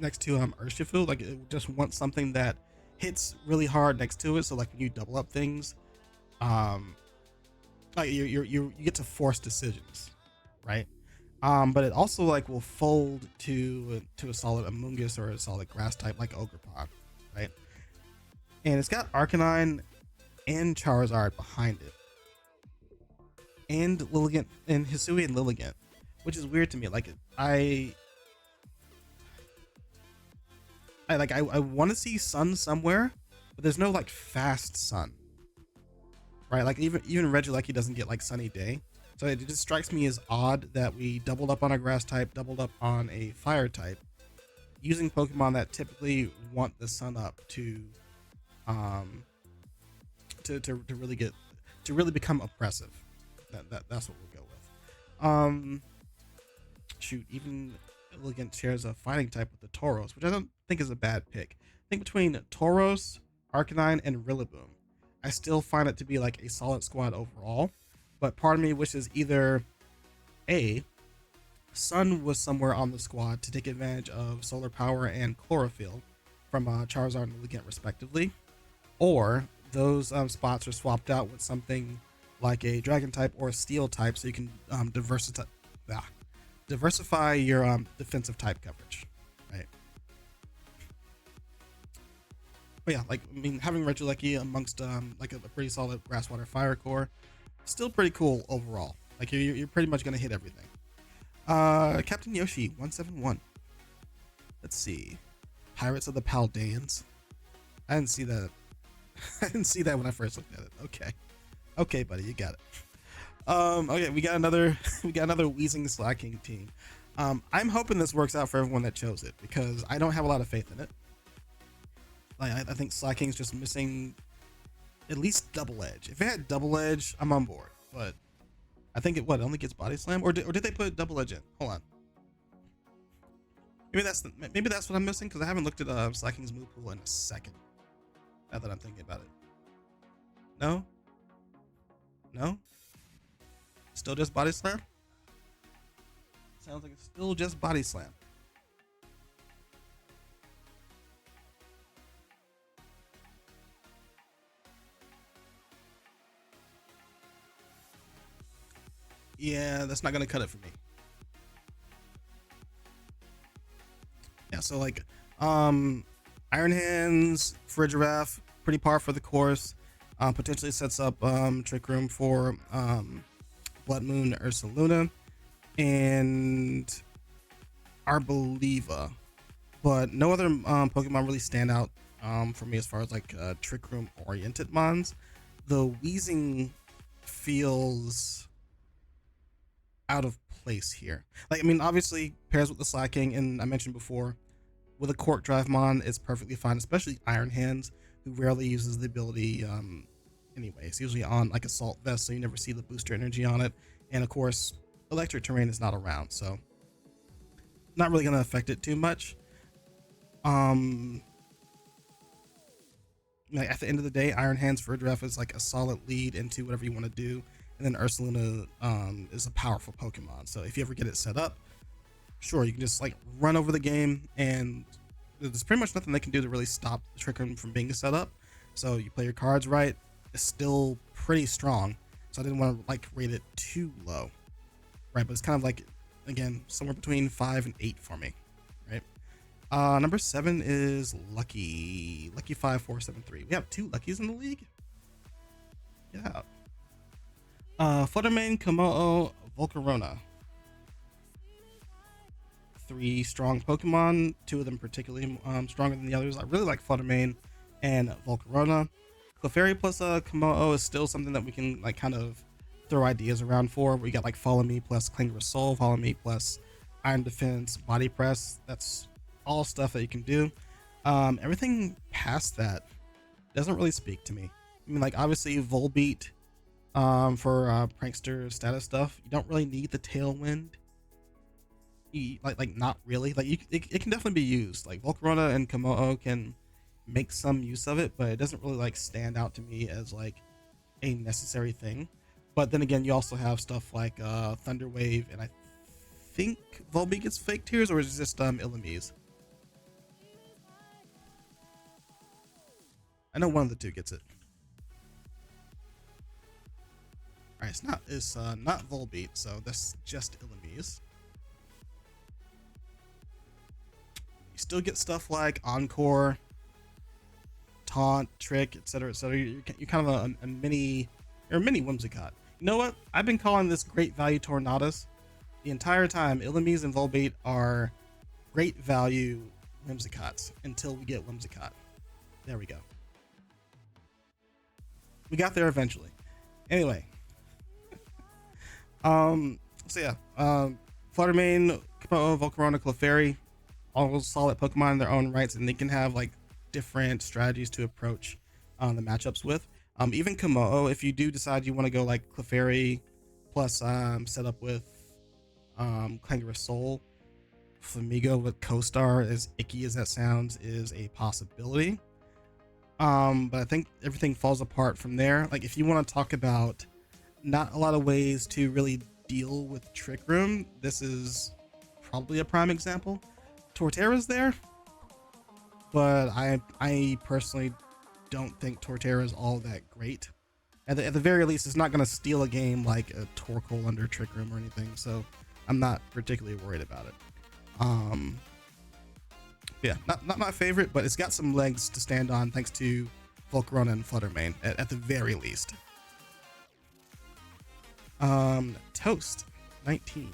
Speaker 2: Urshifu, like it just wants something that hits really hard next to it. So like when you double up things, like you get to force decisions, right? But it also like will fold to a solid Amoonguss or a solid grass type like Ogerpon, right? And it's got Arcanine and Charizard behind it, and Lilligant and Hisui and Lilligant, which is weird to me. Like I want to see Sun somewhere, but there's no like fast Sun, right? Like even Regieleki doesn't get like Sunny Day. So it just strikes me as odd that we doubled up on a grass type, doubled up on a fire type, using Pokemon that typically want the sun up to really become oppressive. That's what we'll go with. Shoot, even Elegant shares a fighting type with the Tauros, which I don't think is a bad pick. I think between Tauros, Arcanine, and Rillaboom, I still find it to be like a solid squad overall. But part of me wishes either A, Sun was somewhere on the squad to take advantage of Solar Power and Chlorophyll from Charizard and Lilligant respectively, or those spots are swapped out with something like a Dragon type or a Steel type, so you can diversify your defensive type coverage, right? But yeah, like I mean, having Regieleki amongst like a pretty solid Grass, Water, Fire core, still pretty cool overall. Like you're pretty much gonna hit everything. Captain Yoshi 171. Let's see. Pirates of the Paldeans. I didn't see that. I didn't see that when I first looked at it. Okay. Okay, buddy, you got it. Okay, we got another Wheezing Slacking team. I'm hoping this works out for everyone that chose it because I don't have a lot of faith in it. Like I think Slacking's just missing at least double edge. If it had double edge, I'm on board. But I think it only gets body slam, or did they put double edge in? Hold on. Maybe that's what I'm missing because I haven't looked at Slacking's move pool in a second. Now that I'm thinking about it. No. No. Still just body slam. Sounds like it's still just body slam. Yeah, that's not gonna cut it for me. Yeah, so like Iron Hands, Frigiraffe, pretty par for the course. Potentially sets up Trick Room for Blood Moon, Ursaluna, and Arboliva. But no other Pokemon really stand out for me as far as like Trick Room oriented mons. The Wheezing feels out of place here. Like, I mean, obviously pairs with the Slacking, and I mentioned before, with a Cork Drive mon, it's perfectly fine, especially Iron Hands, who rarely uses the ability anyway. It's usually on like Assault Vest, so you never see the booster energy on it. And of course, Electric Terrain is not around, so not really going to affect it too much. Like at the end of the day, Iron Hands for Giraffe is like a solid lead into whatever you want to do. And then Ursaluna is a powerful Pokemon. So if you ever get it set up, sure, you can just like run over the game, and there's pretty much nothing they can do to really stop the Trick Room from being set up. So you play your cards right, it's still pretty strong. So I didn't want to like rate it too low, right? But it's kind of like, again, somewhere between 5 and 8 for me, right? Number 7 is Lucky 5473. We have 2 Luckies in the league. Yeah. Fluttermane, Komodo, Volcarona. 3 strong Pokemon, 2 of them particularly stronger than the others. I really like Fluttermane and Volcarona. Clefairy plus Komodo is still something that we can like kind of throw ideas around for. We got like Follow Me plus Clangorous Soul, Follow Me plus Iron Defense, Body Press. That's all stuff that you can do. Everything past that doesn't really speak to me. I mean, like obviously Volbeat for prankster status stuff. You don't really need the Tailwind. Like not really. Like it can definitely be used. Like Volcarona and Komodo can make some use of it, but it doesn't really like stand out to me as like a necessary thing. But then again, you also have stuff like Thunder Wave, and I think Volbeat gets Fake Tears, or is it just Illumise? I know one of the two gets it. Alright, it's not Volbeat, so that's just Illumise. You still get stuff like Encore, Taunt, Trick, etc., etc. You're kind of a mini Whimsicott. You know what? I've been calling this Great Value Tornadus the entire time. Illumise and Volbeat are great value Whimsicotts until we get Whimsicott. There we go. We got there eventually. Anyway. So yeah. Fluttermane, Komodo, Volcarona, Clefairy, all solid Pokemon in their own rights, and they can have like different strategies to approach the matchups with. Even Komodo, if you do decide you want to go like Clefairy plus set up with Clangorous Soul, Flamigo with Co-Star, as icky as that sounds, is a possibility. But I think everything falls apart from there. Like if you want to talk about not a lot of ways to really deal with Trick Room, this is probably a prime example. Torterra's there, but I personally don't think Torterra is all that great. At the very least, it's not going to steal a game like a Torkoal under Trick Room or anything, so I'm not particularly worried about it. Yeah, not my favorite, but it's got some legs to stand on thanks to Volcarona and Fluttermane at the very least. Toast 19.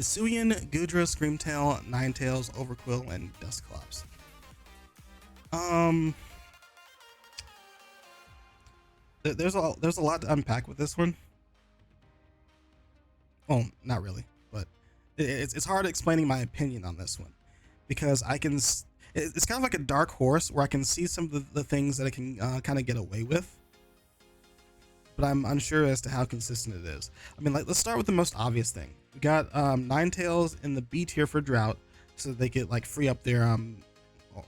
Speaker 1: Hisuian, Gudra, Screamtail, Ninetales, Overquill, and Dusclops. There's a lot to unpack with this one. Well, not really, but it's hard explaining my opinion on this one because it's kind of like a dark horse where I can see some of the things that I can kind of get away with, but I'm unsure as to how consistent it is. I mean, like, let's start with the most obvious thing. We got Ninetales in the B tier for Drought, so they could like free up their or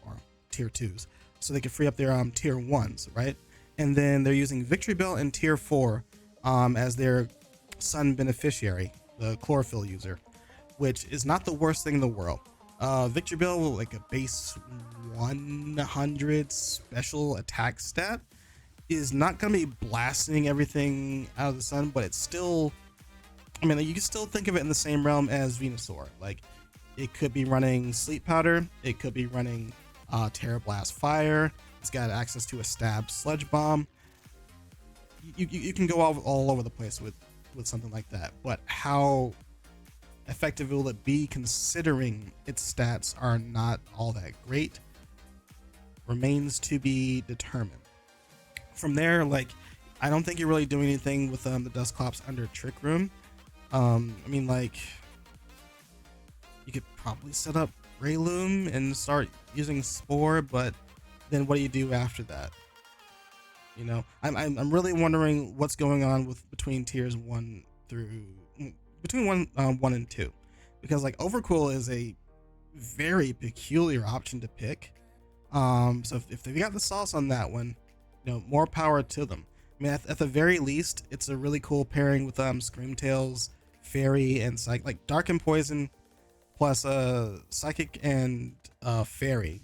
Speaker 1: tier 2s, so they could free up their tier 1s, right? And then they're using Victory Bell in tier 4 as their Sun beneficiary, the chlorophyll user, which is not the worst thing in the world. Victory Bell, like a base 100 special attack stat, is not going to be blasting everything out of the sun, but it's still, I mean, you can still think of it in the same realm as Venusaur. Like, it could be running Sleep Powder, it could be running Terra Blast Fire, it's got access to a Stab Sludge Bomb. You can go all over the place with something like that, but how effective will it be considering its stats are not all that great remains to be determined. From there, like, I don't think you're really doing anything with the Dusclops under Trick Room. I mean, like, you could probably set up Rayloom and start using Spore, but then what do you do after that? You know, I'm really wondering what's going on with between tiers 1 and 2, because like Overquill is a very peculiar option to pick. So if they got the sauce on that one, you know, more power to them. I mean, at the very least, it's a really cool pairing with Screamtail's Fairy and Psychic, like Dark and Poison plus Psychic and Fairy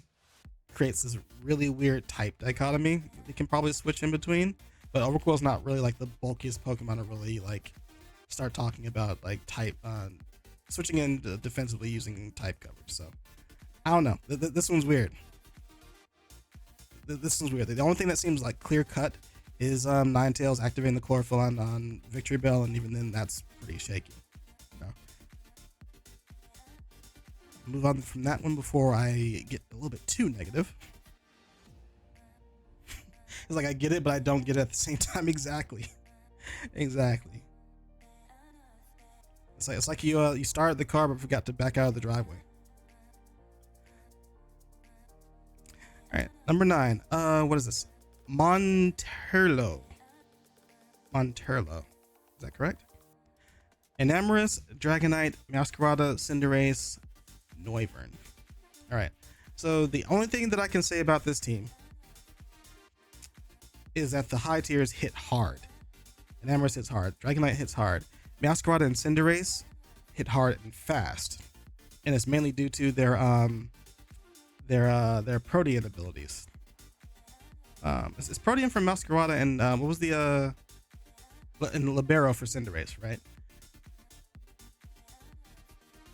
Speaker 1: creates this really weird type dichotomy you can probably switch in between. But Overquill is not really like the bulkiest Pokemon to really like start talking about like type switching in defensively using type coverage. So I don't know. This one's weird. This one's weird. The only thing that seems like clear cut is Ninetales activating the chlorophyll on Victory Bell, and even then that's pretty shaky. You know? Move on from that one before I get a little bit too negative. It's like I get it, but I don't get it at the same time. Exactly. Exactly. It's like you started the car but forgot to back out of the driveway. All right, number 9. What is this? Monterlo. Is that correct? Enamorus, Dragonite, Masquerada, Cinderace, Noivern. All right. So the only thing that I can say about this team is that the high tiers hit hard. Enamorus hits hard. Dragonite hits hard. Masquerada and Cinderace hit hard and fast, and it's mainly due to their Protean abilities. It's Protean for Masquerada and what was the and Libero for Cinderace, right?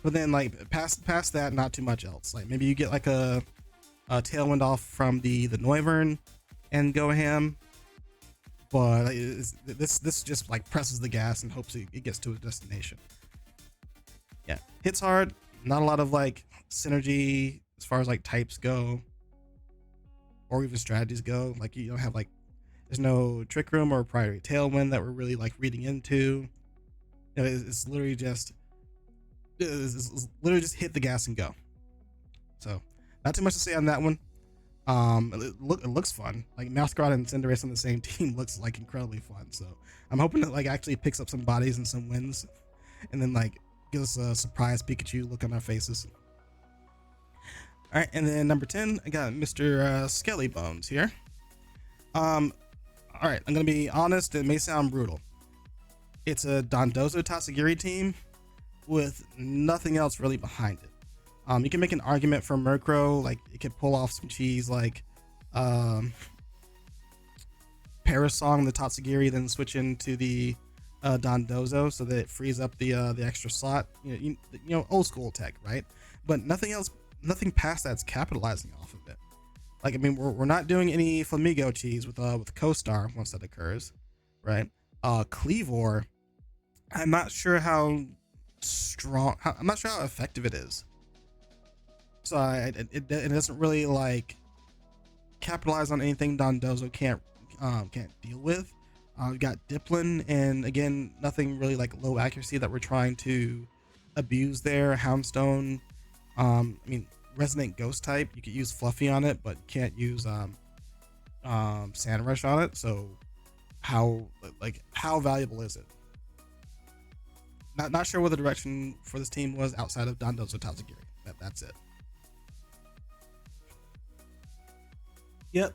Speaker 1: But then like past that, not too much else. Like maybe you get like a Tailwind off from the Noivern and go ham. But this just like presses the gas and hopes it gets to a destination. Yeah, hits hard. Not a lot of like synergy as far as like types go, or even strategies go. Like you don't have like, there's no Trick Room or Priority Tailwind that we're really like reading into. You know, it's literally just hit the gas and go. So not too much to say on that one. It looks fun. Like Masquerade and Cinderace on the same team looks like incredibly fun. So I'm hoping that like actually picks up some bodies and some wins, and then like gives us a surprise Pikachu look on our faces. All right, and then number 10, I got Mr. Skelly Bones here. All right, I'm gonna be honest. It may sound brutal. It's a Dondozo Tatsugiri team with nothing else really behind it. You can make an argument for Murkrow, like it could pull off some cheese like Parasong, the Tatsugiri, then switch into the Dondozo so that it frees up the extra slot. You know, old school tech, right? But nothing else, nothing past that's capitalizing off of it. Like I mean, we're not doing any Flamigo cheese with Co-Star once that occurs, right? Cleavor, I'm not sure how
Speaker 2: strong. I'm not sure how effective it is. So it doesn't really like capitalize on anything Dondozo can't deal with. We've got Diplin, and again, nothing really like low accuracy that we're trying to abuse there. Houndstone, I mean, Resonant Ghost type, you could use Fluffy on it, but can't use Sand Rush on it. So how valuable is it? Not sure what the direction for this team was outside of Dondozo Tazagiri. That's it. Yep.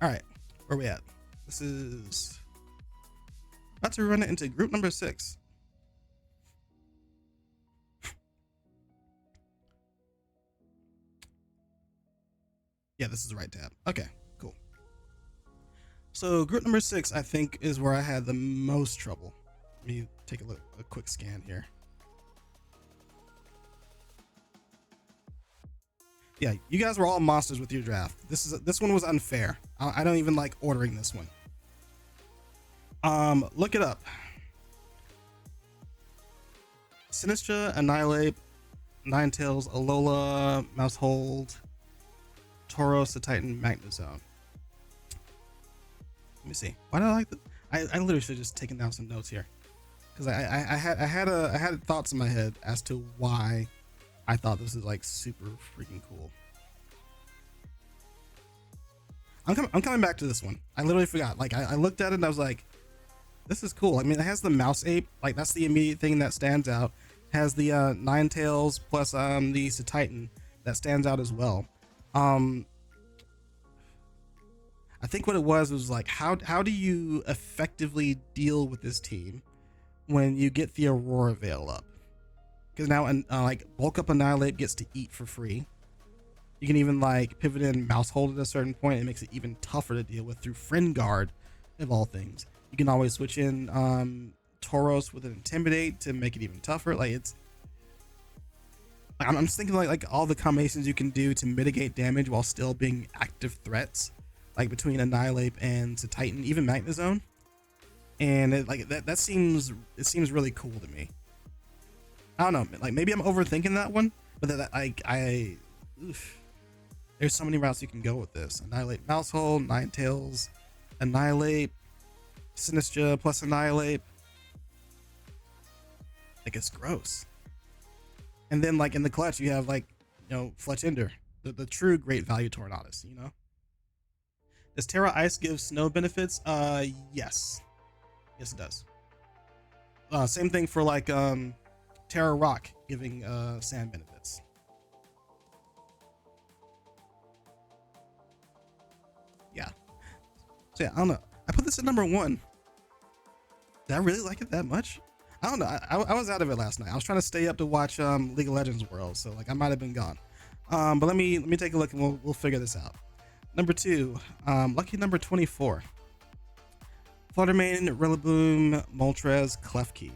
Speaker 2: All right, where we at? This is about to run it into group number 6. Yeah, this is the right tab. Okay, cool. So group number 6, I think, is where I had the most trouble. Let me take a quick scan here. Yeah, you guys were all monsters with your draft. This one was unfair. I don't even like ordering this one. Look it up. Sinistra, Annihilate, Ninetales, Alola, Mousehold, Tauros, the Titan, Magnezone. Let me see. Why do I like that? I literally should have just taken down some notes here, because I had thoughts in my head as to why I thought this is like super freaking cool. I'm coming back to this one. I literally forgot. Like I looked at it and I was like, this is cool. I mean, it has the mouse ape. Like that's the immediate thing that stands out. Has the Ninetales plus the Titan that stands out as well. I think what it was like, how do you effectively deal with this team when you get the Aurora Veil up? Because now like Bulk Up Annihilate gets to eat for free. You can even like pivot in Mousehold at a certain point. It makes it even tougher to deal with through Friend Guard, of all things. You can always switch in Tauros with an Intimidate to make it even tougher. Like I'm just thinking like all the combinations you can do to mitigate damage while still being active threats, like between Annihilate and Titan, even Magnezone. And that seems really cool to me. I don't know, like maybe I'm overthinking that one, but there's so many routes you can go with this. Annihilate Mousehold, Ninetales, Annihilate, Sinistra plus Annihilate. Like it's gross. And then like in the clutch you have like, Fletch Ender, the true great value Tornadus, Does Terra Ice give snow benefits? Yes. Yes it does. Same thing for like Terra Rock giving sand benefits. Yeah. So yeah, I don't know. I put this at number 1. Did I really like it that much? I don't know. I was out of it last night. I was trying to stay up to watch League of Legends World, so like I might have been gone. But let me take a look and we'll figure this out. Number 2, lucky number 24. Fluttermane, Rillaboom, Moltres, Klefki.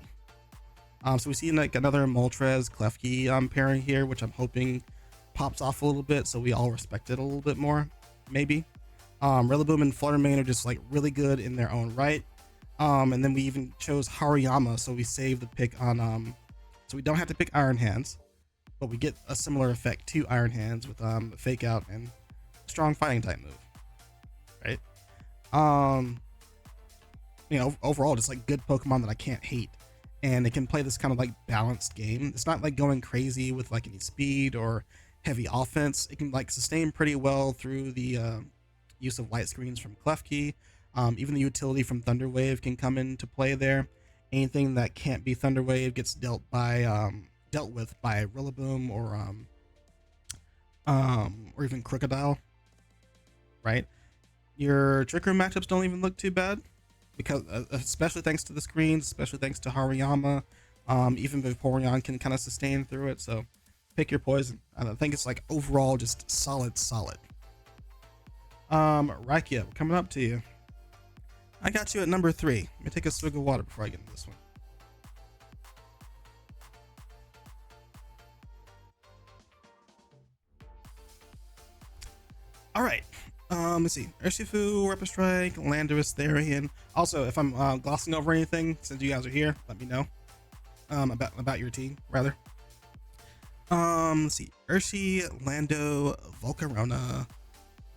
Speaker 2: So we see like another Moltres Klefki pairing here, which I'm hoping pops off a little bit, so we all respect it a little bit more, maybe. Rillaboom and Fluttermane are just like really good in their own right. And then we even chose Hariyama, so we save the pick on so we don't have to pick Iron Hands, but we get a similar effect to Iron Hands with Fake Out and strong fighting type move, right? Overall just like good Pokemon that I can't hate. And it can play this kind of like balanced game. It's not like going crazy with like any speed or heavy offense. It can like sustain pretty well through the use of light screens from Klefki. Even the utility from Thunder Wave can come into play there. Anything that can't be Thunder Wave gets dealt with by Rillaboom or even Crocodile, right? Your Trick Room matchups don't even look too bad, because especially thanks to the screens, especially thanks to Hariyama. Even Vaporeon can kind of sustain through it, so pick your poison. I think it's like overall just solid. Rakia, we're coming up to you. I got you at number 3. Let me take a swig of water before I get into this one. All right. Let's see. Urshifu, Rapid Strike, Landorus, Therian. Also, if I'm glossing over anything, since you guys are here, let me know. About your team, rather. Let's see. Urshi, Lando, Volcarona,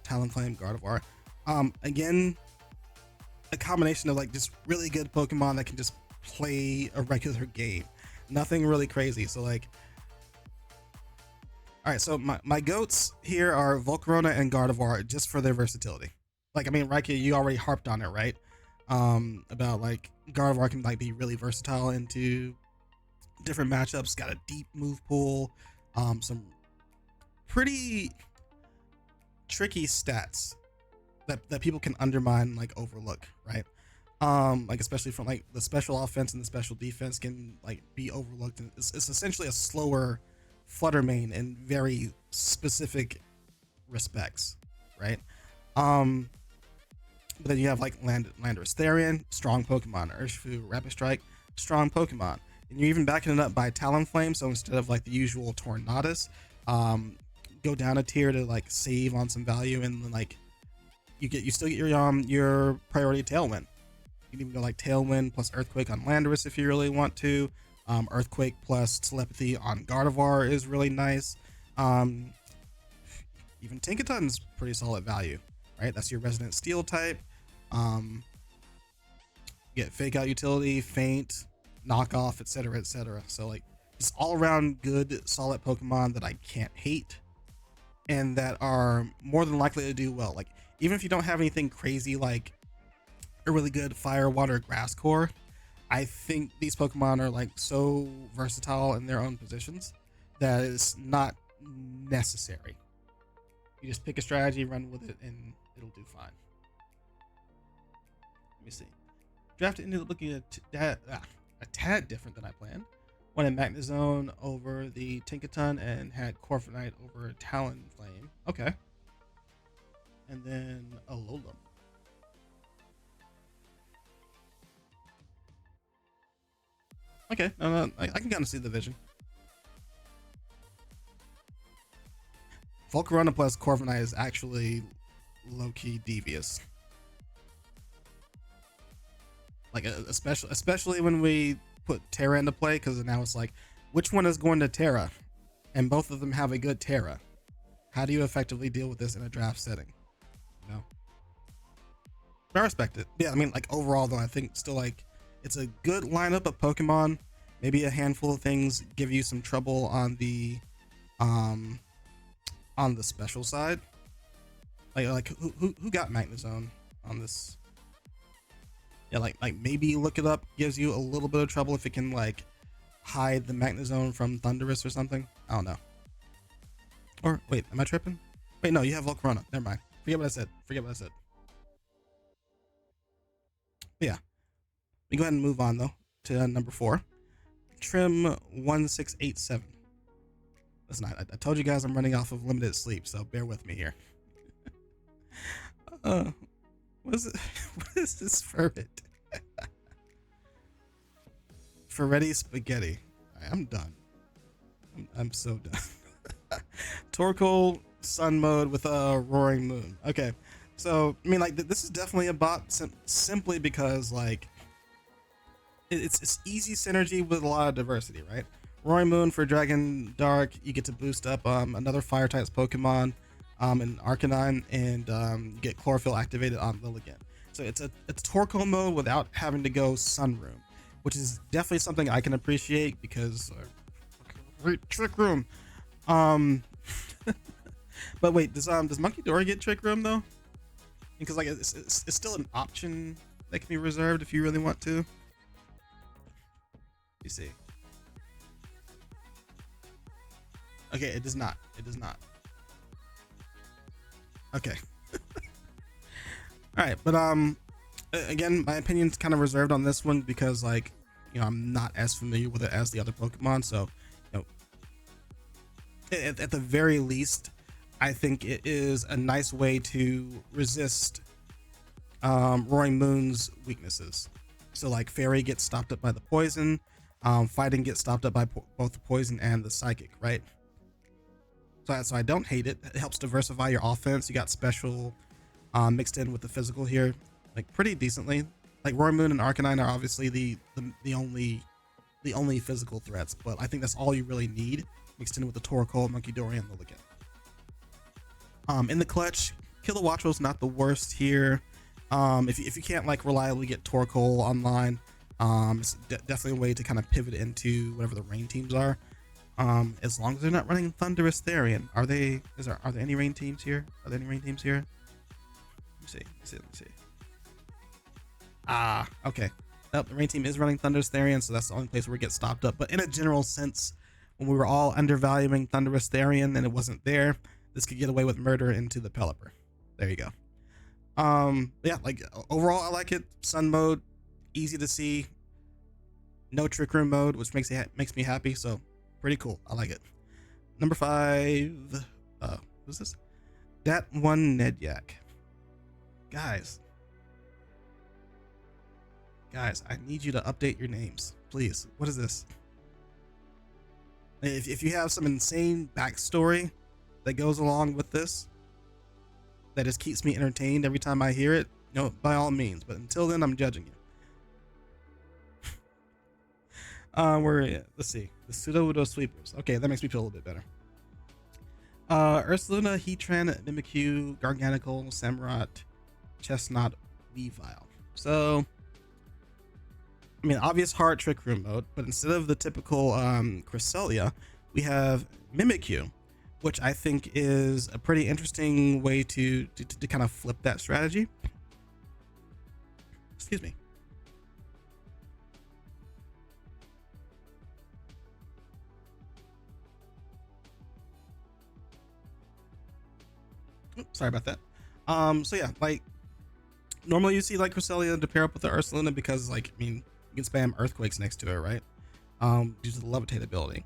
Speaker 2: Talonflame, Gardevoir. Again, a combination of like just really good Pokemon that can just play a regular game. Nothing really crazy. So like, all right. So my goats here are Volcarona and Gardevoir just for their versatility. Like, I mean, Raiki, you already harped on it, right? About like Gardevoir can like be really versatile into different matchups. Got a deep move pool. Some pretty tricky stats that people can undermine and like overlook, right? Like especially from like the special offense and the special defense can like be overlooked. And it's essentially a slower Flutter Mane in very specific respects, right? But then you have like Landorus, Therian, strong Pokemon. Urshifu, Rapid Strike, strong Pokemon. And you're even backing it up by Talonflame. So instead of like the usual Tornadus, go down a tier to like save on some value, and then like you still get your priority Tailwind. You can even go like Tailwind plus Earthquake on Landorus if you really want to. Earthquake plus Telepathy on Gardevoir is really nice. Even Tinkaton's pretty solid value, right? That's your Resident Steel type. You get Fake Out Utility, Feint, Knockoff, etc., etc. So like just all around good, solid Pokemon that I can't hate, and that are more than likely to do well. Like even if you don't have anything crazy like a really good Fire, Water, Grass core, I think these Pokemon are like so versatile in their own positions that it's not necessary. You just pick a strategy, run with it, and it'll do fine. Let me see. Draft ended up looking a tad different than I planned. Wanted Magnezone over the Tinkaton and had Corviknight over Talonflame. Okay. And then Alolan. Okay, no, I can kind of see the vision. Volcarona plus Corviknight is actually low-key devious. Like especially when we put Terra into play, because now it's like, which one is going to Terra? And both of them have a good Terra. How do you effectively deal with this in a draft setting? You know? But I respect it. Yeah, I mean, like overall though, I think still like it's a good lineup of Pokemon. Maybe a handful of things give you some trouble on the special side. Like who got Magnezone on this? Yeah, like maybe look it up gives you a little bit of trouble if it can like hide the Magnezone from Thundurus or something. I don't know. Or wait, am I tripping? Wait, no, you have Volcarona. Never mind. Forget what I said. But yeah, we go ahead and move on though to number 4. Trim 1687. Listen, I told you guys I'm running off of limited sleep, so bear with me here. What is it? What is this ferret? Ferretti Spaghetti. I'm done. I'm so done. Torkoal Sun mode with a Roaring Moon. Okay, so I mean, like this is definitely a bot simply because like it's easy synergy with a lot of diversity, right? Roaring Moon for Dragon Dark, you get to boost up another Fire type's Pokemon, in Arcanine, and you get Chlorophyll activated on Lilligant. So it's Torkoal mode without having to go Sunroom, which is definitely something I can appreciate because Trick Room. But wait, does Monkey Dory get Trick Room though? Because like it's still an option that can be reserved if you really want to. You see. Okay, it does not. Okay. All right, but again, my opinion's kind of reserved on this one because like, you know, I'm not as familiar with it as the other Pokemon, so you know, at the very least, I think it is a nice way to resist Roaring Moon's weaknesses. So like Fairy gets stopped up by the poison, Fighting gets stopped up by both the poison and the psychic, right? So I don't hate it. It helps diversify your offense. You got special mixed in with the physical here, like pretty decently. Like Roy Moon and Arcanine are obviously the only physical threats, but I think that's all you really need, mixed in with the Torkoal, Munkidori, and Lilligant. In the clutch, Kilowattrel's not the worst here. If you can't like reliably get Torkoal online, it's definitely a way to kind of pivot into whatever the rain teams are. As long as they're not running Thunderous Therian. Are there any rain teams here? Are there any rain teams here? Let me see. Ah, okay. Nope, the rain team is running Thunderous Therian, so that's the only place where it gets stopped up. But in a general sense, when we were all undervaluing Thunderous Therian and it wasn't there, this could get away with murder into the Pelipper. There you go. Yeah, like overall I like it. Sun mode, easy to see. No Trick Room mode, which makes me happy, so pretty cool. I like it. Number 5, who's this? That one Nedyak. Guys, I need you to update your names, please. What is this? If you have some insane backstory that goes along with this, that just keeps me entertained every time I hear it, by all means. But until then, I'm judging you. Let's see. The Sudowoodo Sweepers. Okay, that makes me feel a little bit better. Ursaluna, Heatran, Mimikyu, Garganacl, Samurott, Chestnut, Weavile. So, I mean, obvious hard Trick Room mode, but instead of the typical Cresselia, we have Mimikyu, which I think is a pretty interesting way to kind of flip that strategy. Excuse me. Oops, sorry about that. So yeah, like normally you see like Cresselia to pair up with the Ursaluna because like, I mean, you can spam Earthquakes next to it, right? Due to the Levitate ability.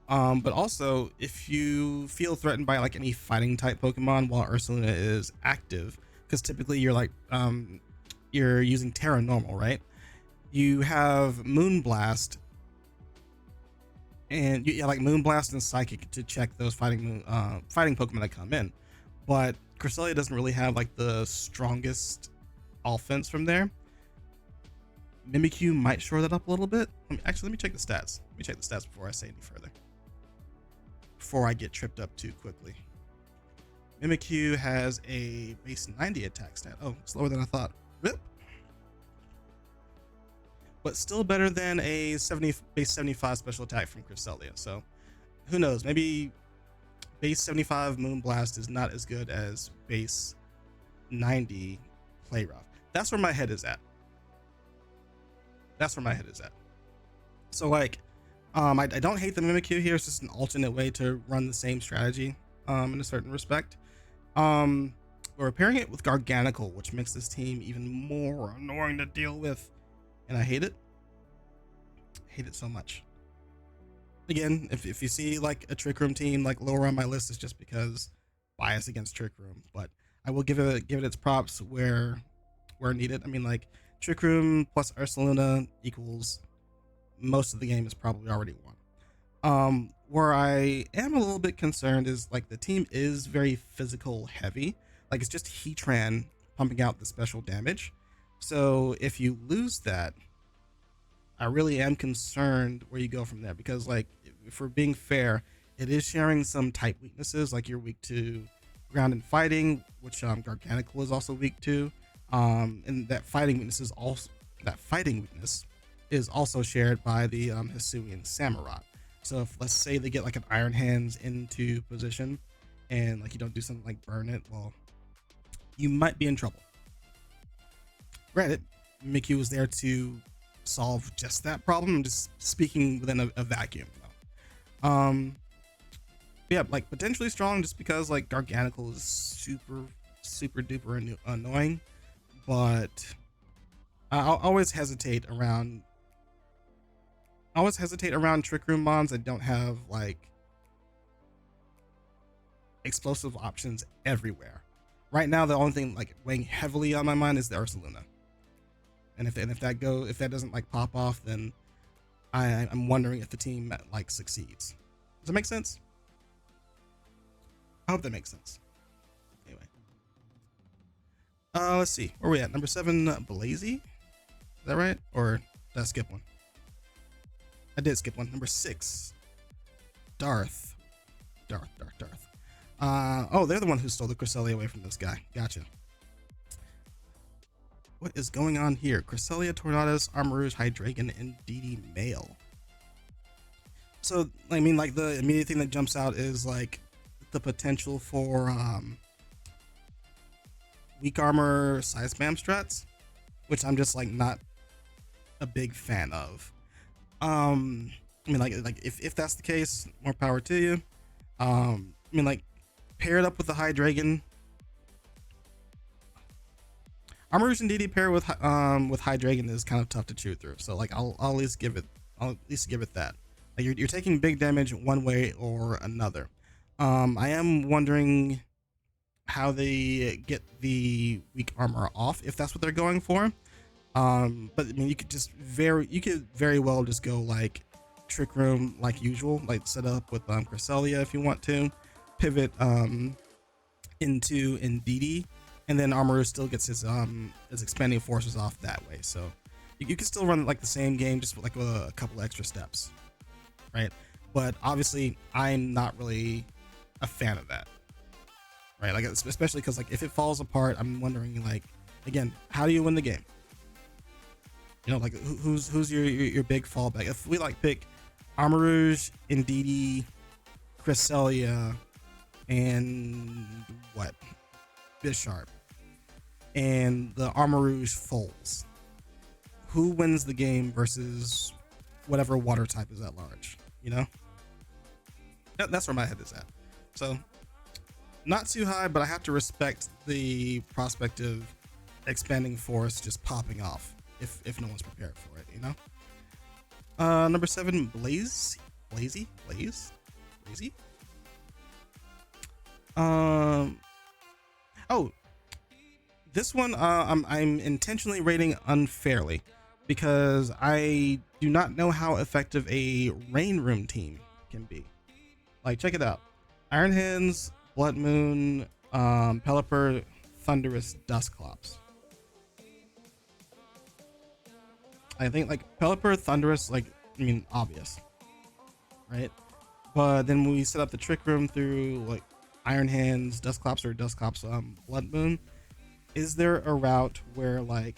Speaker 2: But also if you feel threatened by like any fighting type Pokemon while Ursaluna is active, because typically you're like you're using Terra Normal, right? You have Moonblast and you like Moonblast and Psychic to check those fighting Pokemon that come in. But Cresselia doesn't really have like the strongest offense from there. Mimikyu might shore that up a little bit. Let me check the stats. Let me check the stats before I say any further. Before I get tripped up too quickly. Mimikyu has a base 90 attack stat. Oh, it's lower than I thought. Rip. But still better than a base 75 special attack from Cresselia. So who knows? Maybe base 75 Moonblast is not as good as base 90 Playrough. That's where my head is at. So like, I don't hate the Mimikyu here. It's just an alternate way to run the same strategy in a certain respect. We're pairing it with Garganacl, which makes this team even more annoying to deal with. And I hate it. I hate it so much. Again, if you see like a Trick Room team like lower on my list, it's just because bias against Trick Room. But I will give it its props where needed. I mean, like Trick Room plus Ursaluna equals most of the game is probably already won. Where I am a little bit concerned is like the team is very physical heavy. Like it's just Heatran pumping out the special damage. So if you lose that, I really am concerned where you go from there, because like if we're being fair, it is sharing some type weaknesses. Like you're weak to ground and fighting, which Garganacl is also weak to. And that fighting weakness is also shared by the Hisuian Samurott. So if let's say they get like an Iron Hands into position and like you don't do something like burn it, well, you might be in trouble. Granted, Mimikyu was there to solve just that problem. I'm just speaking within a vacuum though. Yeah, like potentially strong just because like Garganacl is super duper annoying, but I'll always hesitate around Trick Room mons that don't have like explosive options everywhere. Right now, the only thing like weighing heavily on my mind is the Ursaluna. And if that doesn't like pop off, then I'm wondering if the team like succeeds. Does that make sense? I hope that makes sense. Anyway,
Speaker 1: Let's see. Where are we at? Number 7, Blazy. Is that right? Or did I skip one? I did skip one. Number 6, Darth. Darth. Oh, they're the one who stole the Cresselia away from this guy. Gotcha. What is going on here? Cresselia, Tornadus, Armarouge, Hydreigon, and DD Male. So, I mean, like, the immediate thing that jumps out is, like, the potential for weak armor size spam strats, which I'm just, like, not a big fan of. I mean, like if that's the case, more power to you. I mean, like, pair it up with the Hydreigon. Armarouge and DD pair with Hydreigon is kind of tough to chew through. So, like, I'll at least give it that. Like, you're taking big damage one way or another. I am wondering how they get the weak armor off, if that's what they're going for. But I mean, you could very well just go like Trick Room like usual, like set up with Cresselia if you want to, pivot into Indeedee, and then Armarouge still gets his expanding forces off that way. So you can still run like the same game, just with like a couple extra steps, right? But obviously, I'm not really a fan of that, right? Like, especially because, like, if it falls apart, I'm wondering, like, again, how do you win the game? You know, like, who's your big fallback? If we like pick Armarouge, Indeedee, Cresselia, and what? Bisharp, and the Armarouge falls, who wins the game versus whatever water type is at large? You know, that's where my head is at. So, not too high, but I have to respect the prospect of expanding force just popping off if no one's prepared for it, you know? Number 7, Blazy. Oh, this one I'm intentionally rating unfairly because I do not know how effective a Rain Room team can be. Like, check it out. Iron Hands, Blood Moon, Pelipper, Thundurus, Dusclops. I think, like, Pelipper, Thundurus, like, I mean, obvious, right? But then when we set up the Trick Room through, like, Iron Hands, Dusclops, or Dusclops, Blood Moon, is there a route where, like,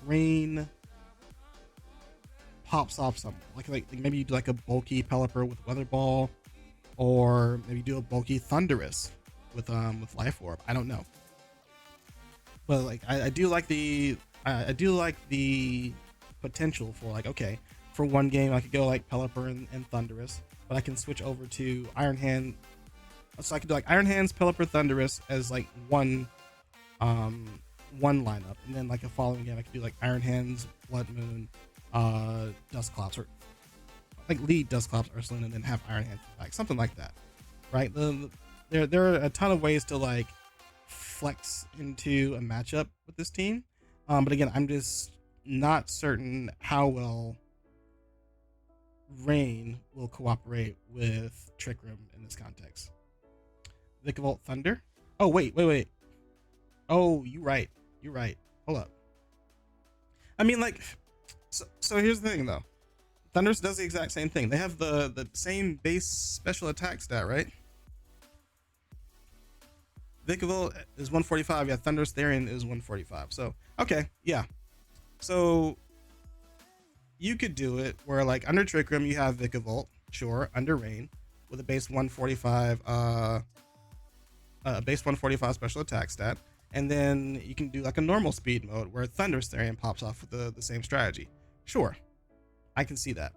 Speaker 1: Rain pops off somewhere? Like maybe you do, like, a bulky Pelipper with Weather Ball, or maybe do a bulky Thundurus with Life Orb. I don't know, but like I do like the potential for, like, okay, for one game I could go like Pelipper and Thundurus, but I can switch over to Iron Hand, so I could do like Iron Hands, Pelipper, Thundurus as like one lineup, and then like a following game I could do like Iron Hands, Blood Moon, Dusclops, or like lead Dusclops Ursulune and then have Iron Hands back, something like that, right? There are a ton of ways to like flex into a matchup with this team, but again, I'm just not certain how well Rain will cooperate with Trick Room in this context. Vikavolt Thunder. Oh wait. Oh, you're right. Hold up. I mean, like, so here's the thing though. Thundurus does the exact same thing. They have the same base special attack stat, right? Vikavolt is 145. Yeah, Thundurus Therian is 145. So, okay, yeah. So, you could do it where, like, under Trick Room, you have Vikavolt, sure, under Rain, with a base 145, base 145 special attack stat. And then you can do, like, a normal speed mode where Thundurus Therian pops off with the same strategy. Sure. I can see that.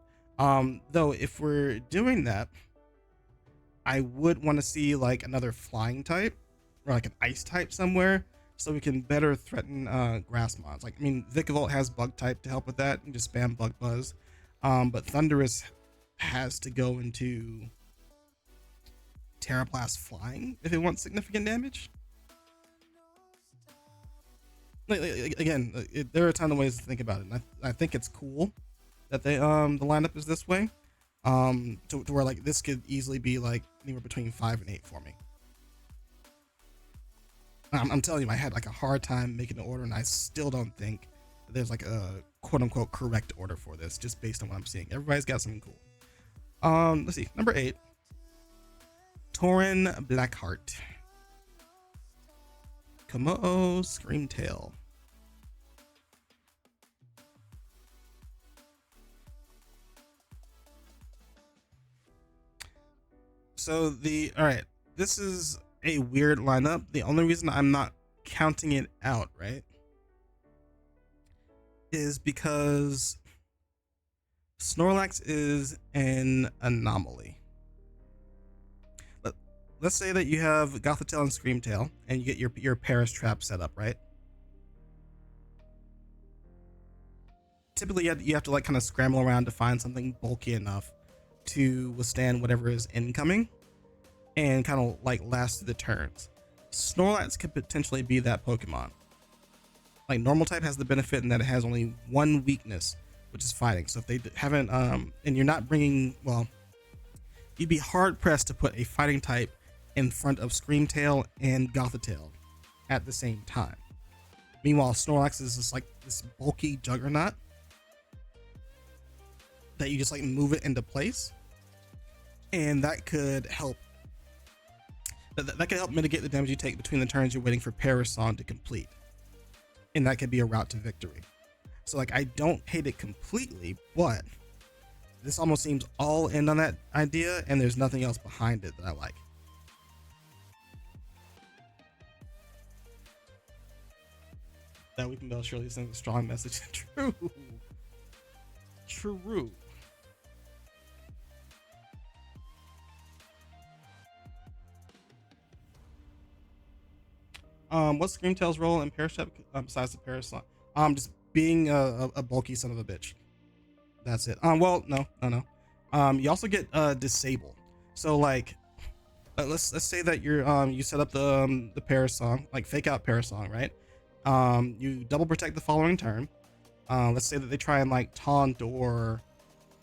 Speaker 1: Though if we're doing that, I would want to see like another flying type or like an ice type somewhere, so we can better threaten grass mons. Like, I mean, Vikavolt has bug type to help with that, and just spam bug buzz. But Thundurus has to go into Terra Blast flying if it wants significant damage. Again, there are a ton of ways to think about it, and I think it's cool that they the lineup is this way, to where like this could easily be like anywhere between 5 and 8 for me. I'm telling you, I had like a hard time making the order, and I still don't think there's like a quote unquote correct order for this, just based on what I'm seeing. Everybody's got something cool. Let's see. Number 8, Tauren Blackheart. Komodo Screamtail. So all right, this is a weird lineup. The only reason I'm not counting it out, right, is because Snorlax is an anomaly. Let's say that you have Gothitelle and Screamtail, and you get your Paris trap set up, right? Typically, you have to like kind of scramble around to find something bulky enough to withstand whatever is incoming, and kind of like last through the turns. Snorlax could potentially be that Pokemon. Like normal type has the benefit in that it has only one weakness, which is fighting. So if they haven't, and you're not bringing, well, you'd be hard pressed to put a fighting type in front of Screamtail and Gothitelle at the same time. Meanwhile, Snorlax is just like this bulky juggernaut that you just like move it into place, and that could help. That could help mitigate the damage you take between the turns you're waiting for Paris Song to complete, and that could be a route to victory. So like, I don't hate it completely, but this almost seems all in on that idea, and there's nothing else behind it that I like. That Weeping Bell surely sends a strong message. True. What's Screamtail's role in Paris Trap besides the Paris Song? Just being a bulky son of a bitch. That's it. Well, no. You also get disable. So like, let's say that you set up the Paris Song, like fake out Paris Song, right? You double protect the following turn. Let's say that they try and like taunt or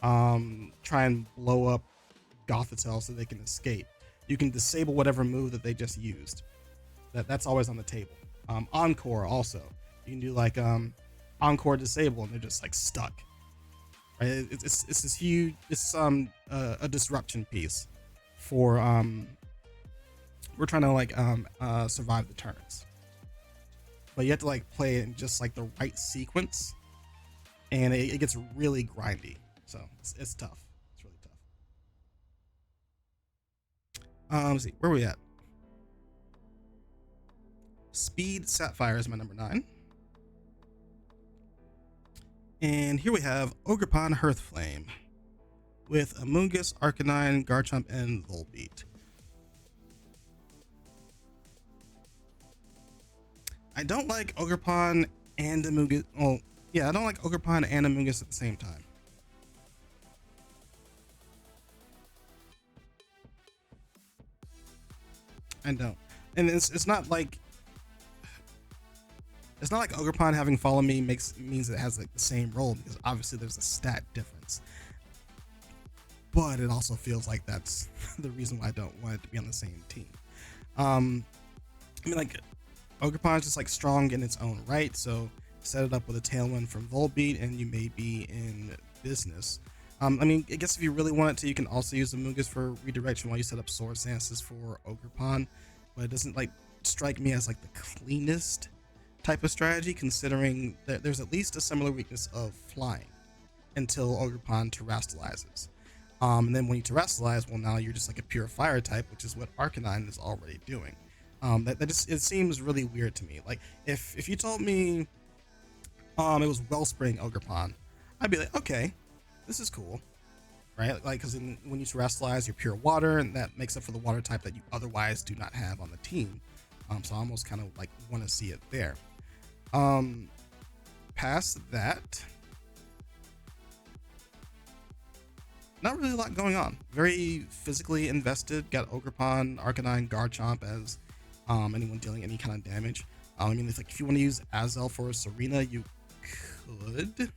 Speaker 1: try and blow up Gothitelle so they can escape. You can disable whatever move that they just used. That's always on the table. Encore also. You can do like Encore disable, and they're just like stuck. Right? It's this huge. It's a disruption piece for we're trying to like survive the turns. But you have to like play it in just like the right sequence, and it gets really grindy. So it's tough. It's really tough. Let's see, where are we at? Speed Sapphire is my number 9. And here we have Ogerpon Hearthflame with Amoonguss, Arcanine, Garchomp, and Volbeat. I don't like Ogerpon and Amoonguss. Well, yeah, I don't like Ogerpon and Amoonguss at the same time. I don't. And it's not like Ogerpon having Follow Me means it has like the same role, because obviously there's a stat difference. But it also feels like that's the reason why I don't want it to be on the same team. I mean, like, Ogerpon is just like strong in its own right, so set it up with a Tailwind from Volbeat and you may be in business. I mean, I guess if you really want it to, you can also use the Amoonguss for redirection while you set up Sword Stances for Ogerpon, but it doesn't like strike me as like the cleanest type of strategy, considering that there's at least a similar weakness of flying until Ogerpon terrestrializes. And then when you terrestrialize, well, now you're just like a pure fire type, which is what Arcanine is already doing. That just, it seems really weird to me. Like if you told me it was Wellspring Ogerpon, I'd be like, okay, this is cool, right? Like, because when you terrestrialize, you're pure water, and that makes up for the water type that you otherwise do not have on the team. So I almost kind of like want to see it there. Past that, not really a lot going on. Very physically invested. Got Ogerpon, Arcanine, Garchomp as anyone dealing any kind of damage. I mean, if you want to use Azel for Serena, you could,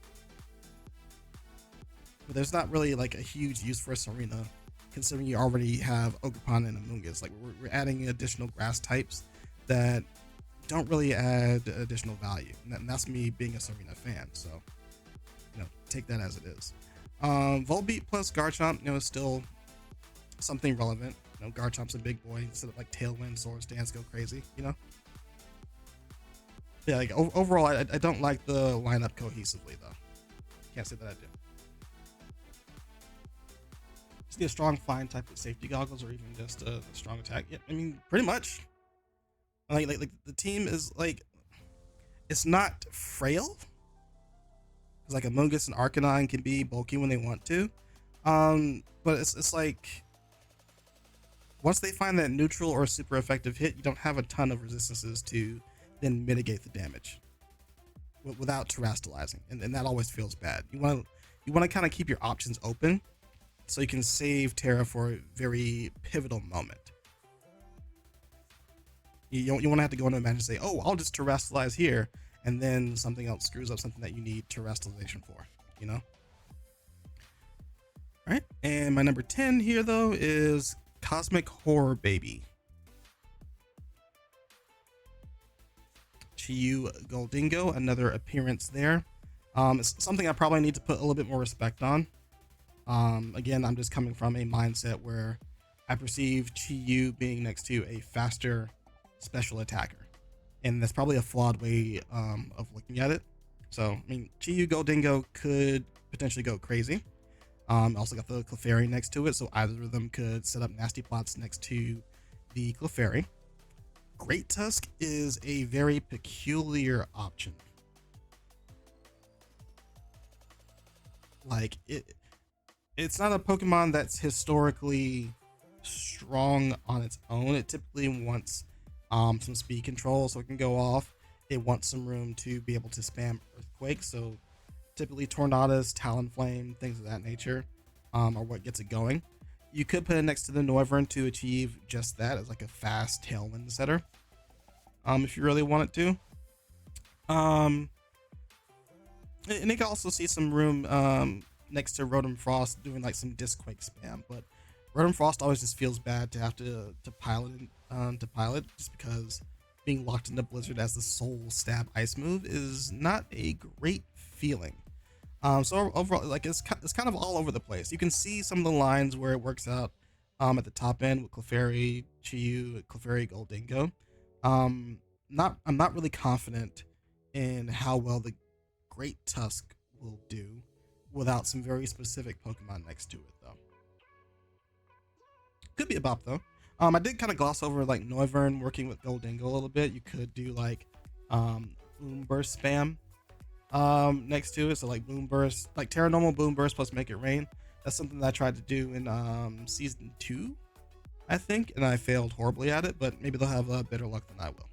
Speaker 1: but there's not really like a huge use for Serena, considering you already have Ogerpon and Amoonguss. Like we're adding additional grass types that
Speaker 2: don't really add additional value. And that's me being a Serena fan. So, take that as it is. Volbeat plus Garchomp, is still something relevant. Garchomp's a big boy. Instead of like Tailwind, Swords Dance, go crazy. Yeah, like overall, I don't like the lineup cohesively though. Can't say that I do. Just need a strong flying type with safety goggles, or even just a strong attack. Yeah, I mean, pretty much. Like the team is like, it's not frail. Because like Amoonguss and Arcanine can be bulky when they want to, but it's like once they find that neutral or super effective hit, you don't have a ton of resistances to then mitigate the damage without terastallizing, and that always feels bad. You want to kind of keep your options open so you can save Terra for a very pivotal moment. You want to have to go into a match and say, oh, I'll just terastallize here, and then something else screws up something that you need terastallization for, All right, and my number 10 here though is Cosmic Horror Baby. Chiyu Goldingo, another appearance there. It's something I probably need to put a little bit more respect on. Again, I'm just coming from a mindset where I perceive Chiyu being next to a faster special attacker, and that's probably a flawed way of looking at it. So, I mean, Chiyu Goldingo could potentially go crazy. Also got the Clefairy next to it, so either of them could set up nasty plots next to the Clefairy. Great Tusk is a very peculiar option. Like it's not a Pokemon that's historically strong on its own. It typically wants some speed control so it can go off. It wants some room to be able to spam Earthquake, so typically Tornadus, Talonflame, things of that nature are what gets it going. You could put it next to the Noivern to achieve just that as like a fast Tailwind setter, if you really wanted to. And you can also see some room next to Rotom Frost doing like some Disc Quake spam, but Rotom Frost always just feels bad to have to pilot just because being locked into Blizzard as the sole stab ice move is not a great feeling. So overall, like it's kind of all over the place. You can see some of the lines where it works out at the top end with Clefairy, Chiyu, Clefairy, Goldingo. I'm not really confident in how well the Great Tusk will do without some very specific Pokemon next to it, though. Could be a bop though. I did kind of gloss over like Noivern working with Goldingo a little bit. You could do like Boom Burst spam next to it, so like Boom Burst, like Terra Normal Boom Burst plus Make It Rain. That's something that I tried to do in season 2, I think, and I failed horribly at it, but maybe they'll have better luck than I will.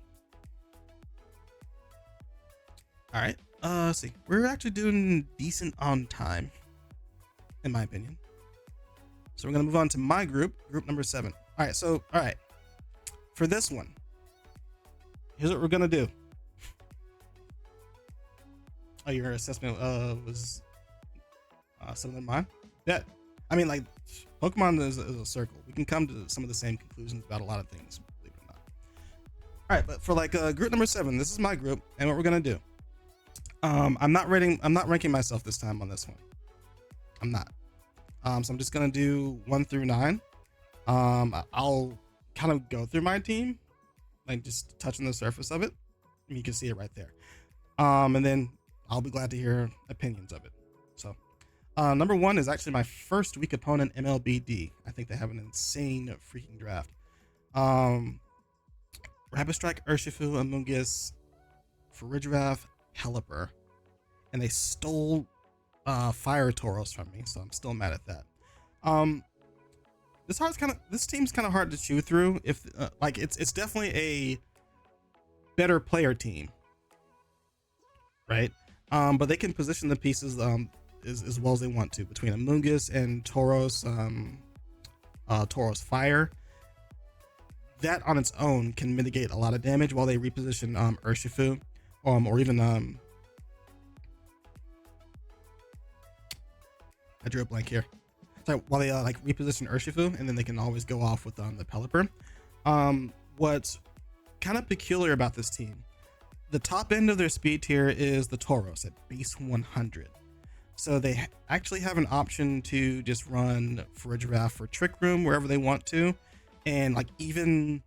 Speaker 2: All right, let's see, we're actually doing decent on time in my opinion, so we're gonna move on to my group number 7. All right, for this one, here's what we're gonna do. Oh, your assessment was similar to mine? Yeah, I mean, like, Pokemon is a circle. We can come to some of the same conclusions about a lot of things, believe it or not. All right, but for like group number 7, this is my group, and what we're gonna do. I'm not ranking myself this time on this one. I'm not. So I'm just gonna do 1 through 9. I'll kind of go through my team, like just touching the surface of it. You can see it right there. And then I'll be glad to hear opinions of it. So, number 1 is actually my first week opponent, MLBD. I think they have an insane freaking draft. Rapid Strike, Urshifu, Amoonguss, Farigiraf, Pelipper, and they stole Fire Tauros from me, so I'm still mad at that. This team's kind of hard to chew through. If like it's definitely a better player team, right? But they can position the pieces as well as they want to between Amoonguss and Tauros, Tauros Fire. That on its own can mitigate a lot of damage while they reposition Urshifu, or even I drew a blank here. So while they like reposition Urshifu, and then they can always go off with the Pelipper. What's kind of peculiar about this team. The top end of their speed tier is the Tauros at base 100. So they actually have an option to just run Giraffe for Trick Room wherever they want to, and like even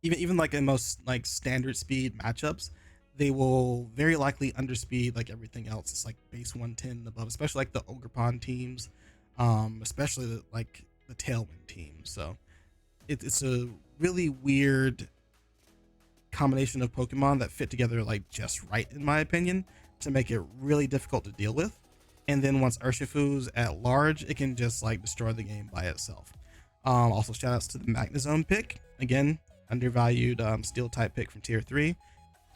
Speaker 2: like in most like standard speed matchups, they will very likely underspeed like everything else. It's like base 110 and above, especially like the Ogrepon teams, especially like the Tailwind teams. So it's a really weird combination of Pokemon that fit together like just right, in my opinion, to make it really difficult to deal with. And then once Urshifu's at large, it can just like destroy the game by itself. Also, shout outs to the Magnezone pick. Again, undervalued steel type pick from tier 3.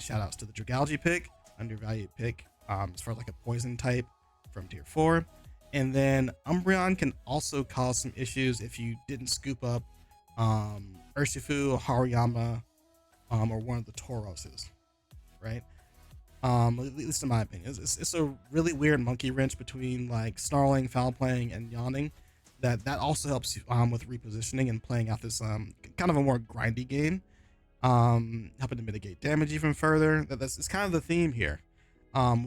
Speaker 2: Shout outs to the Dragalge pick, undervalued pick as far as like a poison type from tier 4. And then Umbreon can also cause some issues if you didn't scoop up Urshifu, Hariyama, or one of the Tauroses, right? At least in my opinion, it's a really weird monkey wrench between like snarling, foul playing, and yawning. That also helps with repositioning and playing out this kind of a more grindy game, helping to mitigate damage even further. It's kind of the theme here.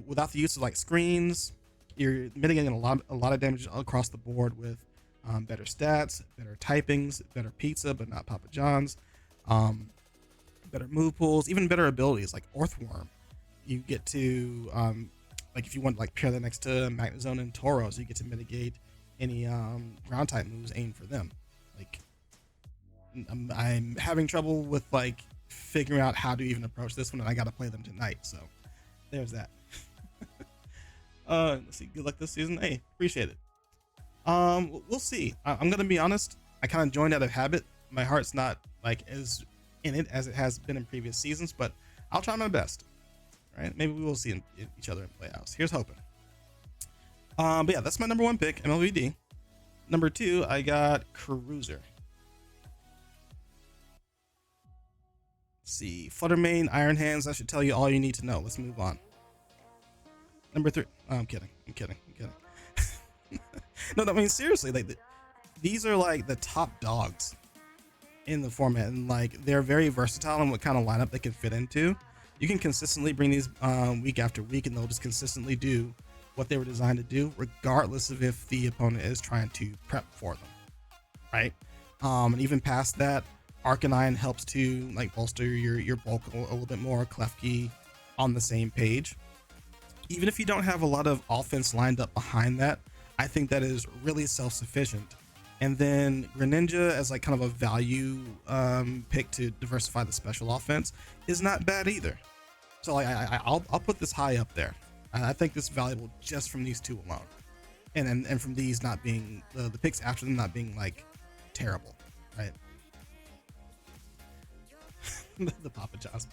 Speaker 2: Without the use of like screens, you're mitigating a lot of damage across the board with better stats, better typings, better pizza, but not Papa John's, better move pools, even better abilities like Earthworm. You get to like if you want to like pair that next to Magnezone and Tauros, you get to mitigate any ground type moves aimed for them. Like I'm having trouble with like figuring out how to even approach this one, and I got to play them tonight. So there's that. Let's see. Good luck this season. Hey, appreciate it. We'll see. I'm gonna be honest. I kind of joined out of habit. My heart's not like as in it as it has been in previous seasons, but I'll try my best. Right? Maybe we will see each other in playoffs. Here's hoping. But yeah, that's my number 1 pick, MLVD. Number 2, I got Cruiser. Let's see, Fluttermane, Iron Hands. That should tell you all you need to know. Let's move on. Number 3. Oh, I'm kidding. No, I mean seriously, like these are like the top dogs in the format, and like they're very versatile in what kind of lineup they can fit into. You can consistently bring these week after week, and they'll just consistently do what they were designed to do, regardless of if the opponent is trying to prep for them, right? And even past that, Arcanine helps to like bolster your bulk a little bit more. Klefki on the same page. Even if you don't have a lot of offense lined up behind that, I think that is really self-sufficient. And then Greninja as like kind of a value pick to diversify the special offense is not bad either. So like I'll put this high up there. I think this is valuable just from these two alone, and from these not being the picks after them not being like terrible, right? The Papa John's.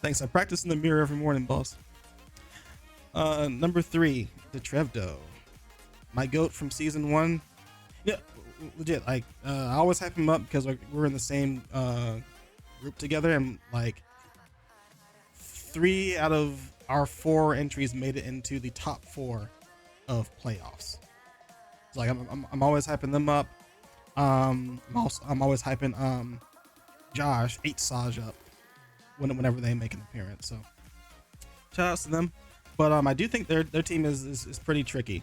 Speaker 2: Thanks. I practice in the mirror every morning, boss. Number 3, the Trevdo, my goat from season 1. Yeah, legit. Like I always hype him up because like we're in the same group together, and like 3 out of our 4 entries made it into the top 4 of playoffs. So like I'm always hyping them up. I'm always hyping Josh 8 Saj up whenever they make an appearance. So shout outs to them. But I do think their team is pretty tricky,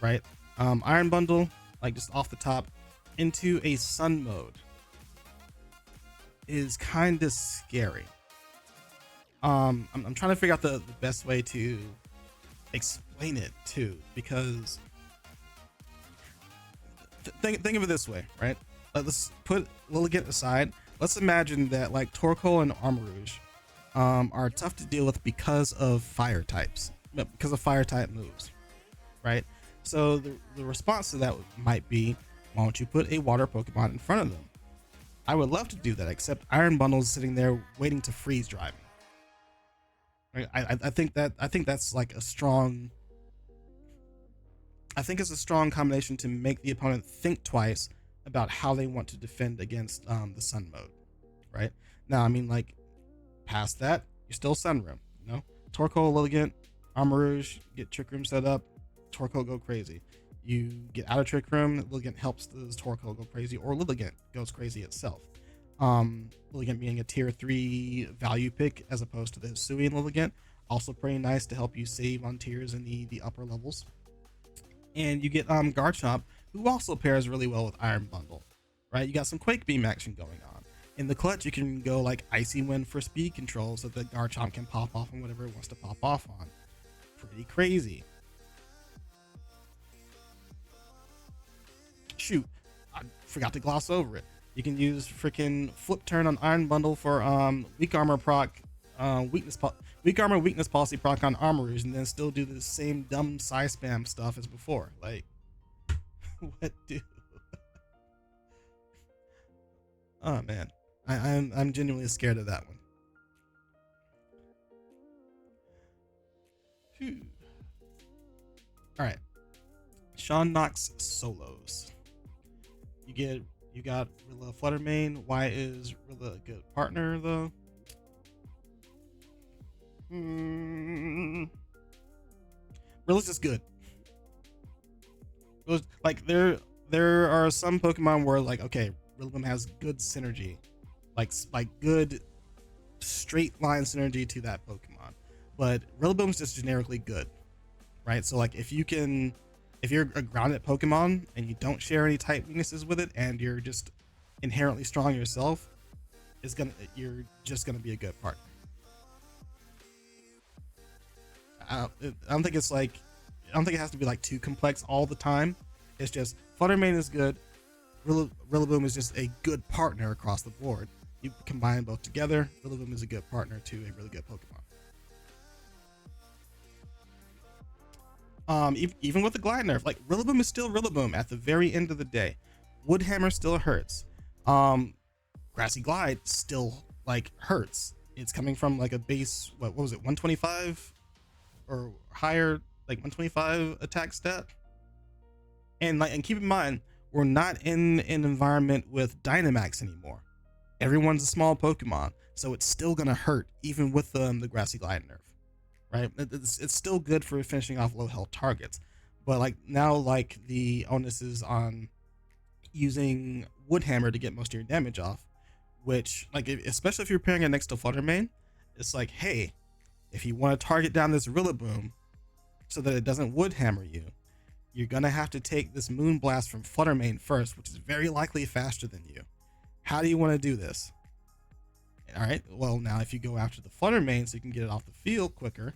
Speaker 2: right? Iron Bundle, like just off the top, into a Sun mode is kind of scary. I'm trying to figure out the best way to explain it too, because think of it this way, right? Let's put Lilligant aside. Let's imagine that like Torkoal and Armarouge are tough to deal with because of fire types, because of fire type moves, right? So the response to that might be, why don't you put a water Pokemon in front of them? I would love to do that, except Iron Bundle's sitting there waiting to freeze dry me. Right? I think that's like a strong. I think it's a strong combination to make the opponent think twice about how they want to defend against the Sun mode, right? Now, I mean, like past that, you're still Sunroom, you know. Torkoal, Lilligant, Armarouge, get Trick Room set up. Torkoal go crazy. You get out of Trick Room, Lilligant helps the Torkoal go crazy, or Lilligant goes crazy itself. Lilligant being a tier 3 value pick as opposed to the Hisuian Lilligant. Also pretty nice to help you save on tiers in the upper levels. And you get Garchomp, who also pairs really well with Iron Bundle, right? You got some Quake Beam action going on. In the clutch, you can go like Icy Wind for speed control so that Garchomp can pop off on whatever it wants to pop off on. Pretty crazy. Shoot, I forgot to gloss over it. You can use freaking Flip Turn on Iron Bundle for weak armor proc, weak armor weakness policy proc on Armorers, and then still do the same dumb size spam stuff as before. Like, what do? Oh man, I'm genuinely scared of that one. Whew. All right, Sean Knox solos. You got Rilla Fluttermane. Why is Rilla a good partner though? Rilla's just good. Like there are some Pokemon where like, okay, Rillaboom has good synergy, like good straight line synergy to that Pokemon, but Rillaboom's just generically good, right? So like if you're a grounded Pokemon and you don't share any type weaknesses with it, and you're just inherently strong yourself, you're just gonna be a good partner. I don't think it has to be like too complex all the time. It's just Fluttermane is good. Rillaboom is just a good partner across the board. You combine both together, Rillaboom is a good partner to a really good Pokemon. Even with the Glide nerf, like Rillaboom is still Rillaboom at the very end of the day. Woodhammer still hurts. Grassy Glide still like hurts. It's coming from like a base, what was it, 125 or higher, like 125 attack stat. And keep in mind, we're not in an environment with Dynamax anymore. Everyone's a small Pokemon, so it's still gonna hurt even with the Grassy Glide nerf. Right, it's still good for finishing off low health targets, but like now, like the onus is on using Woodhammer to get most of your damage off, which like especially if you're pairing it next to Fluttermane, it's like, hey, if you want to target down this Rillaboom so that it doesn't Woodhammer you, you're gonna have to take this Moonblast from Fluttermane first, which is very likely faster than you. How do you want to do this? All right, well now if you go after the Fluttermane so you can get it off the field quicker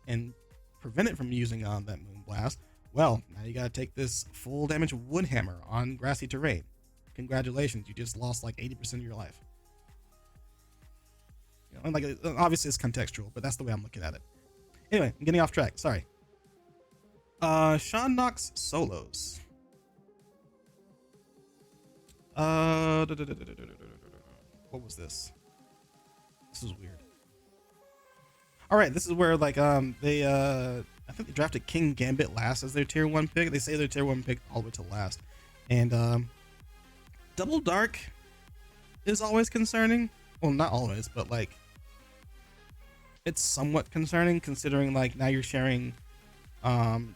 Speaker 2: and prevent it from using that Moonblast, well, now you gotta take this full damage Woodhammer on grassy terrain. Congratulations, you just lost like 80% of your life. You know, and like obviously it's contextual, but that's the way I'm looking at it. Anyway, I'm getting off track. Sorry. Sean Knox solos. What was this? This is weird. All right, this is where like they I think they drafted King Gambit last as their tier 1 pick. They say their tier 1 pick all the way to last. And Double Dark is always concerning. Well, not always, but like it's somewhat concerning considering like now you're sharing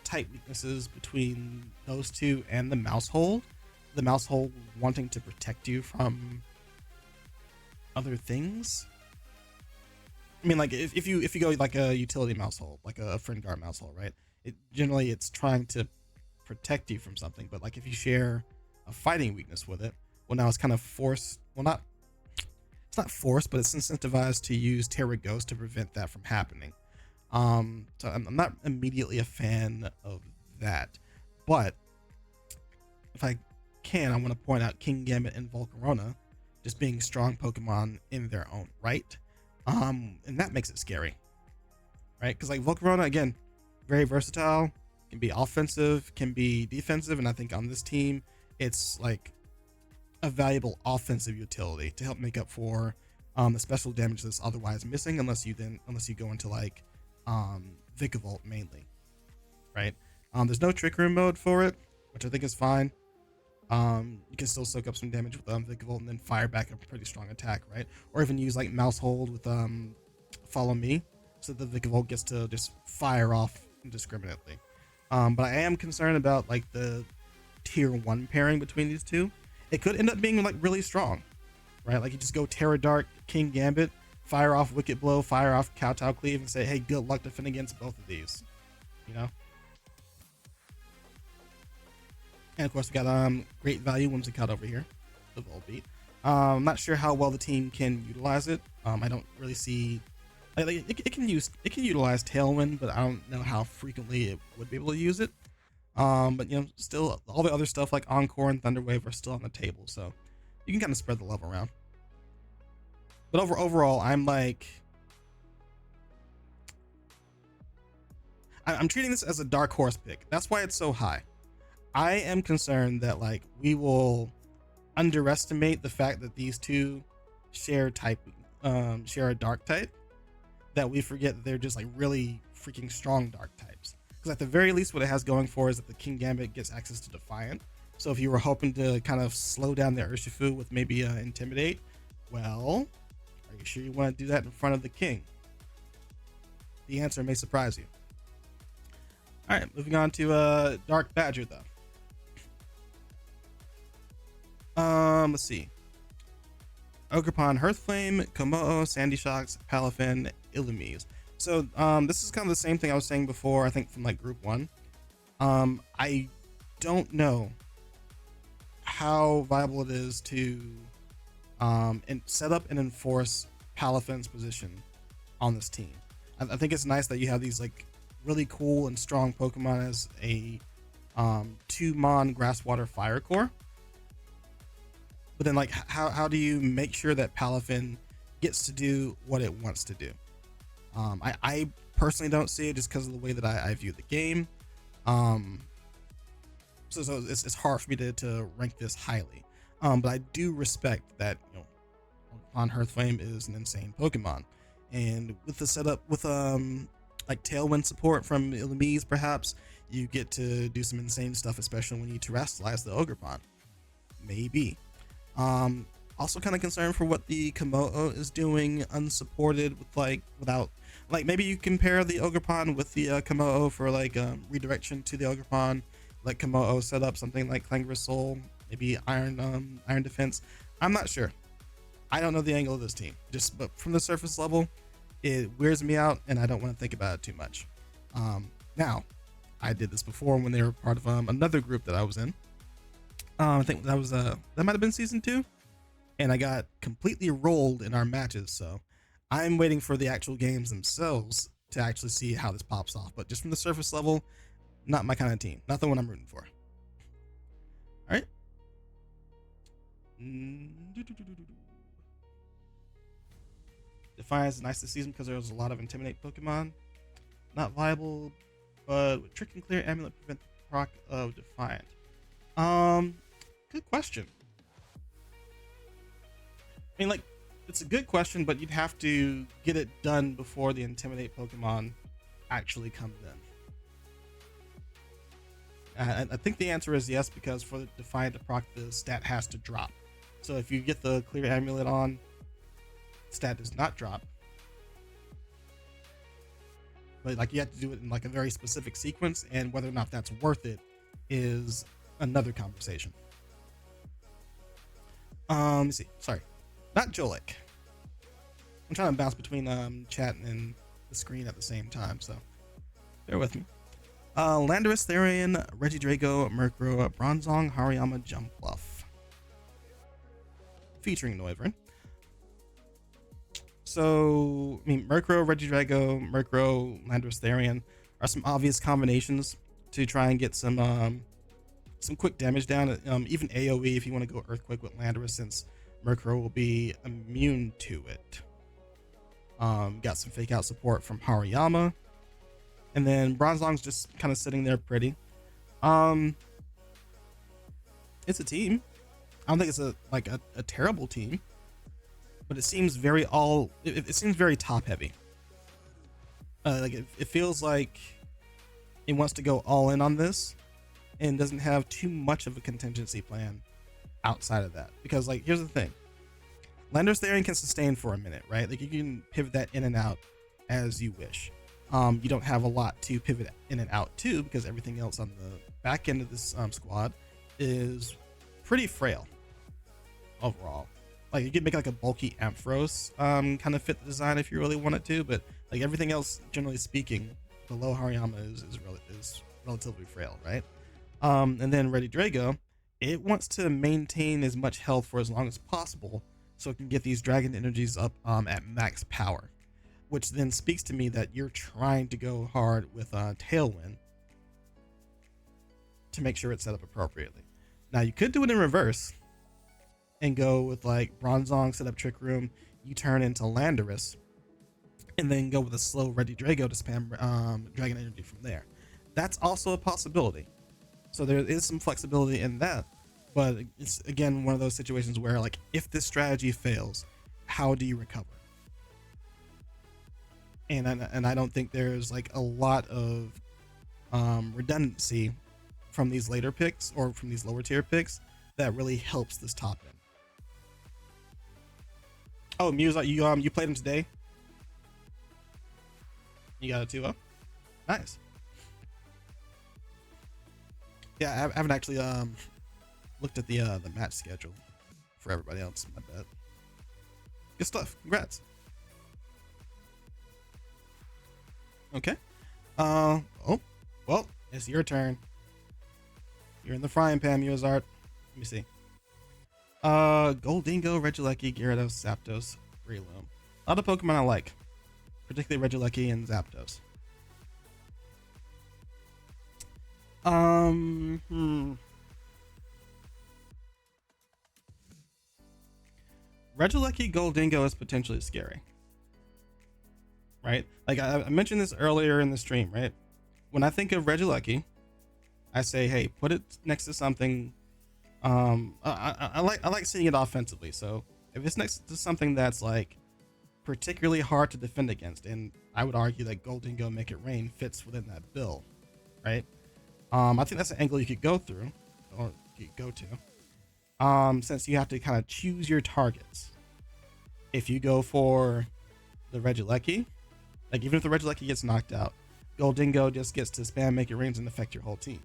Speaker 2: type weaknesses between those two and the Mousehold. The Mousehold wanting to protect you from other things. I mean, like if you go like a utility Mousehold, like a friend guard Mousehold, right? It's trying to protect you from something, but like if you share a fighting weakness with it, well now it's kind of forced. Well, it's not forced, but it's incentivized to use Terra Ghost to prevent that from happening. So I'm not immediately a fan of that, but if I can, I want to point out King Gambit and Volcarona just being strong Pokemon in their own right. And that makes it scary, right? Because like Volcarona, again, very versatile, can be offensive, can be defensive, and I think on this team, it's like a valuable offensive utility to help make up for the special damage that's otherwise missing, unless you go into like Vikavolt mainly, right? There's no Trick Room mode for it, which I think is fine. You can still soak up some damage with Vikavolt and then fire back a pretty strong attack, right? Or even use like Mousehold with Follow Me, so that the Vikavolt gets to just fire off indiscriminately. But I am concerned about like the tier 1 pairing between these two. It could end up being like really strong, right? Like you just go Terra Dark, King Gambit, fire off Wicked Blow, fire off Kowtow Cleave, and say, hey, good luck defending against both of these, you know? And of course, we got great value Whimsicott over here, the Volbeat. I'm not sure how well the team can utilize it. I don't really see. It can utilize Tailwind, but I don't know how frequently it would be able to use it. But you know, still all the other stuff like Encore and Thunderwave are still on the table, so you can kind of spread the love around. But overall, I'm like, I'm treating this as a dark horse pick. That's why it's so high. I am concerned that like we will underestimate the fact that these two share a dark type, that we forget that they're just like really freaking strong dark types. Because at the very least, what it has going for is that the King Gambit gets access to Defiant. So if you were hoping to kind of slow down the Urshifu with maybe Intimidate, well, are you sure you want to do that in front of the King? The answer may surprise you. All right, moving on to Dark Badger though. Let's see. Ogerpon, Hearthflame, Komodo, Sandy Shocks, Palafin, Illumise. So this is kind of the same thing I was saying before, I think from like group 1. I don't know how viable it is to set up and enforce Palafin's position on this team. I think it's nice that you have these like really cool and strong Pokemon as a 2-mon Grass Water Fire Core. But then like how do you make sure that Palafin gets to do what it wants to do? I personally don't see it just because of the way that I view the game. So it's hard for me to rank this highly. But I do respect that, you know, on Hearthflame is an insane Pokemon. And with the setup with like Tailwind support from Illumise, perhaps you get to do some insane stuff, especially when you terrestrialize the Ogerpon. Maybe. Also kind of concerned for what the Komodo is doing unsupported with without maybe you compare the Ogerpon with the Komodo for redirection to the Ogerpon, like Komodo set up something like Clangorous Soul, maybe Iron Defense. I'm not sure. I don't know the angle of this team. But from the surface level, it weirds me out and I don't want to think about it too much. Now, I did this before when they were part of another group that I was in. I think that was that might have been season 2, and I got completely rolled in our matches. So I'm waiting for the actual games themselves to actually see how this pops off. But just from the surface level, not my kind of team, not the one I'm rooting for. All right. Defiance is nice this season because there was a lot of Intimidate Pokemon. Not viable, but with Trick and Clear Amulet prevent the proc of Defiant. Good question. I mean, it's a good question, but you'd have to get it done before the Intimidate Pokemon actually comes in. I think the answer is yes, because for the Defiant to proc, the stat has to drop. So if you get the Clear Amulet on, stat does not drop. But you have to do it in a very specific sequence, and whether or not that's worth it is another conversation. Let's see. Sorry, not Jolik. I'm trying to bounce between chat and the screen at the same time, so bear with me. Landorus, Therian, Regidrago, Murkrow, Bronzong, Hariyama, Jumpluff, featuring Noivern. So, I mean, Murkrow, Regidrago, Murkrow, Landorus, Therian are some obvious combinations to try and get some quick damage down. Even AoE if you want to go Earthquake with Landorus, since Murkrow will be immune to it. Got some fake out support from Hariyama, and then Bronzong's just kind of sitting there pretty. It's a team. I don't think it's a terrible team, but it seems very it seems very top heavy. It feels like it wants to go all in on this and doesn't have too much of a contingency plan outside of that. Because here's the thing, Landorus Therian can sustain for a minute, right? You can pivot that in and out as you wish. You don't have a lot to pivot in and out to, because everything else on the back end of this squad is pretty frail overall. Like you could make like a bulky Ampharos kind of fit the design if you really wanted to, but like everything else, generally speaking, below Hariyama is relatively frail, right? And then Ready Drago, it wants to maintain as much health for as long as possible so it can get these dragon energies up at max power, which then speaks to me that you're trying to go hard with Tailwind to make sure it's set up appropriately. Now you could do it in reverse and go with like Bronzong, set up Trick Room, you turn into Landorus, and then go with a slow Ready Drago to spam Dragon Energy from there. That's also a possibility. So there is some flexibility in that, but it's again one of those situations where like if this strategy fails, how do you recover? And I don't think there's like a lot of redundancy from these later picks or from these lower tier picks that really helps this top end. Oh, Muse, you played him today? You got a 2-0? Nice. Yeah, I haven't actually looked at the match schedule for everybody else. My bad. Good stuff. Congrats. Okay. Oh, well, it's your turn. You're in the frying pan, Muzart. Let me see. Goldingo, Regieleki, Gyarados, Zapdos, Breloom. A lot of Pokemon I like, particularly Regieleki and Zapdos. Regieleki Goldingo is potentially scary, right? Like I mentioned this earlier in the stream, right? When I think of Regieleki, I say, hey, put it next to something. I like seeing it offensively. So if it's next to something that's like particularly hard to defend against, and I would argue that Goldingo Make It Rain fits within that bill, right? I think that's an angle you could go through, or you could go to, since you have to kind of choose your targets. If you go for the Regieleki, like even if the Regieleki gets knocked out, Goldingo just gets to spam Make It Rains and affect your whole team.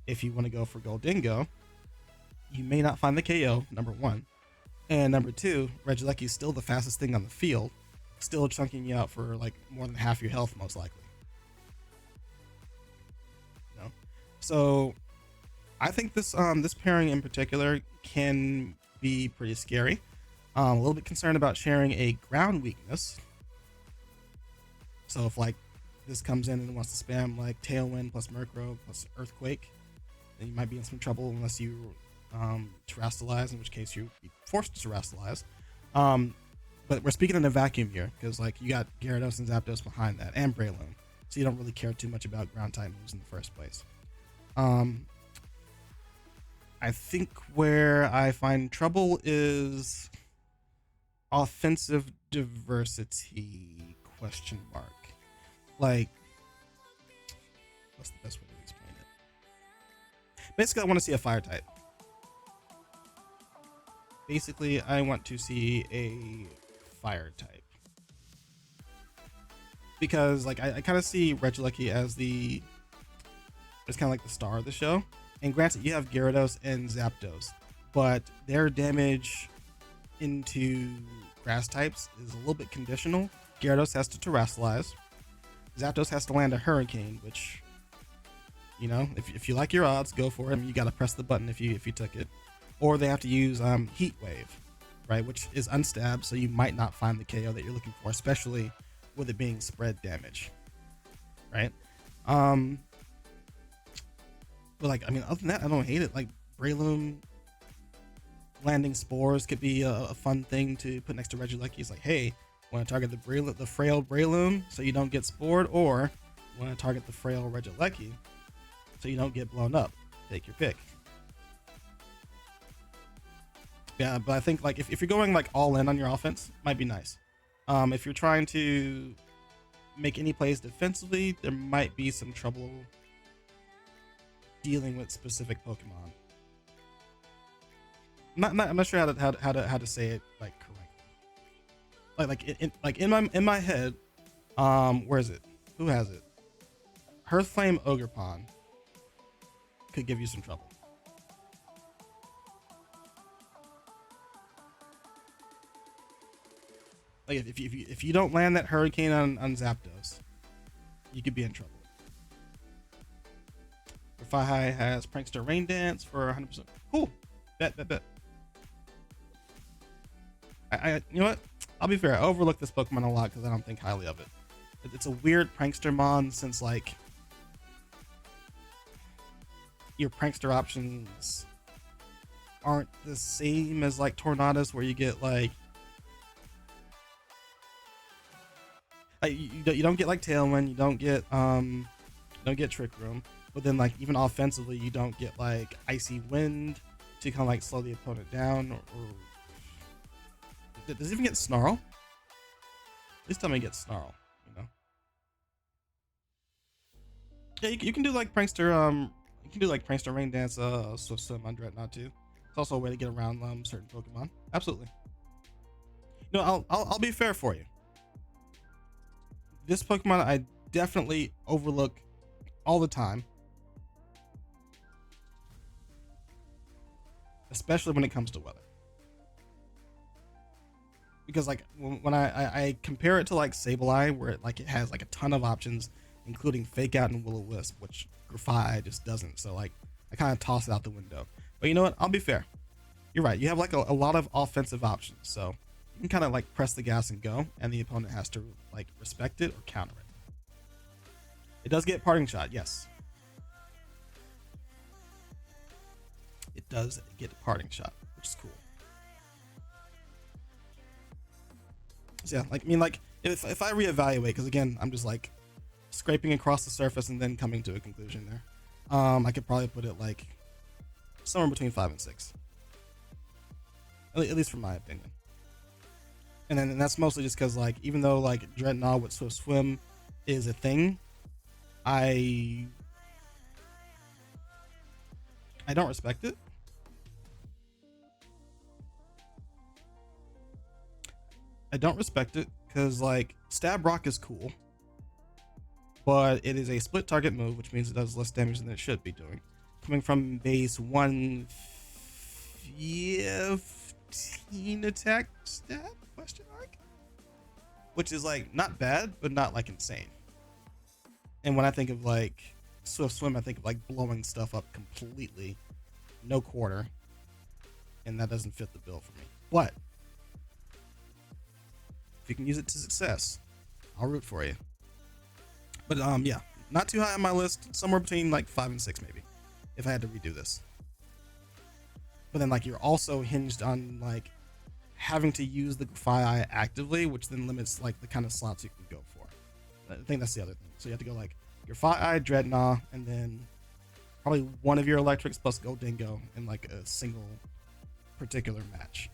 Speaker 2: If you want to go for Goldingo, you may not find the KO, number one. And number two, Regieleki is still the fastest thing on the field, still chunking you out for like more than half your health, most likely. You know? So I think this pairing in particular can be pretty scary. A little bit concerned about sharing a ground weakness. So if like this comes in and wants to spam like Tailwind plus Murkrow plus Earthquake, then you might be in some trouble unless you terrestrialize, in which case you'd be forced to terrestrialize. But we're speaking in a vacuum here because like you got Gyarados and Zapdos behind that and Breloom, so you don't really care too much about ground type moves in the first place. I think where I find trouble is offensive diversity ? Like, what's the best way to explain it? Basically, I want to see a fire type. Basically, I want to see a fire type. Because, like, I kind of see Regieleki as kind of like the star of the show. And granted, you have Gyarados and Zapdos, but their damage into grass types is a little bit conditional. Gyarados has to terrestrialize. Zapdos has to land a Hurricane, which, you know, if you like your odds, go for it. You got to press the button if you took it. Or they have to use Heat Wave, right, which is unstab, so you might not find the KO that you're looking for, especially with it being spread damage, right? But like, I mean, other than that, I don't hate it. Like Breloom landing spores could be a fun thing to put next to Regieleki. It's like, hey, want to target the frail Breloom so you don't get spored, or want to target the frail Regieleki so you don't get blown up. Take your pick. Yeah, but I think like if you're going like all in on your offense, might be nice. If you're trying to make any plays defensively, there might be some trouble dealing with specific Pokemon. I'm not sure how to say it like correctly. Like in my head, where is it? Who has it? Hearthflame Ogerpon could give you some trouble. Like if you don't land that hurricane on Zapdos, you could be in trouble. Fahai has Prankster Rain Dance for 100%. Cool. Bet. You know what? I'll be fair. I overlook this Pokemon a lot because I don't think highly of it. It's a weird Prankster mon since like your Prankster options aren't the same as like Tornadus, where you get like you don't get like Tailwind, you don't get Trick Room, but then like even offensively you don't get like Icy Wind to kind of like slow the opponent down, or does it even get Snarl? Please tell me it gets Snarl. You know? Yeah, you can do like Prankster. You can do like Prankster Rain Dance. Swift Swim on Dreadnought too. It's also a way to get around certain Pokemon. Absolutely. No, I'll be fair for you. This Pokemon I definitely overlook all the time, especially when it comes to weather. Because like when I compare it to like Sableye, where it has like a ton of options, including Fake Out and Will-O-Wisp, which Grafai just doesn't. So like I kind of toss it out the window. But you know what? I'll be fair. You're right. You have like a lot of offensive options, so you can kind of like press the gas and go, and the opponent has to like respect it or counter it. It does get Parting Shot, yes. It does get Parting Shot, which is cool. So yeah, like I mean, like if I reevaluate, because again, I'm just like scraping across the surface and then coming to a conclusion there. I could probably put it like somewhere between 5 and 6, at least from my opinion. And that's mostly just because like even though like Dreadnought with Swift Swim is a thing, I don't respect it. I don't respect it because like Stab Rock is cool, but it is a split target move, which means it does less damage than it should be doing. Coming from base 115 attack stat question mark, which is like not bad, but not like insane. And when I think of like Swift Swim, I think of like blowing stuff up completely, no quarter, and that doesn't fit the bill for me. But if you can use it to success, I'll root for you. But yeah, not too high on my list. Somewhere between like 5 and 6 maybe, if I had to redo this. But then like you're also hinged on like having to use the Grafai actively, which then limits like the kind of slots you can go for. I think that's the other thing. So you have to go like your Grafai, Dreadnought, and then probably one of your electrics plus Goldingo in like a single particular match.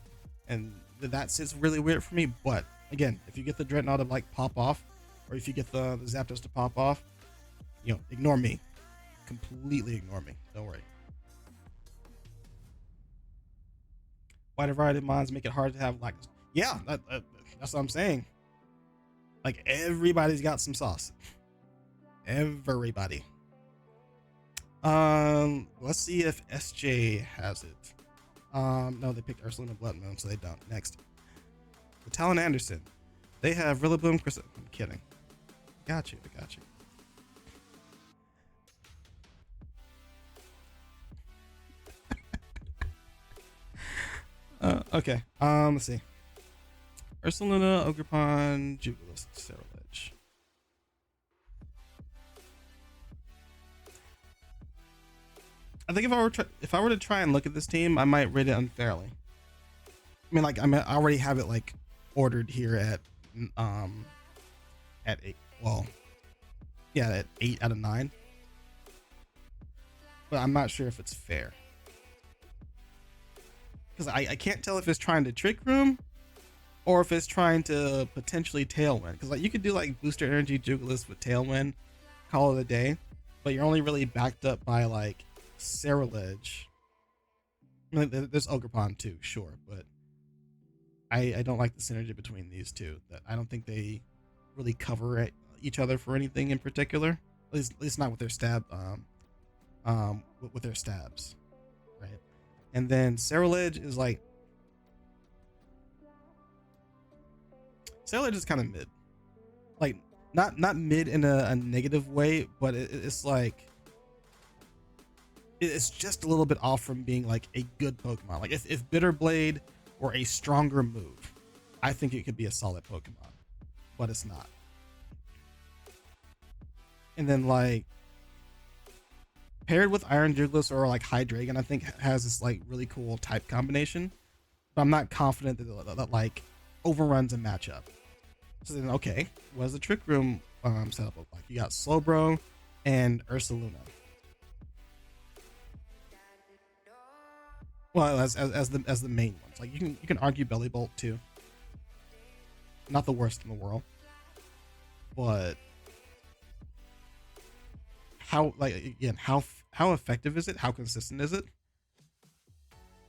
Speaker 2: And that sits really weird for me. But again, if you get the Dreadnought to like pop off, or if you get the Zapdos to pop off, you know, ignore me. Completely ignore me. Don't worry. Wide variety of mons make it hard to have like, yeah, that's what I'm saying. Like everybody's got some sauce. Everybody. Let's see if SJ has it. No, they picked Ursaluna Blood Moon, so they don't. Next. The Talon Anderson. They have Rillaboom, Chris. I'm kidding. I got you. Okay. Let's see. Ursaluna, Ogerpon, Jubilis, Ceruledge. I think if I were to try and look at this team, I might rate it unfairly. I mean, like I already have it like ordered here at 8. Well, yeah, at 8 out of 9. But I'm not sure if it's fair, because I can't tell if it's trying to Trick Room or if it's trying to potentially Tailwind. Because like you could do like Booster Energy Jubilis with Tailwind, call it a day, but you're only really backed up by like Ceruledge. I mean, there's Ogerpon too, sure, but I don't like the synergy between these two. That I don't think they really cover each other for anything in particular. At least not with their with their stabs, right? And then Ceruledge is like, Sailor is kind of mid. Like not mid in a negative way, but it's like it's just a little bit off from being like a good Pokemon. Like if Bitterblade were a stronger move, I think it could be a solid Pokemon, but it's not. And then like paired with Iron Juggless or like Hydreigon, I think has this like really cool type combination, but I'm not confident that like overruns a matchup. So then, okay, what does the Trick Room setup look like? You got Slowbro and Ursaluna. Well, as the main ones. Like you can argue Belly Bolt too. Not the worst in the world, but how effective is it? How consistent is it?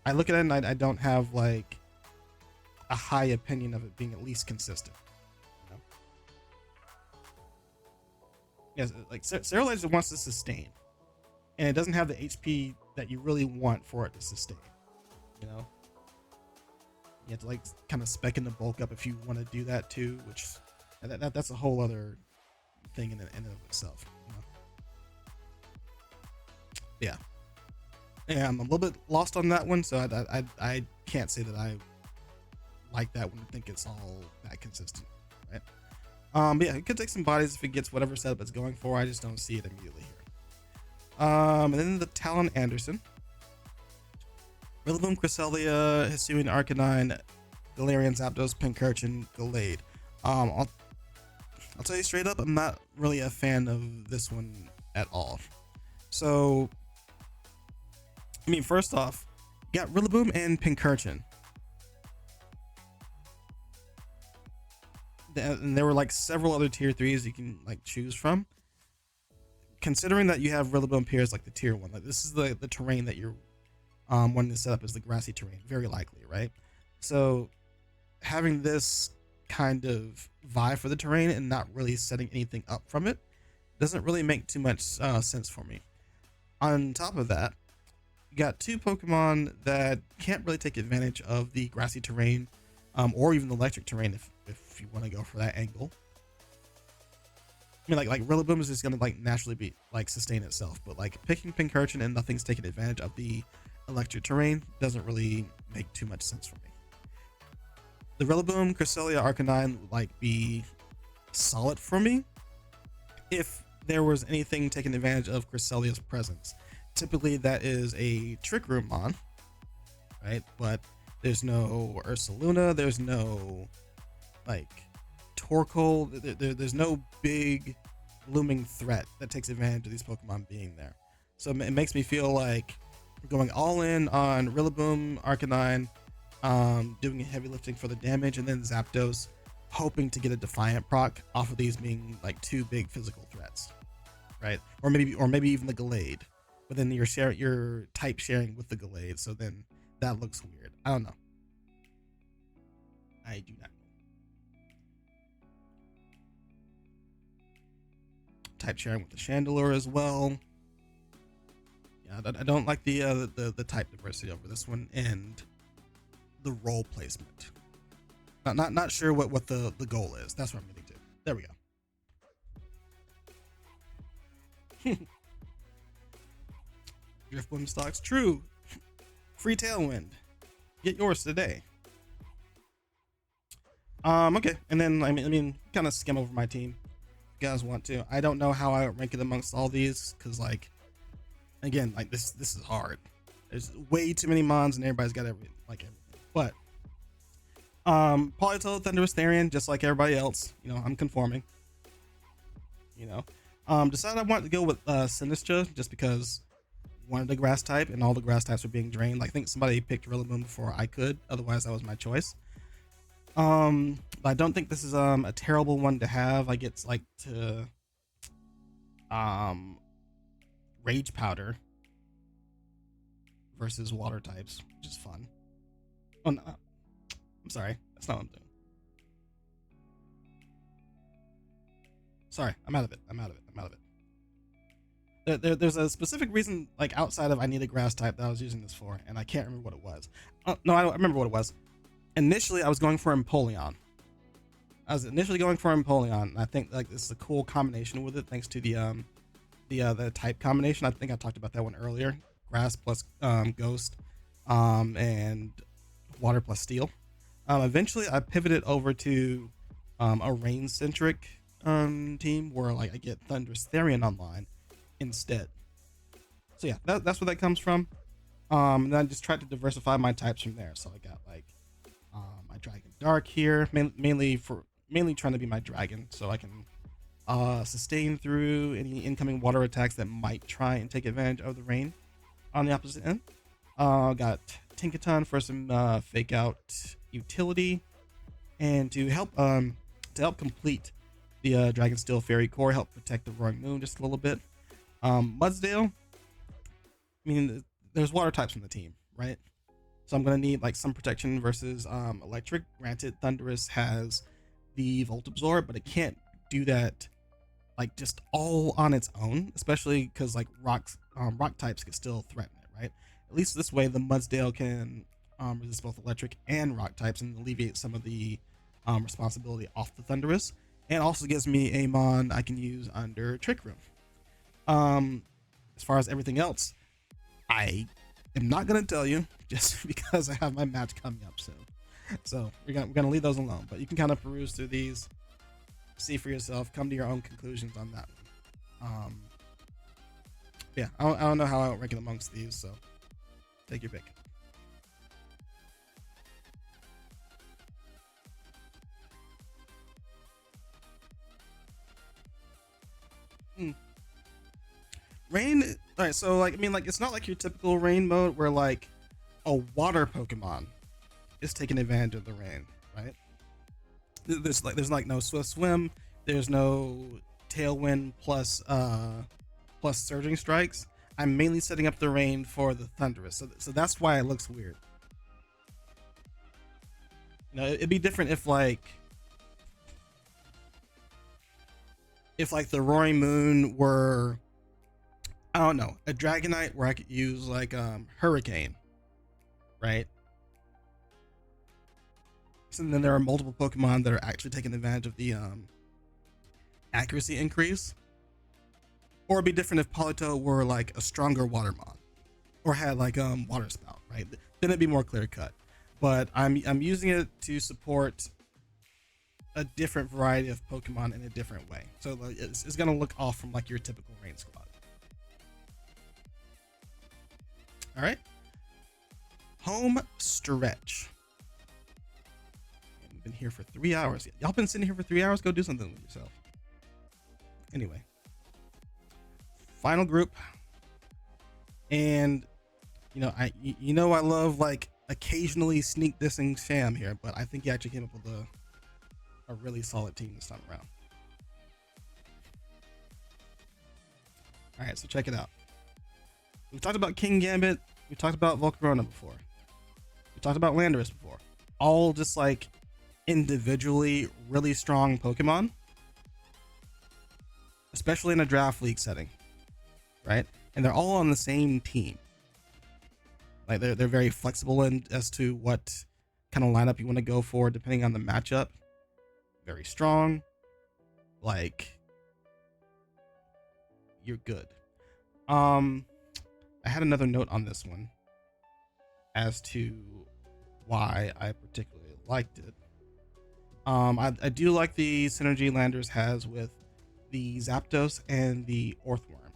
Speaker 2: I look at it and I don't have like a high opinion of it being at least consistent. You know? Yes, like Sterilized wants to sustain, and it doesn't have the HP that you really want for it to sustain. You know, you have to like kind of spec in the bulk up if you want to do that too, which that's a whole other thing in and of itself. You know? Yeah, I'm a little bit lost on that one, so I can't say that I like that one. I think it's all that consistent, right? But yeah, it could take some bodies if it gets whatever setup it's going for. I just don't see it immediately here. And then the Talon Anderson. Rillaboom, Cresselia, Hisuian, Arcanine, Galarian, Zapdos, Pincurchin, Gallade. I'll tell you straight up, I'm not really a fan of this one at all. So, I mean, first off, you got Rillaboom and Pincurchin. And there were like several other tier 3s you can like choose from. Considering that you have Rillaboom appears like the tier 1, like this is the terrain that you're wanting to set up is the grassy terrain, very likely, right? So having this kind of vibe for the terrain and not really setting anything up from it doesn't really make too much sense for me. On top of that, you got two Pokemon that can't really take advantage of the grassy terrain or even the electric terrain if you want to go for that angle. I mean, like Rillaboom is just gonna like naturally be like sustain itself, but like picking Pincurchin and nothing's taking advantage of the electric terrain doesn't really make too much sense for me. The Rillaboom, Cresselia, Arcanine would like be solid for me if there was anything taking advantage of Cresselia's presence. Typically that is a Trick Room mon, right? But there's no Ursaluna, there's no like Torkoal, there's no big looming threat that takes advantage of these Pokemon being there. So it makes me feel like going all in on Rillaboom, Arcanine, doing heavy lifting for the damage, and then Zapdos, hoping to get a Defiant proc off of these being like two big physical threats, right? Or maybe even the Gallade, but then you're type sharing with the Gallade, so then that looks weird. I don't know. I do not know. Type sharing with the Chandelure as well. Yeah, I don't like the type diversity over this one and the role placement. Not sure what the goal is. That's what I'm getting to. There we go. Driftbloom stocks, true. Free Tailwind. Get yours today. Okay, and then I mean, kind of skim over my team. If you guys want to. I don't know how I rank it amongst all these because like. Again, like this is hard. There's way too many mons and everybody's got everything. But Politoed, Thundurus, Therian, just like everybody else, you know, I'm conforming. You know, decided I wanted to go with Sinistra just because one of the grass type and all the grass types were being drained. Like, I think somebody picked Rillaboom before I could, otherwise that was my choice. But I don't think this is a terrible one to have. I get like to Rage Powder versus water types, which is fun. Oh no, I'm sorry, that's not what I'm doing. Sorry, I'm out of it. There's a specific reason, like outside of I need a grass type, that I was using this for, and I can't remember what it was. No, I remember what it was. Initially, I was going for Empoleon,
Speaker 1: I was initially going for Empoleon. I think like this is a cool combination with it, thanks to the type combination. I think I talked about that one earlier. Grass plus Ghost, and Water plus Steel. Eventually, I pivoted over to a rain centric team where like I get Thunderous Therian online instead. So yeah, that's where that comes from. And then I just tried to diversify my types from there. So I got like my Dragon Dark here, mainly trying to be my dragon, so I can sustain through any incoming water attacks that might try and take advantage of the rain on the opposite end. Got Tinkaton for some fake out utility, and to help complete the Dragon Steel Fairy Core, help protect the Roaring Moon just a little bit. Mudsdale, I mean, there's water types in the team, right? So I'm gonna need like some protection versus electric. Granted, Thundurus has the Volt Absorb, but it can't do that like just all on its own, especially because like rock types can still threaten it, right? At least this way, the Mudsdale can resist both electric and rock types and alleviate some of the responsibility off the Thundurus, and also gives me a Mon I can use under Trick Room. As far as everything else, I am not gonna tell you just because I have my match coming up soon. So we're gonna leave those alone, but you can kind of peruse through these, see for yourself, come to your own conclusions on that one. Yeah, I don't know how I would rank it amongst these, so take your pick. Rain, all right, so like I mean, like it's not like your typical rain mode where like a water Pokemon is taking advantage of the rain, right? There's like no Swift Swim, there's no Tailwind plus Surging Strikes. I'm mainly setting up the rain for the Thundurus, so that's why it looks weird. You know, it'd be different if like the Roaring Moon were, I don't know, a Dragonite where I could use like Hurricane, right? So then there are multiple Pokemon that are actually taking advantage of the accuracy increase. Or it'd be different if Polito were like a stronger Watermon, or had like Water Spout, right? Then it'd be more clear cut. But I'm using it to support a different variety of Pokemon in a different way. So like, it's gonna look off from like your typical rain squad. All right, home stretch. We've been here for 3 hours. Y'all been sitting here for 3 hours? Go do something with yourself. Anyway, final group, and you know I love like occasionally sneak dissing Sam here, but I think he actually came up with a really solid team this time around. All right, so check it out. We talked about King Gambit. We talked about Volcarona before. We talked about Landorus before. All just like individually really strong Pokemon, especially in a draft league setting, right? And they're all on the same team. Like they're very flexible in as to what kind of lineup you want to go for depending on the matchup. Very strong. Like you're good. I had another note on this one as to why I particularly liked it. I do like the synergy Landers has with the Zapdos and the Orthworm.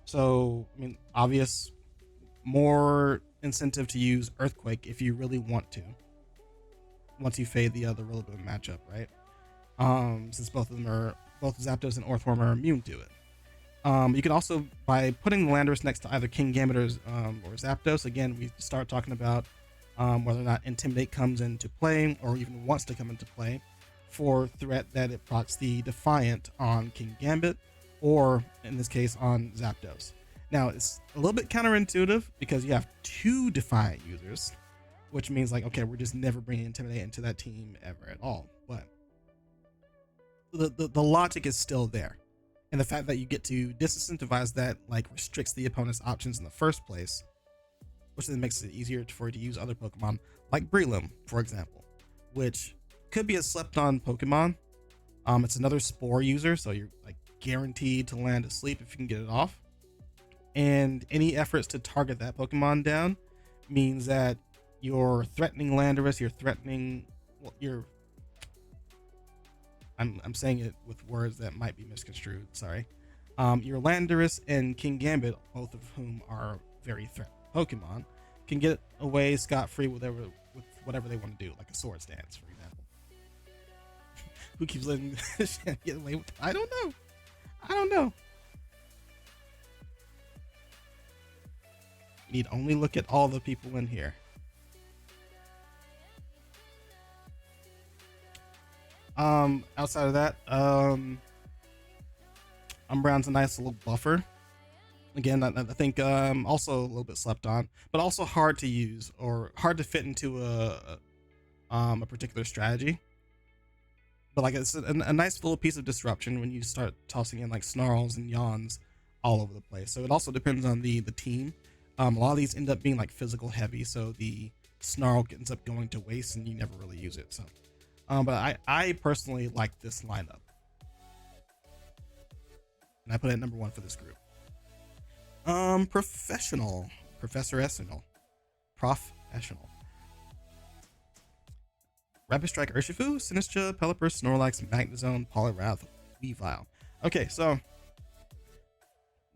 Speaker 1: So, I mean, obvious, more incentive to use Earthquake if you really want to. Once you fade the other Rillaboom matchup, right? Since both Zapdos and Orthworm are immune to it. You can also, by putting the Landorus next to either King Gambit or Zapdos, again, we start talking about whether or not Intimidate comes into play or even wants to come into play for threat that it procs the Defiant on King Gambit or, in this case, on Zapdos. Now, it's a little bit counterintuitive because you have two Defiant users, which means like, okay, we're just never bringing Intimidate into that team ever at all. But the logic is still there. And the fact that you get to disincentivize that like restricts the opponent's options in the first place, which then makes it easier for it to use other Pokemon like Breloom, for example, which could be a slept on Pokemon
Speaker 2: It's another spore user, so you're like guaranteed to land asleep if you can get it off. And any efforts to target that Pokemon down means that you're threatening Landorus, you're threatening, well, I'm saying it with words that might be misconstrued, sorry. Your Landorus and King Gambit, both of whom are very threatening Pokemon, can get away scot-free with whatever they want to do, like a Swords Dance, for example. Who keeps letting Shan get away with? I don't know. You need only look at all the people in here. Outside of that, Umbreon's a nice little buffer. Again, I think also a little bit slept on, but also hard to use or hard to fit into a particular strategy. But like it's a nice little piece of disruption when you start tossing in like snarls and yawns all over the place. So it also depends on the team. A lot of these end up being like physical heavy, so the snarl ends up going to waste and you never really use it. So, but I personally like this lineup, and I put it at number 1 for this group. Professional. Rapid Strike Urshifu, Sinistcha, Pelipper, Snorlax, Magnezone, Poliwrath, Weavile. Okay, so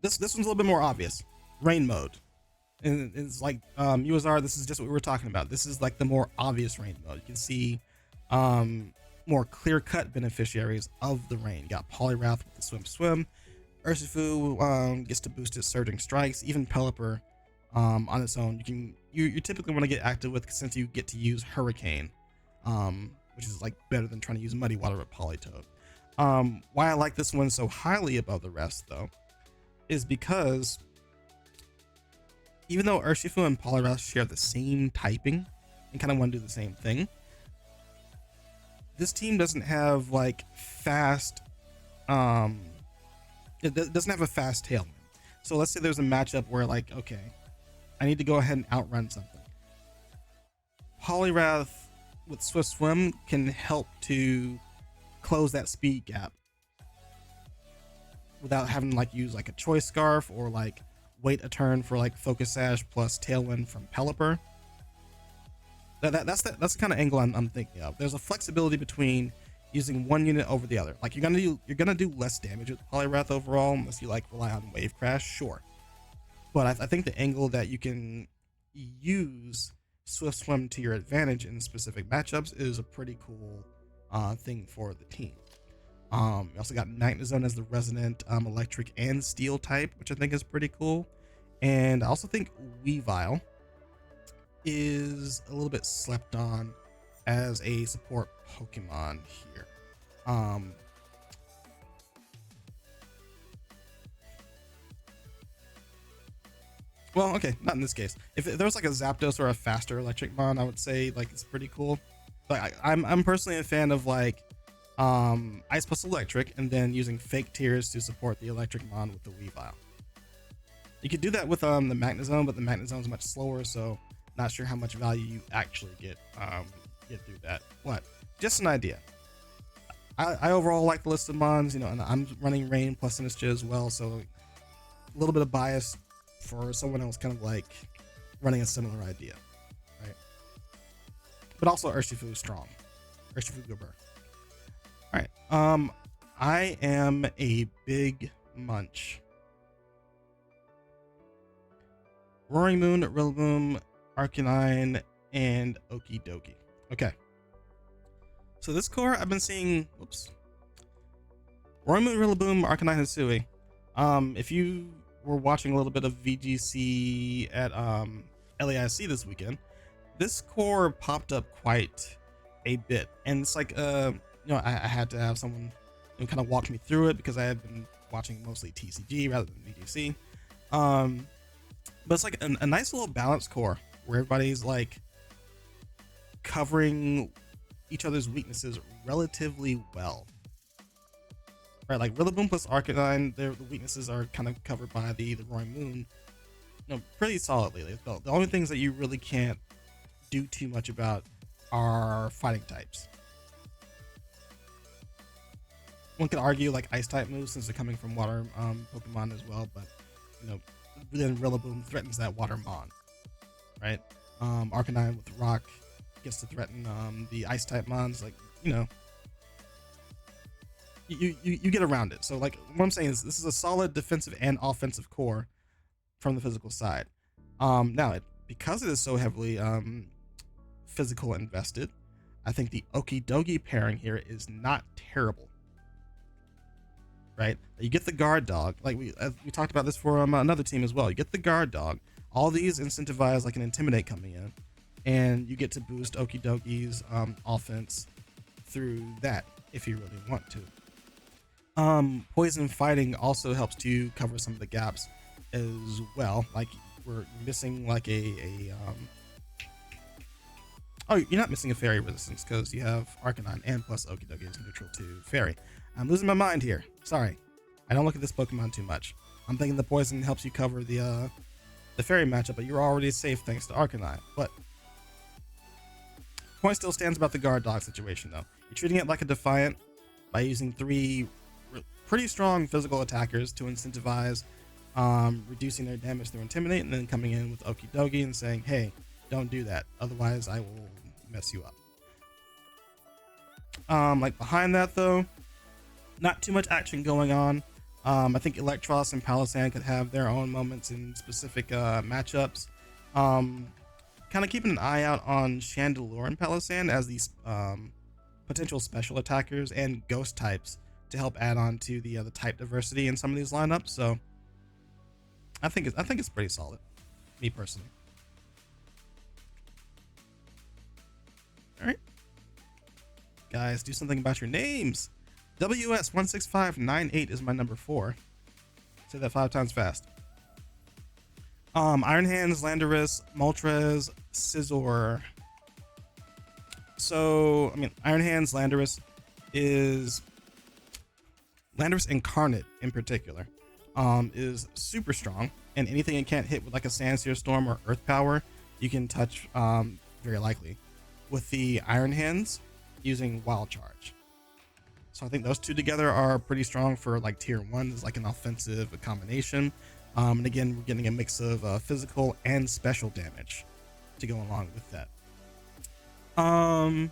Speaker 2: this one's a little bit more obvious. Rain mode. And it's like USR, this is just what we were talking about. This is like the more obvious rain mode. You can see more clear-cut beneficiaries of the rain. You got Poliwrath with the Swim. Urshifu gets to boost its surging strikes. Even Pelipper on its own, you typically want to get active with, since you get to use Hurricane, which is like better than trying to use Muddy Water with Politoed. Why I like this one so highly above the rest, though, is because even though Urshifu and Poliwrath share the same typing and kind of want to do the same thing, this team doesn't have like fast. It doesn't have a fast tailwind. So let's say there's a matchup where like, okay, I need to go ahead and outrun something. Poliwrath with Swift Swim can help to close that speed gap without having to like use like a Choice Scarf or like wait a turn for like Focus Sash plus Tailwind from Pelipper. That's the kind of angle I'm thinking of. There's a flexibility between using one unit over the other. Like you're gonna do less damage with Poliwrath overall unless you like rely on Wave Crash, sure. But I think the angle that you can use Swift Swim to your advantage in specific matchups is a pretty cool thing for the team. You also got Magnezone as the resident electric and steel type, which I think is pretty cool. And I also think Weavile is a little bit slept on as a support Pokemon here. Well, okay, not in this case. If there was like a Zapdos or a faster electric mon, I would say like it's pretty cool. But I'm personally a fan of like Ice plus Electric, and then using fake tears to support the electric mon with the Weavile. You could do that with the Magnezone, but the Magnezone is much slower, so not sure how much value you actually get through that. What? Just an idea. I overall like the list of mons, and I'm running Rain plus Sinistcha as well, so a little bit of bias for someone else kind of like running a similar idea, right? But also Urshifu is strong. Urshifu Gobber. All right. I am a big munch. Roaring Moon, Rillaboom, Arcanine, and Okie Dokie. Okay. So this core, I've been seeing. Whoops. Roaring Moon, Rillaboom, Arcanine, and Sui. If you were watching a little bit of VGC at LAIC this weekend, this core popped up quite a bit, and it's like I had to have someone kind of walk me through it because I had been watching mostly TCG rather than VGC. But it's like a nice little balance core where everybody's like covering each other's weaknesses relatively well. Right, like Rillaboom plus Arcanine, the weaknesses are kind of covered by the Roaring Moon, pretty solidly. The only things that you really can't do too much about are fighting types. one could argue like ice type moves since they're coming from water Pokemon as well, but you know, then Rillaboom threatens that water Mon, right? Arcanine with Rock gets to threaten the ice type Mons. Like, you know, you get around it. So like what I'm saying is this is a solid defensive and offensive core from the physical side. Now because it is so heavily physical invested, I think the Okidogi pairing here is not terrible. Right? You get the guard dog, like we talked about this for another team as well. You get the guard dog. All these incentivize like an intimidate coming in, and you get to boost Okidogi's offense through that if you really want to. Poison fighting also helps to cover some of the gaps as well. Like we're missing like oh, you're not missing a fairy resistance because you have Arcanine and plus Okidogi is neutral to fairy. I'm losing my mind here. Sorry. I don't look at this Pokemon too much. I'm thinking the poison helps you cover the fairy matchup, but you're already safe thanks to Arcanine. But point still stands about the guard dog situation though. You're treating it like a Defiant by using 3 pretty strong physical attackers to incentivize reducing their damage through Intimidate, and then coming in with Okidogi and saying, hey, don't do that, otherwise I will mess you up. Like behind that though, not too much action going on. I think Electros and Palossand could have their own moments in specific matchups. Kind of keeping an eye out on Chandelure and Palossand as these potential special attackers and ghost types to help add on to the type diversity in some of these lineups. So I think it's pretty solid, me personally. All right, guys, do something about your names. WS16598 is my number 4. Say that 5 times fast. Iron Hands, Landorus, Moltres, Scizor. So, I mean, Iron Hands, Landorus Incarnate in particular, is super strong, and anything it can't hit with like a Sandsear Storm or Earth Power, you can touch very likely. With the Iron Hands, using Wild Charge. So I think those two together are pretty strong for like tier 1 is like an offensive combination. And again, we're getting a mix of physical and special damage to go along with that. Then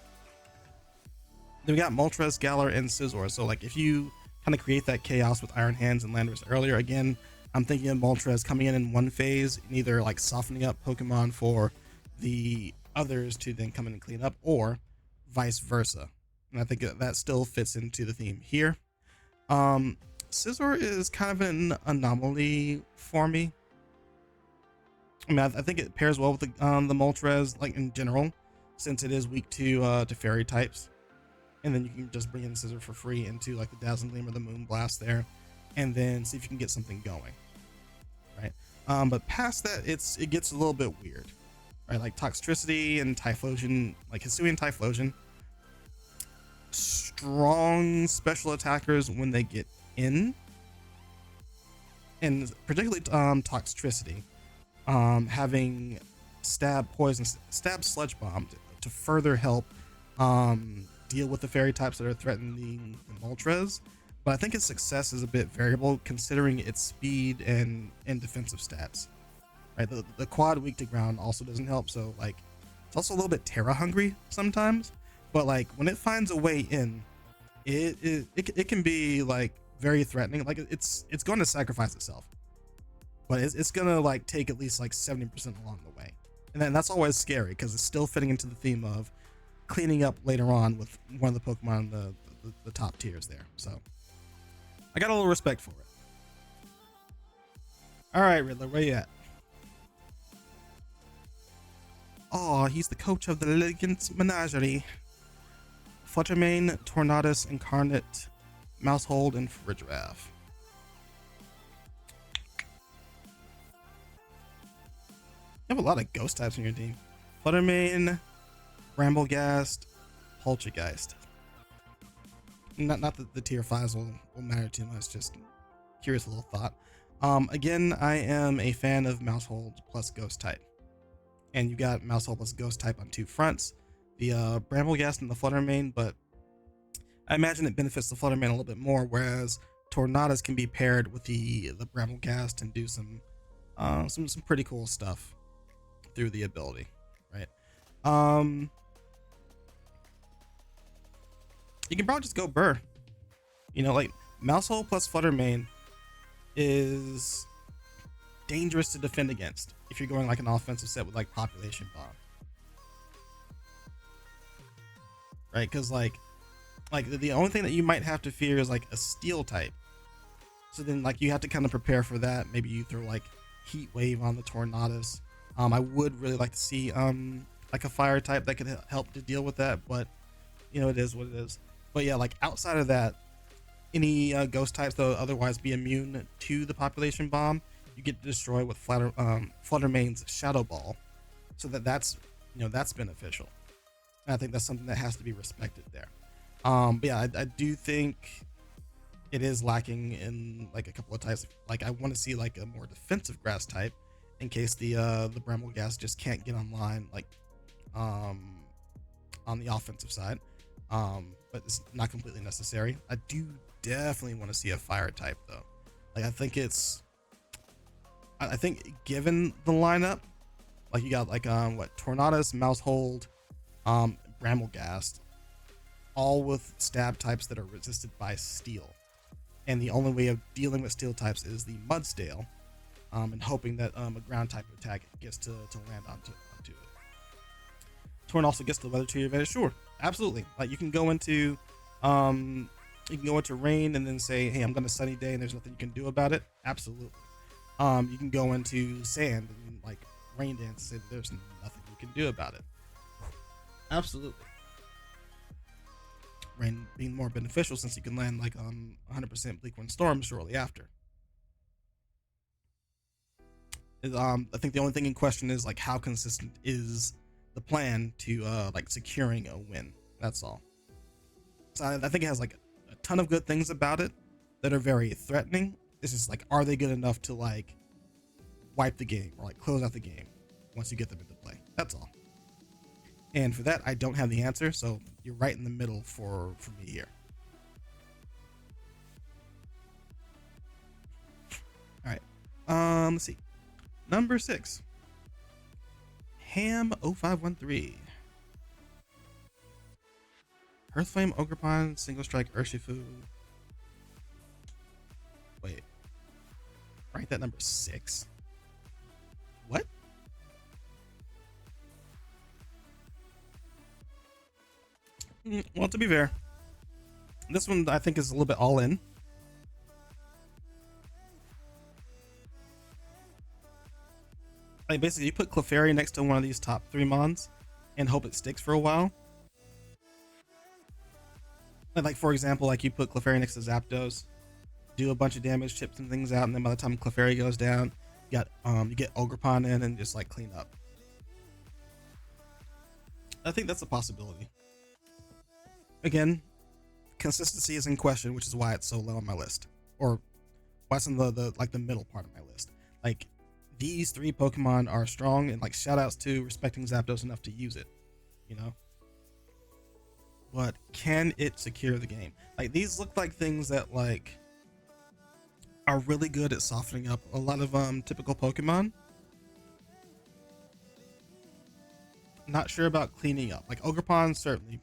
Speaker 2: we got Moltres, Galar, and Scizor. So like if you kind of create that chaos with Iron Hands and Landorus earlier, again, I'm thinking of Moltres coming in one phase and either like softening up Pokemon for the others to then come in and clean up, or vice versa. And I think that still fits into the theme here. Scizor is kind of an anomaly for me. I mean, I think it pairs well with the Moltres, like in general, since it is weak to fairy types. And then you can just bring in Scizor for free into like the Dazzling Gleam or the Moonblast there, and then see if you can get something going, right? But past that, it gets a little bit weird, right? Like Toxtricity and Typhlosion, like Hisui and Typhlosion, strong special attackers when they get in, and particularly Toxtricity, having Stab Poison, Stab Sludge Bomb to further help deal with the fairy types that are threatening the Moltres. But I think its success is a bit variable considering its speed and defensive stats, right? The quad weak to ground also doesn't help, so like it's also a little bit Terra hungry sometimes. But like when it finds a way in, it can be like very threatening. Like it's going to sacrifice itself, but it's gonna like take at least like 70% along the way, and then that's always scary because it's still fitting into the theme of cleaning up later on with one of the Pokemon in the top tiers there. So I got a little respect for it. All right, Riddler, where you at? Oh, he's the coach of the Elegant Menagerie. Fluttermane, Tornadus, Incarnate, Mousehold, and Farigiraf. You have a lot of ghost types in your team. Fluttermane, Bramblegast, Poltergeist. Not that the tier 5s will matter too much, just curious little thought. Again, I am a fan of Mousehold plus Ghost type. And you got Mousehold plus Ghost type on 2 fronts. The Bramblegast and the Fluttermane, but
Speaker 1: I imagine it benefits the Flutterman a little bit more, whereas Tornadus can be paired with the Bramblegast and do some pretty cool stuff through the ability, right? You can probably just go Burr. You know, like Mousehole plus Fluttermane is dangerous to defend against if you're going like an offensive set with like Population Bomb, right? Because like the only thing that you might have to fear is like a Steel type. So then like you have to kind of prepare for that. Maybe you throw like Heat Wave on the Tornadus. I would really like to see like a Fire type that could help to deal with that, but you know, it is what it is. But yeah, like outside of that, any ghost types that would otherwise be immune to the Population Bomb, you get to destroy with Fluttermane's Shadow Ball, so that's beneficial. And I think that's something that has to be respected there. But yeah, I do think it is lacking in like a couple of types. Like I want to see like a more defensive grass type in case the Bramblegast just can't get online like on the offensive side. But it's not completely necessary. I do definitely want to see a fire type though. Like I think given the lineup, like you got like Tornadus, Mousehold, Bramblegast, all with stab types that are resisted by steel. And the only way of dealing with steel types is the Mudstale, and hoping that a ground type attack gets to land onto it. Torn also gets the weather to your advantage. Sure, absolutely. Like you can go into rain and then say, hey, I'm gonna sunny day and there's nothing you can do about it. Absolutely. You can go into sand and like rain dance and say there's nothing you can do about it. Absolutely. Rain being more beneficial since you can land like 100% Bleak Wind Storm shortly after. I think the only thing in question is like how consistent is the plan to like securing a win. That's all. So I think it has like a ton of good things about it that are very threatening. It's just like, are they good enough to like wipe the game or like close out the game once you get them into play? That's all. And for that, I don't have the answer, so you're right in the middle for me here. All right. Let's see. Number 6. Ham 0513. Hearthflame, Ogrepon, Single Strike, Urshifu. Wait. Rank that number 6? What? Well, to be fair, this one I think is a little bit all in. Like basically, you put Clefairy next to one of these top 3 mons and hope it sticks for a while. Like for example, like you put Clefairy next to Zapdos, do a bunch of damage, chip some things out, and then by the time Clefairy goes down, you get Ogrepon in and just like clean up. I think that's a possibility. Again, consistency is in question, which is why it's so low on my list, or why it's in the like the middle part of my list. Like these 3 Pokemon are strong, and like shout outs to respecting Zapdos enough to use it, you know. But can it secure the game? Like these look like things that like are really good at softening up a lot of typical Pokemon. Not sure about cleaning up. Like Ogrepon certainly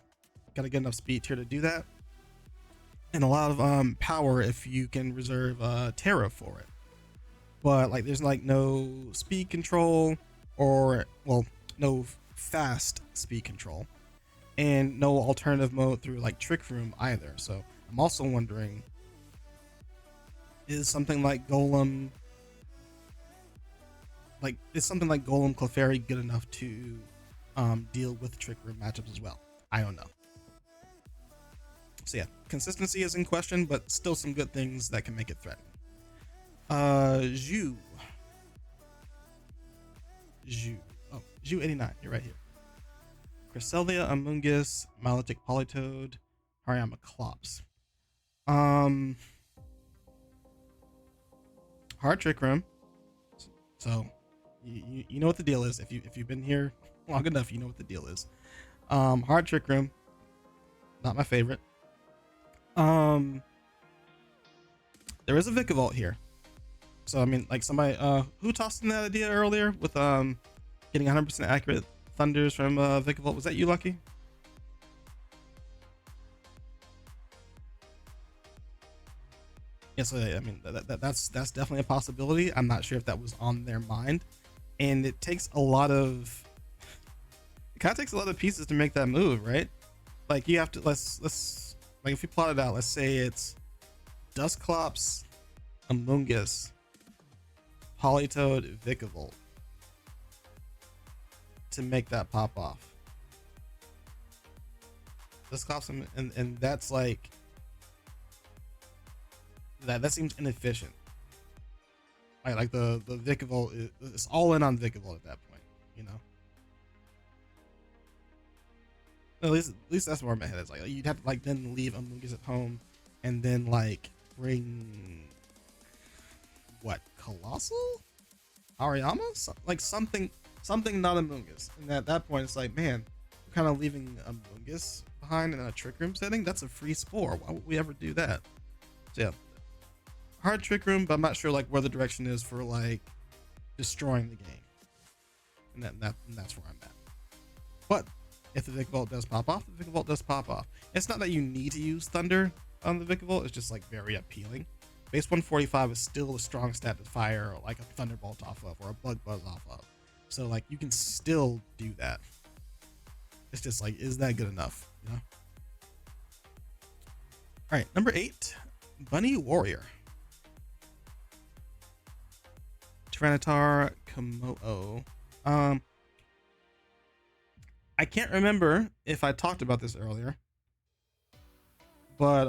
Speaker 1: gotta get enough speed here to do that, and a lot of power if you can reserve Terra for it. But like there's like no speed control, or well, no fast speed control, and no alternative mode through like Trick Room either. So I'm also wondering, is something like Golem Clefairy good enough to deal with Trick Room matchups as well? I don't know. So yeah, consistency is in question, but still some good things that can make it threatening. Zhu. Oh, Zhu 89. You're right here. Cresselia, Amoonguss, Milotic Politoed, Hariyama Clops. Hard Trick Room. So you know what the deal is. If you've been here long enough, you know what the deal is. Hard Trick Room. Not my favorite.
Speaker 2: Um, there is a Vikavolt here. So I mean, like somebody who tossed in that idea earlier with getting 100% accurate thunders from Vikavolt. Was that you, Lucky? Yeah, so I mean that's definitely a possibility. I'm not sure if that was on their mind, and it takes a lot of it kind of takes a lot of pieces to make that move, right? Like you have to let's like if you plot it out, let's say it's Dusclops, Amoonguss, Politoed, Vikavolt to make that pop off. Dusclops and that's like that seems inefficient. Like the Vikavolt is all in on Vikavolt at that point, you know. At least that's where my head is. Like you'd have to like then leave Amoonguss at home, and then like bring what Colossal, Ariyama, like something not Amoonguss. And at that point, it's like, man, we're kind of leaving Amoonguss behind in a Trick Room setting. That's a free spore. Why would we ever do that? So yeah, hard Trick Room, but I'm not sure like where the direction is for like destroying the game. And that's where I'm at. But if the Vikavolt does pop off, the Vikavolt does pop off. It's not that you need to use Thunder on the Vikavolt, it's just like very appealing. Base 145 is still a strong stat to fire like a Thunderbolt off of or a Bug Buzz off of. So like you can still do that. It's just like, is that good enough? You know? Alright, number 8, Bunny Warrior. Tyranitar Komodo. I can't remember if I talked about this earlier, but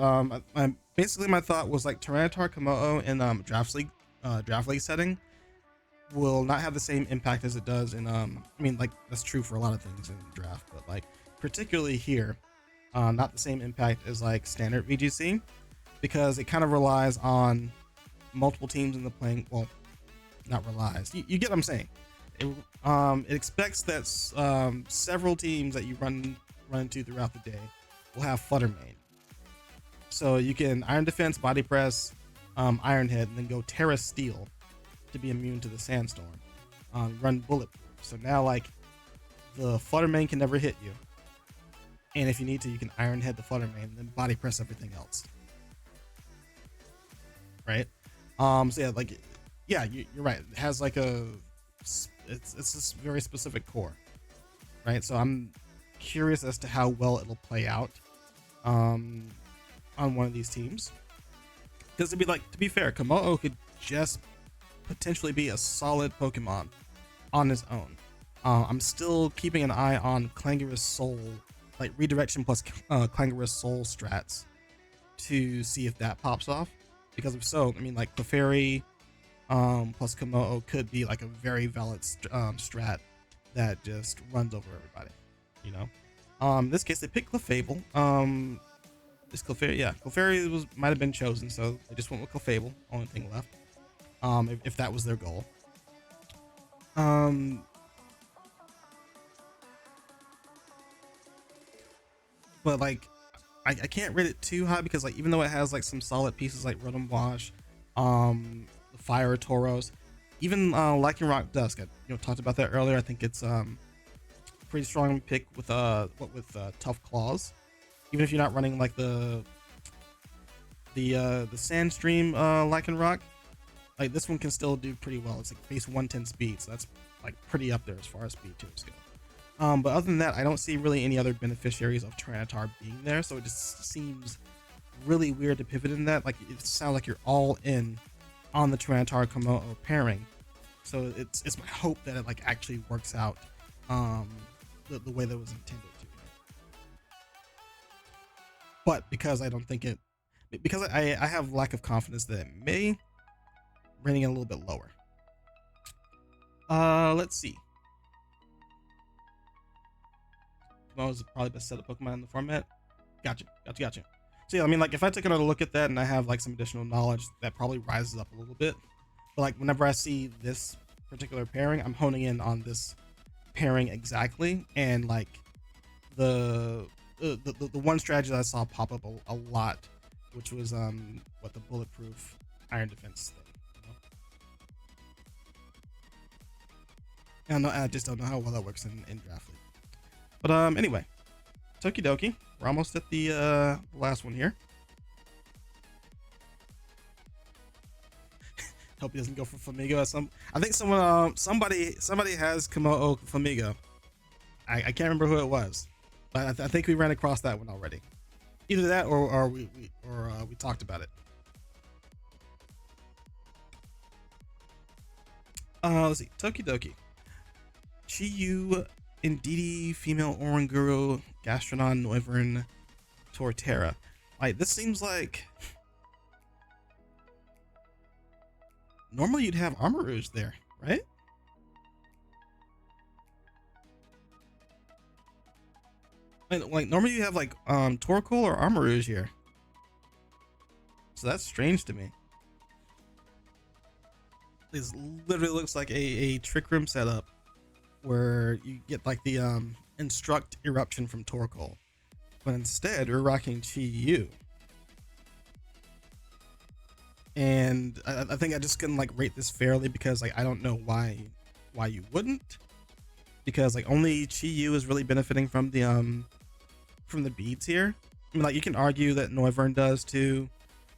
Speaker 2: I basically my thought was like Tyranitar Komodo in draft league setting will not have the same impact as it does in I mean like that's true for a lot of things in draft, but like particularly here, not the same impact as like standard VGC, because it kind of relies on multiple teams in the playing. Well, not relies. You get what I'm saying. It expects that several teams that you run into throughout the day will have Flutter Mane. So you can Iron Defense, Body Press, Iron Head, and then go Terra Steel to be immune to the Sandstorm. Run Bulletproof. So now like the Flutter Mane can never hit you. And if you need to, you can Iron Head the Flutter Mane and then Body Press everything else. Right? So yeah, like yeah, you're right. It has like it's this very specific core, right? So I'm curious as to how well it'll play out on one of these teams, because to be fair, Komodo could just potentially be a solid Pokemon on his own. I'm still keeping an eye on Clangorous Soul, like redirection plus Clangorous Soul strats to see if that pops off, because if so, I mean like Clefairy plus Komodo could be like a very valid strat that just runs over everybody, you know. In this case they picked Clefable. This Clefairy might have been chosen, so they just went with Clefable, only thing left, if that was their goal. But like I can't rate it too high, because like even though it has like some solid pieces like Rotom Wash, Fire Tauros, even Lycanroc Dusk, I talked about that earlier. I think it's pretty strong pick with Tough Claws, even if you're not running like the Sandstream Lycanroc. Like this one can still do pretty well. It's like base 110 speed, so that's like pretty up there as far as speed tiers go. But other than that, I don't see really any other beneficiaries of Tyranitar being there, so it just seems really weird to pivot in that. Like it sounds like you're all in on the Tyranitar Komodo pairing, so it's my hope that it like actually works out the way that was intended to. But because I don't think it, because I have lack of confidence that it may, rating it a little bit lower. Let's see. Komodo is probably the best set of Pokemon in the format. Gotcha. So yeah, I mean, like if I take another look at that and I have like some additional knowledge, that probably rises up a little bit. But like whenever I see this particular pairing, I'm honing in on this pairing exactly, and like the one strategy that I saw pop up a lot which was what the bulletproof iron defense thing. I just don't know how well that works in Draft League. But anyway, Toki Doki. We're almost at the last one here. Hope he doesn't go for Flamigo. I think somebody has Komodo Flamigo. I can't remember who it was, but I think we ran across that one already. Either that or we talked about it. Let's see. Toki Doki. Chiyu, Indeedee, Female Oranguru, Gastrodon, Noivern, Torterra. Like, this seems like normally you'd have Armarouge there, right? Like normally you have like Torkoal or Armarouge here. So that's strange to me. This literally looks like a Trick Room setup where you get like the Instruct Eruption from Torkoal, but instead we're rocking Chi-Yu. And I think I just couldn't like rate this fairly because like I don't know why you wouldn't, because like only Chi-Yu is really benefiting from the beads here. I mean, like you can argue that Noivern does too.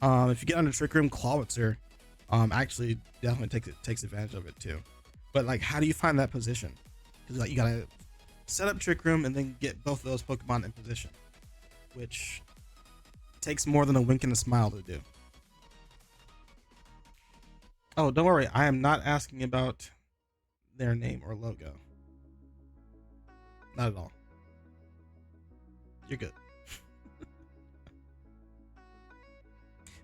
Speaker 2: If you get under Trick Room, Clawitzer actually definitely takes advantage of it too. But like, how do you find that position? Because like you gotta set up Trick Room and then get both of those Pokemon in position, which takes more than a wink and a smile to do. Oh, don't worry, I am not asking about their name or logo. Not at all. You're good.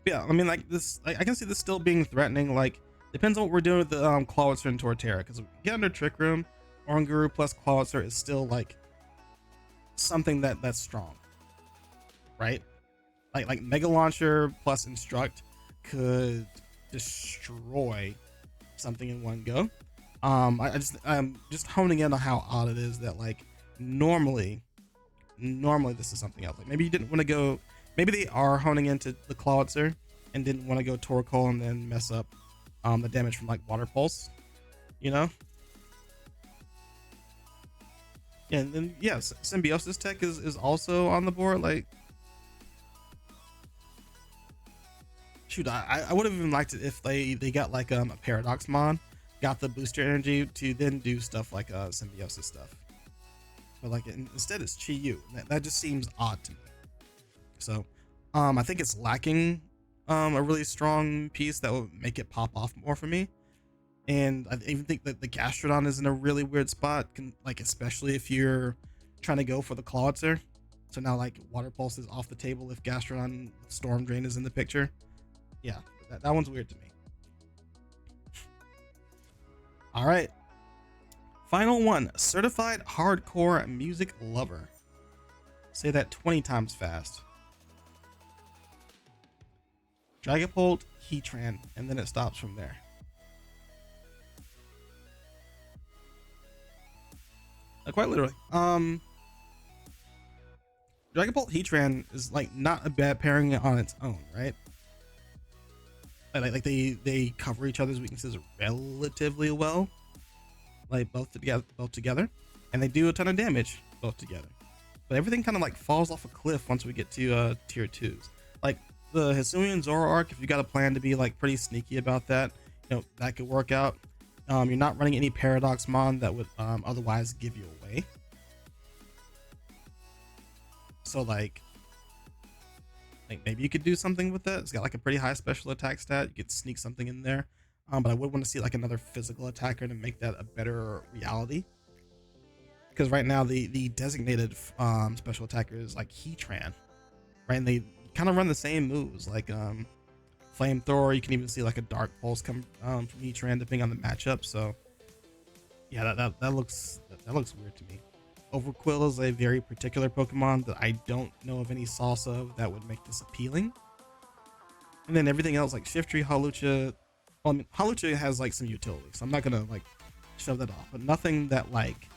Speaker 2: Yeah, I mean, like this, I can see this still being threatening. Like, depends on what we're doing with the Clawitzer and Torterra. Because get under Trick Room, Oranguru plus Clawitzer is still like something that's strong, right? Like Mega Launcher plus Instruct could destroy something in one go. I'm just honing in on how odd it is that like normally this is something else. Like maybe you didn't want to go. Maybe they are honing into the Clawitzer and didn't want to go Torkoal and then mess up the damage from like Water Pulse, you know? Yeah, and then yes, Symbiosis Tech is also on the board. Like, shoot, I would have even liked it if they got like a Paradox Mon, got the booster energy to then do stuff like Symbiosis stuff. But like instead it's Chi-Yu. That just seems odd to me. So I think it's lacking a really strong piece that would make it pop off more for me. And I even think that the Gastrodon is in a really weird spot, like especially if you're trying to go for the Clawitzer. So now like Water Pulse is off the table if Gastrodon Storm Drain is in the picture. Yeah, that one's weird to me. All right. Final one, Certified Hardcore Music Lover. Say that 20 times fast. Dragapult, Heatran, and then it stops from there. Quite literally. Dragapult Heatran is like not a bad pairing on its own, right? Like they cover each other's weaknesses relatively well. Like both together, and they do a ton of damage both together. But everything kind of like falls off a cliff once we get to tier 2s. Like the Hisuian Zoroark, if you got a plan to be like pretty sneaky about that, you know, that could work out. You're not running any Paradox Mon that would otherwise give you away. So like maybe you could do something with that. It's got like a pretty high special attack stat. You could sneak something in there. But I would want to see like another physical attacker to make that a better reality. Because right now the designated special attacker is like Heatran, right? And they kind of run the same moves, like Flamethrower. You can even see like a Dark Pulse come from Heatran depending on the matchup. So yeah, that looks weird to me. Overquill is a very particular Pokemon that I don't know of any sauce of that would make this appealing. And then everything else like Shiftry, Hawlucha. Well, I mean, Hawlucha has like some utility, so I'm not gonna like shove that off. But nothing that like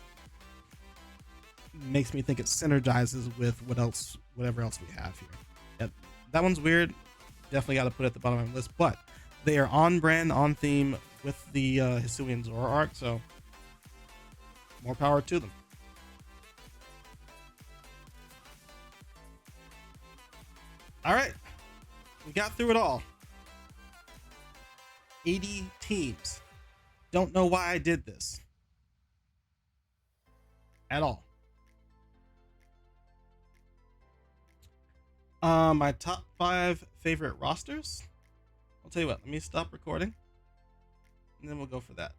Speaker 2: makes me think it synergizes with whatever else we have here. that one's weird. Definitely got to put it at the bottom of my list, but they are on brand, on theme with the Hisuian Zora arc, so more power to them. All right, we got through it all. 80 teams. Don't know why I did this at all. My top 5 favorite rosters. I'll tell you what, let me stop recording and then we'll go for that.